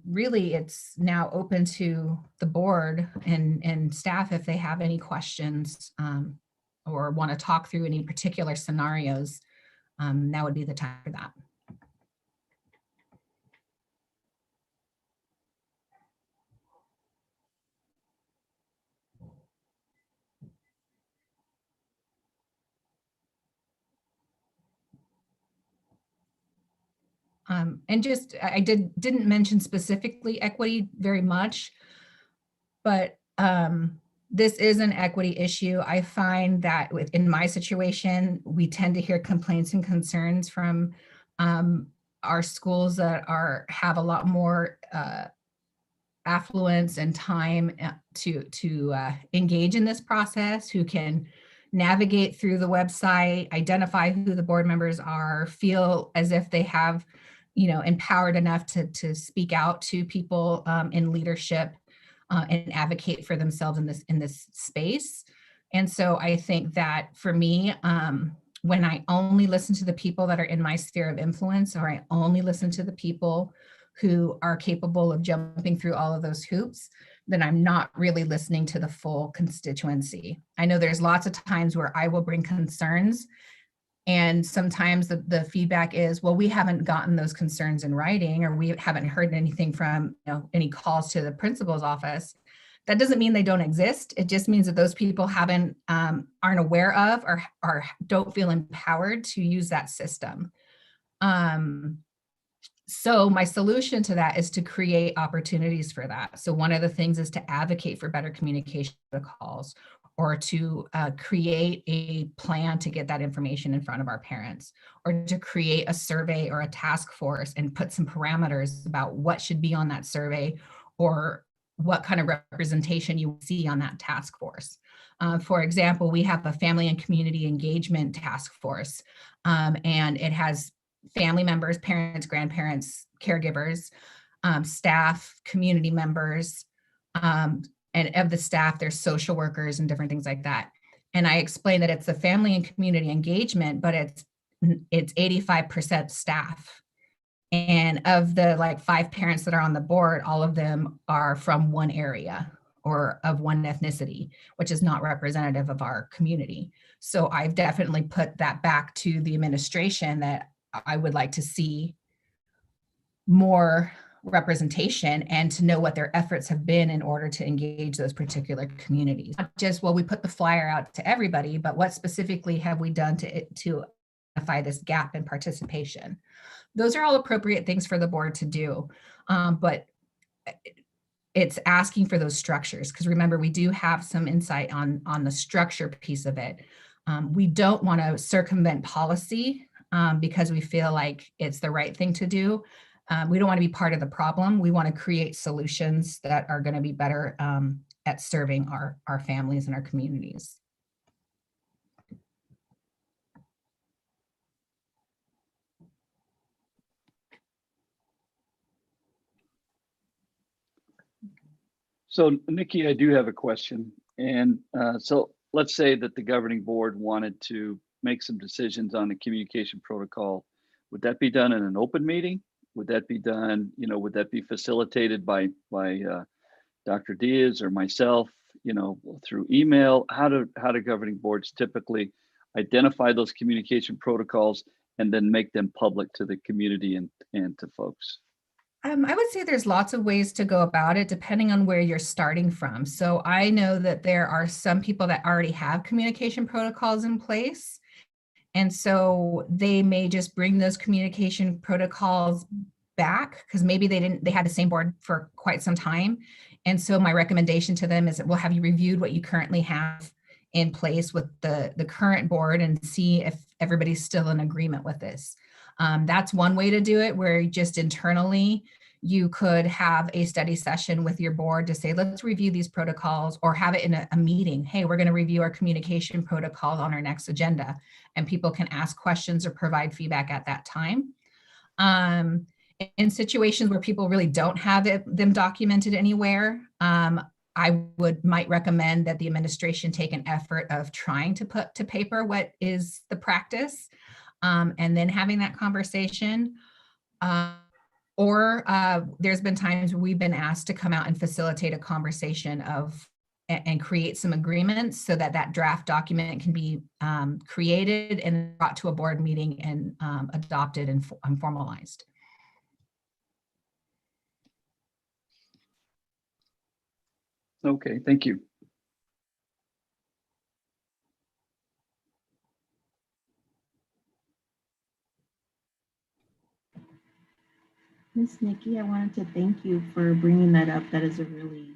really it's now open to the board and staff if they have any questions or want to talk through any particular scenarios. Now would be the time for that. And just, I didn't mention specifically equity very much, but this is an equity issue. I find that in my situation, we tend to hear complaints and concerns from our schools that have a lot more affluence and time to engage in this process, who can navigate through the website, identify who the board members are, feel as if they have, you know, empowered enough to speak out to people in leadership and advocate for themselves in this space. And so I think that for me, when I only listen to the people that are in my sphere of influence, or I only listen to the people who are capable of jumping through all of those hoops, then I'm not really listening to the full constituency. I know there's lots of times where I will bring concerns, and sometimes the feedback is, well, we haven't gotten those concerns in writing, or we haven't heard anything from, you know, any calls to the principal's office. That doesn't mean they don't exist. It just means that those people aren't aware of or don't feel empowered to use that system. So my solution to that is to create opportunities for that. So one of the things is to advocate for better communication calls, or to create a plan to get that information in front of our parents, or to create a survey or a task force and put some parameters about what should be on that survey, or what kind of representation you see on that task force. For example, we have a family and community engagement task force, and it has family members, parents, grandparents, caregivers, staff, community members, and of the staff, there's social workers and different things like that. And I explained that it's a family and community engagement, but it's 85% staff. And of the like 5 parents that are on the board, all of them are from one area or of one ethnicity, which is not representative of our community. So I've definitely put that back to the administration, that I would like to see more representation and to know what their efforts have been in order to engage those particular communities. Not just, well, we put the flyer out to everybody, but what specifically have we done to identify this gap in participation? Those are all appropriate things for the board to do, but it's asking for those structures, because remember, we do have some insight on the structure piece of it. We don't want to circumvent policy because we feel like it's the right thing to do. We don't want to be part of the problem. We want to create solutions that are going to be better at serving our families and our communities. So Nikki, I do have a question. And so let's say that the governing board wanted to make some decisions on the communication protocol. Would that be done in an open meeting? Would that be done, would that be facilitated by Dr. Diaz or myself, through email? How do governing boards typically identify those communication protocols and then make them public to the community and to folks? I would say there's lots of ways to go about it depending on where you're starting from. So I know that there are some people that already have communication protocols in place. And so they may just bring those communication protocols back because maybe they had the same board for quite some time. And so my recommendation to them is that we'll have you reviewed what you currently have in place with the current board and see if everybody's still in agreement with this. That's one way to do it, where just internally you could have a study session with your board to say, let's review these protocols, or have it in a meeting. Hey, we're going to review our communication protocol on our next agenda, and people can ask questions or provide feedback at that time. In situations where people really don't have them documented anywhere, I might recommend that the administration take an effort of trying to put to paper what is the practice, and then having that conversation. Or there's been times we've been asked to come out and facilitate a conversation and create some agreements so that draft document can be created and brought to a board meeting and adopted and formalized. Okay, thank you. Miss Nikki, I wanted to thank you for bringing that up. That is a really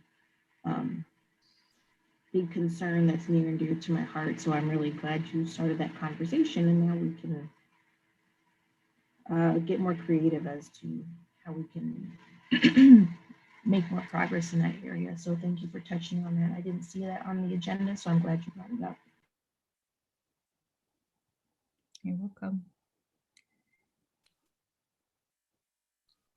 big concern that's near and dear to my heart. So I'm really glad you started that conversation, and now we can get more creative as to how we can make more progress in that area. So thank you for touching on that. I didn't see that on the agenda, so I'm glad you brought it up. You're welcome.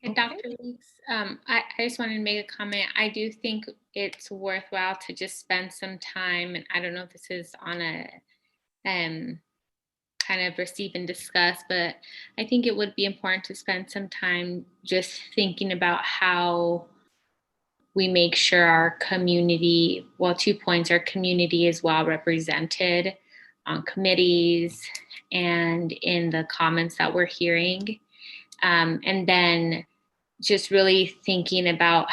And Dr. Weeks, I just wanted to make a comment. I do think it's worthwhile to just spend some time, and I don't know if this is on a kind of receive and discuss, but I think it would be important to spend some time just thinking about how we make sure our community, well, 2 points, our community is well represented on committees and in the comments that we're hearing. And then just really thinking about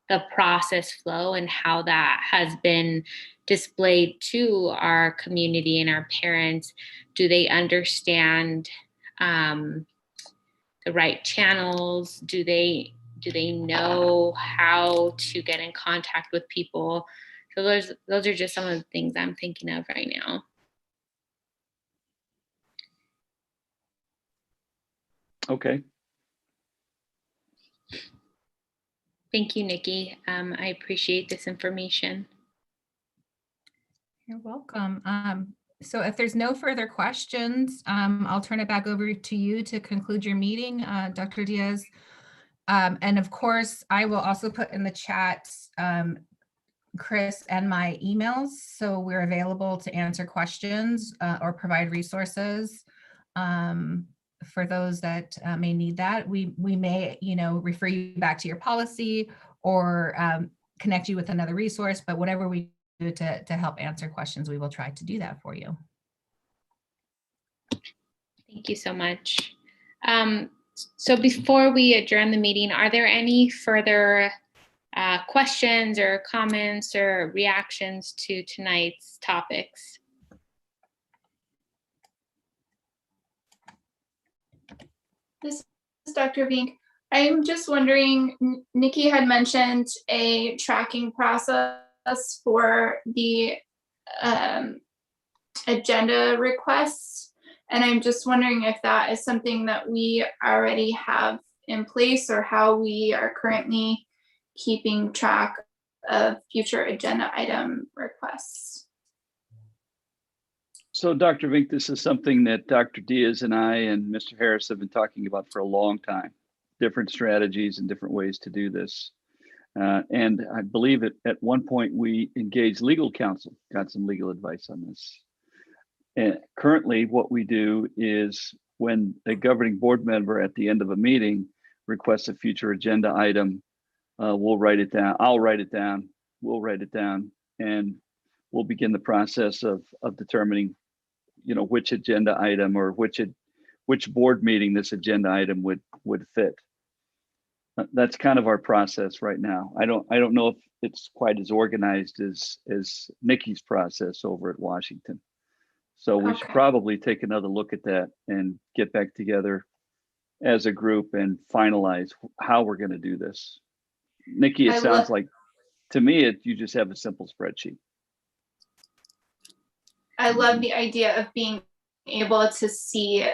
the process flow and how that has been displayed to our community and our parents. Do they understand the right channels? Do they know how to get in contact with people? So those are just some of the things I'm thinking of right now. Okay. Thank you, Nikki. I appreciate this information. You're welcome. So if there's no further questions, I'll turn it back over to you to conclude your meeting, Dr. Diaz. And of course, I will also put in the chat Chris and my emails, so we're available to answer questions or provide resources for those that may need that. We may, refer you back to your policy or connect you with another resource, but whatever we do to help answer questions, we will try to do that for you. Thank you so much. So before we adjourn the meeting, are there any further questions or comments or reactions to tonight's topics? This is Dr. Vink. I'm just wondering, Nikki had mentioned a tracking process for the agenda requests. And I'm just wondering if that is something that we already have in place, or how we are currently keeping track of future agenda item requests. So Dr. Vink, this is something that Dr. Diaz and I and Mr. Harris have been talking about for a long time, different strategies and different ways to do this. And I believe at one point we engaged legal counsel, got some legal advice on this. And currently what we do is when a governing board member at the end of a meeting requests a future agenda item, we'll write it down. I'll write it down. We'll write it down, and we'll begin the process of determining, you know, which agenda item or which board meeting this agenda item would fit. That's kind of our process right now. I don't know if it's quite as organized as Nikki's process over at Washington. So we should probably take another look at that and get back together as a group and finalize how we're going to do this. Nikki, it sounds like, to me, you just have a simple spreadsheet. I love the idea of being able to see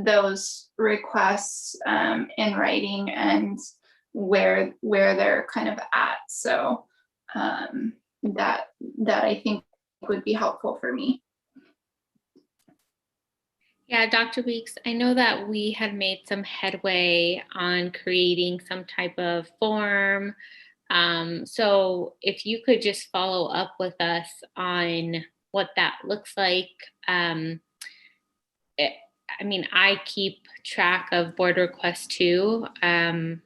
those requests in writing and where they're kind of at. So that I think would be helpful for me. Yeah, Dr. Weeks, I know that we had made some headway on creating some type of form. So if you could just follow up with us on what that looks like. I mean, I keep track of board requests too, my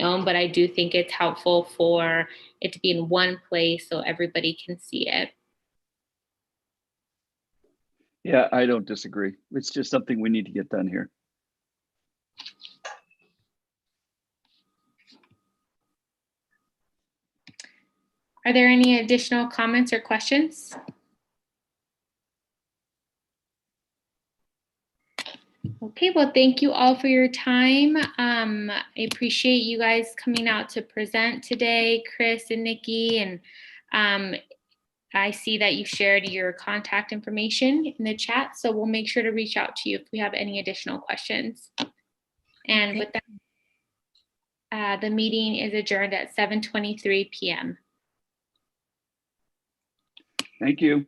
own, but I do think it's helpful for it to be in one place so everybody can see it. Yeah, I don't disagree. It's just something we need to get done here. Are there any additional comments or questions? Okay, well, thank you all for your time. I appreciate you guys coming out to present today, Chris and Nikki, and I see that you shared your contact information in the chat, so we'll make sure to reach out to you if we have any additional questions. And with that, the meeting is adjourned at 7:23 p.m. Thank you.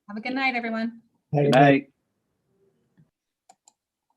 Have a good night, everyone. Good night.